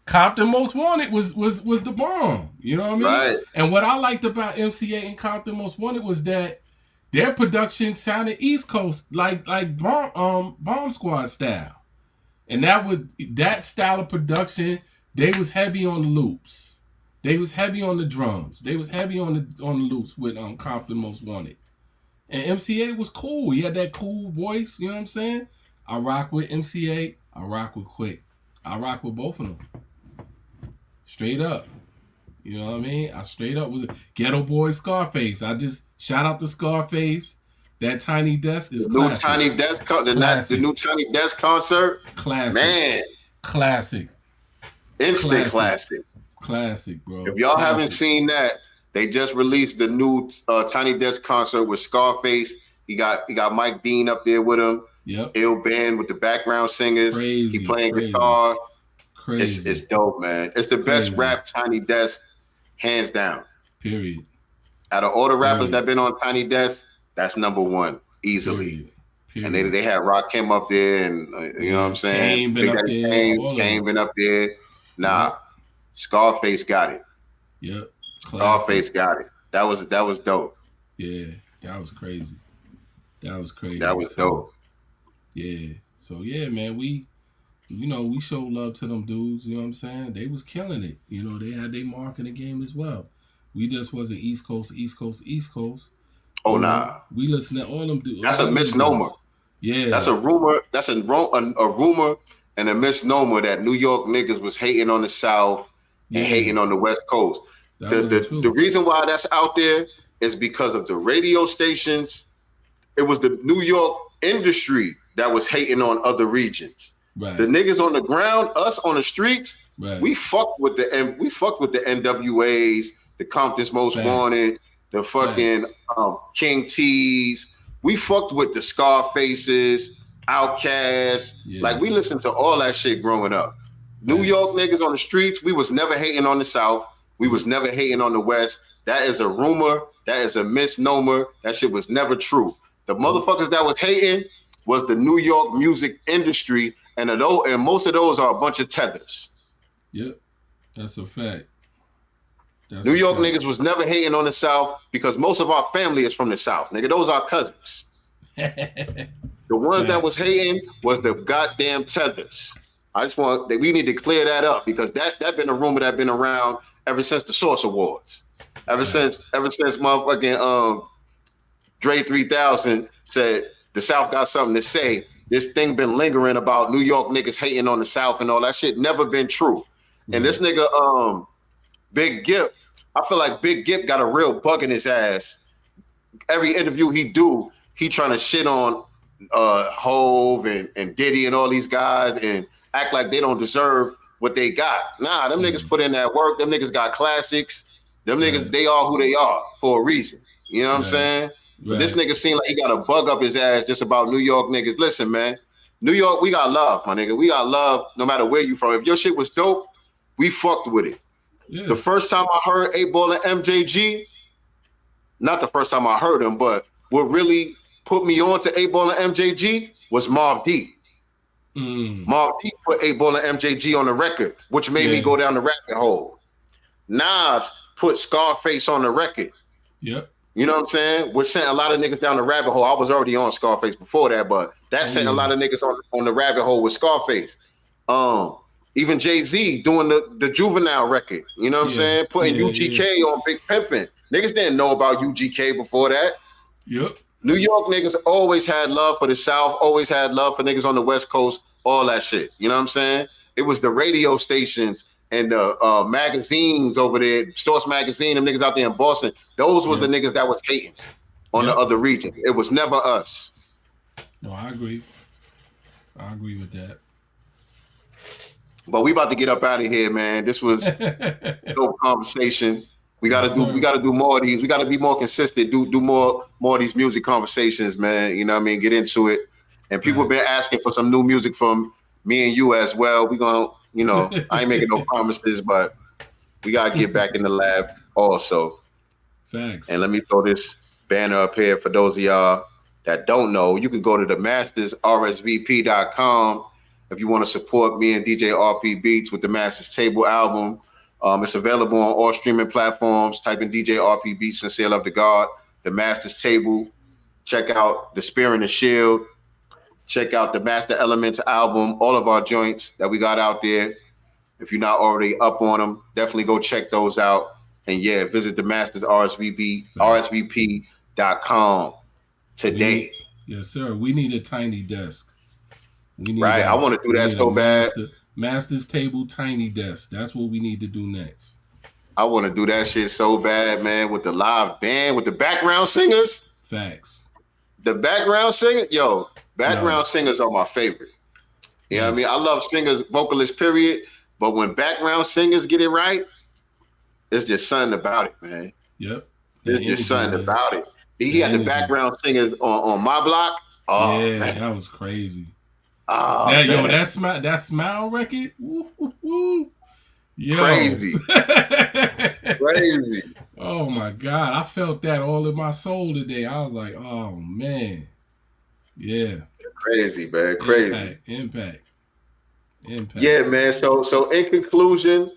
Compton Most Wanted was the bomb. You know what I mean? Right. And what I liked about MCA and Compton Most Wanted was that their production sounded East Coast like Bomb Squad style. And that style of production, they was heavy on the loops. They was heavy on the drums. They was heavy on the loops with Compton Most Wanted. And MCA was cool. He had that cool voice. You know what I'm saying? I rock with MCA. I rock with Quick. I rock with both of them. Straight up. You know what I mean? I straight up was a Ghetto Boy Scarface. I just shout out to Scarface. That Tiny Desk is classic. The new Tiny Desk concert. Classic. Man. Classic. Instant classic. Classic, bro. If y'all haven't seen that, they just released the new Tiny Desk concert with Scarface. He got Mike Dean up there with him. Yep. Ill Band with the background singers. He playing guitar. Crazy. It's dope, man. It's the best rap Tiny Desk, hands down. Period. Out of all the rappers that been on Tiny Desk, that's number 1 easily. Period. And they had Rakim up there, and you know what I'm saying. Kane been up there. Nah, Scarface got it. Yep. Scarface got it. That was dope. Yeah, that was crazy. That was dope. Yeah. So yeah, man, we show love to them dudes. You know what I'm saying? They was killing it. You know, they had their mark in the game as well. We just wasn't East Coast. Oh nah. We listen to all them dudes. That's a misnomer. Yeah. That's a rumor. That's a rumor and a misnomer that New York niggas was hating on the South and hating on the West Coast. The reason why that's out there is because of the radio stations. It was the New York industry that was hating on other regions. Right. The niggas on the ground, us on the streets, we fucked with the NWAs, the Compton's Most Wanted, the fucking King T's. We fucked with the Scarfaces, Outkast. Yeah. Like we listened to all that shit growing up. New York niggas on the streets, we was never hating on the South. We was never hating on the West. That is a rumor. That is a misnomer. That shit was never true. The motherfuckers that was hating was the New York music industry, and most of those are a bunch of tethers. Yep, that's a fact. New York niggas was never hating on the South because most of our family is from the South, nigga. Those are cousins. The ones that was hating was the goddamn tethers. We need to clear that up because that been a rumor that been around ever since the Source Awards. Ever since motherfucking Dre 3000 said the South got something to say. This thing been lingering about New York niggas hating on the South and all that shit. Never been true. And this nigga Big Gip, I feel like Big Gip got a real bug in his ass. Every interview he do, he trying to shit on Hove and Diddy and all these guys and act like they don't deserve what they got. Nah, them niggas put in that work. Them niggas got classics. Them niggas, they are who they are for a reason. You know what I'm saying? But this nigga seemed like he got a bug up his ass just about New York niggas. Listen, man, New York, we got love, my nigga. We got love no matter where you from. If your shit was dope, we fucked with it. Yeah. The first time I heard 8 Ball and MJG, not the first time I heard him, but what really put me on to 8 Ball and MJG was Mobb Deep. Mobb Deep put 8 Ball and MJG on the record, which made me go down the rabbit hole. Nas put Scarface on the record. Yep. You know what I'm saying? Which sent a lot of niggas down the rabbit hole. I was already on Scarface before that, but that sent a lot of niggas on the rabbit hole with Scarface. Even Jay-Z doing the Juvenile record. You know what I'm saying? Putting UGK on Big Pimpin'. Niggas didn't know about UGK before that. Yep. New York niggas always had love for the South, always had love for niggas on the West Coast, all that shit. You know what I'm saying? It was the radio stations and the magazines over there, Source Magazine, them niggas out there in Boston. Those was the niggas that was hating on the other region. It was never us. No, I agree. I agree with that. But we about to get up out of here, man. This was no conversation. We gotta do more of these. We gotta be more consistent. Do more of these music conversations, man. You know what I mean? Get into it. And people have been asking for some new music from me and you as well. We gonna, you know, I ain't making no promises, but we gotta get back in the lab also. Thanks. And let me throw this banner up here for those of y'all that don't know. You can go to the mastersrsvp.com if you want to support me and DJ RP Beats with the Masters Table album. It's available on all streaming platforms. Type in DJ RP Beats, Sincere Love to God, the Masters Table. Check out the Spear and the Shield. Check out the Master Elements album, all of our joints that we got out there. If you're not already up on them, definitely go check those out. And yeah, visit the Masters RSVP.com today. Yes, sir. We need a tiny desk. We need I want to do that so bad. Masters Table tiny desk. That's what we need to do next. I want to do that shit so bad, man, with the live band, with the background singers. Facts. The background singer, background singers are my favorite. You know what I mean? I love singers, vocalists, period. But when background singers get it right, it's just something about it, man. Yep. There's just something about it. He had the background singers on my block. Oh, yeah, man. That was crazy. Oh, that smile record. Woo. Yo. Crazy. Crazy. Oh my God. I felt that all in my soul today. I was like, oh man. Yeah. Crazy, man. Crazy. Impact. Yeah, man. So in conclusion,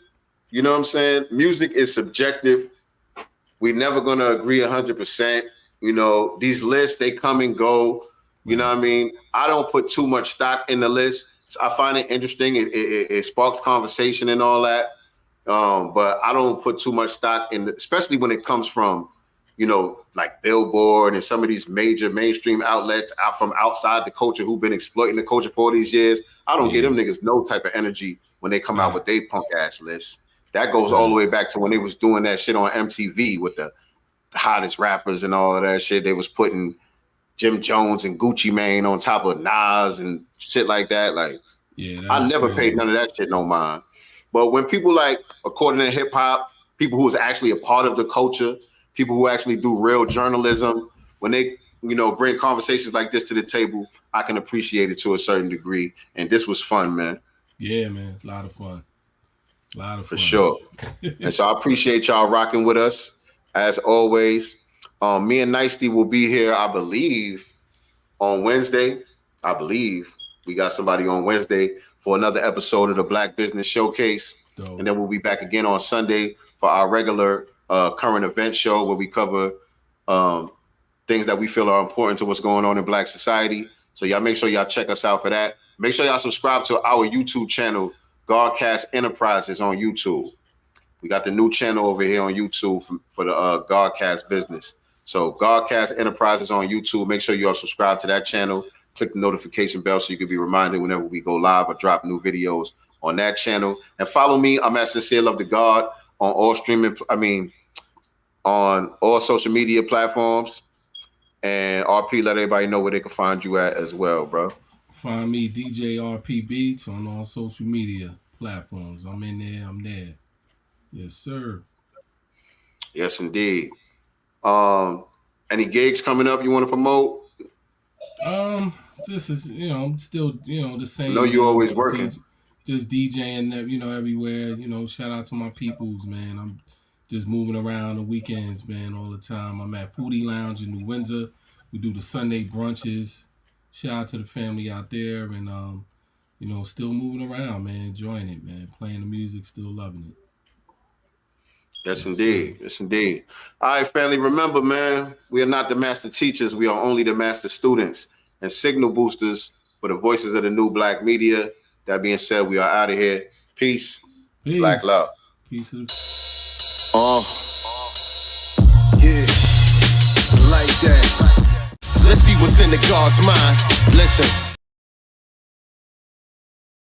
you know what I'm saying? Music is subjective. We're never gonna agree 100%. You know, these lists, they come and go. You know what I mean? I don't put too much stock in the list. So I find it interesting. It sparks conversation and all that. But I don't put too much stock in, especially when it comes from, you know, like Billboard and some of these major mainstream outlets out from outside the culture who've been exploiting the culture for all these years. I don't give them niggas no type of energy when they come out with their punk ass lists. That goes all the way back to when they was doing that shit on MTV with the hottest rappers and all of that shit. They was putting Jim Jones and Gucci Mane on top of Nas and shit like that. Like, I never paid none of that shit no mind. But when people like, according to hip hop, people who is actually a part of the culture, people who actually do real journalism, when they, you know, bring conversations like this to the table, I can appreciate it to a certain degree. And this was fun, man. Yeah, man. A lot of fun. For sure. And so I appreciate y'all rocking with us. As always, me and Nicety will be here, I believe, on Wednesday. I believe we got somebody on Wednesday for another episode of the Black Business Showcase. Dope. And then we'll be back again on Sunday for our regular current event show where we cover things that we feel are important to what's going on in Black society. So y'all make sure y'all check us out for that. Make sure y'all subscribe to our YouTube channel, Godcast Enterprises on YouTube. We got the new channel over here on YouTube for the Godcast business. So Godcast Enterprises on YouTube. Make sure you are subscribed to that channel. Click the notification bell so you can be reminded whenever we go live or drop new videos on that channel. And follow me. I'm at Sincere Love to God on all on all social media platforms. And RP, let everybody know where they can find you at as well, bro. Find me, DJ RP Beats, on all social media platforms. I'm in there. I'm there. Yes, sir. Yes, indeed. Any gigs coming up you want to promote? This is, still, the same. I know you're always working. just DJing, everywhere. Shout out to my peoples, man. I'm just moving around the weekends, man, all the time. I'm at Foodie Lounge in New Windsor. We do the Sunday brunches. Shout out to the family out there, and still moving around, man, enjoying it, man, playing the music, still loving it. Yes, indeed. Yes, indeed. All right, family, remember, man, we are not the master teachers. We are only the master students and signal boosters for the voices of the new black media. That being said, we are out of here. Peace. Black love. Peace. Yeah, like that. Let's see what's in the God's mind. Listen.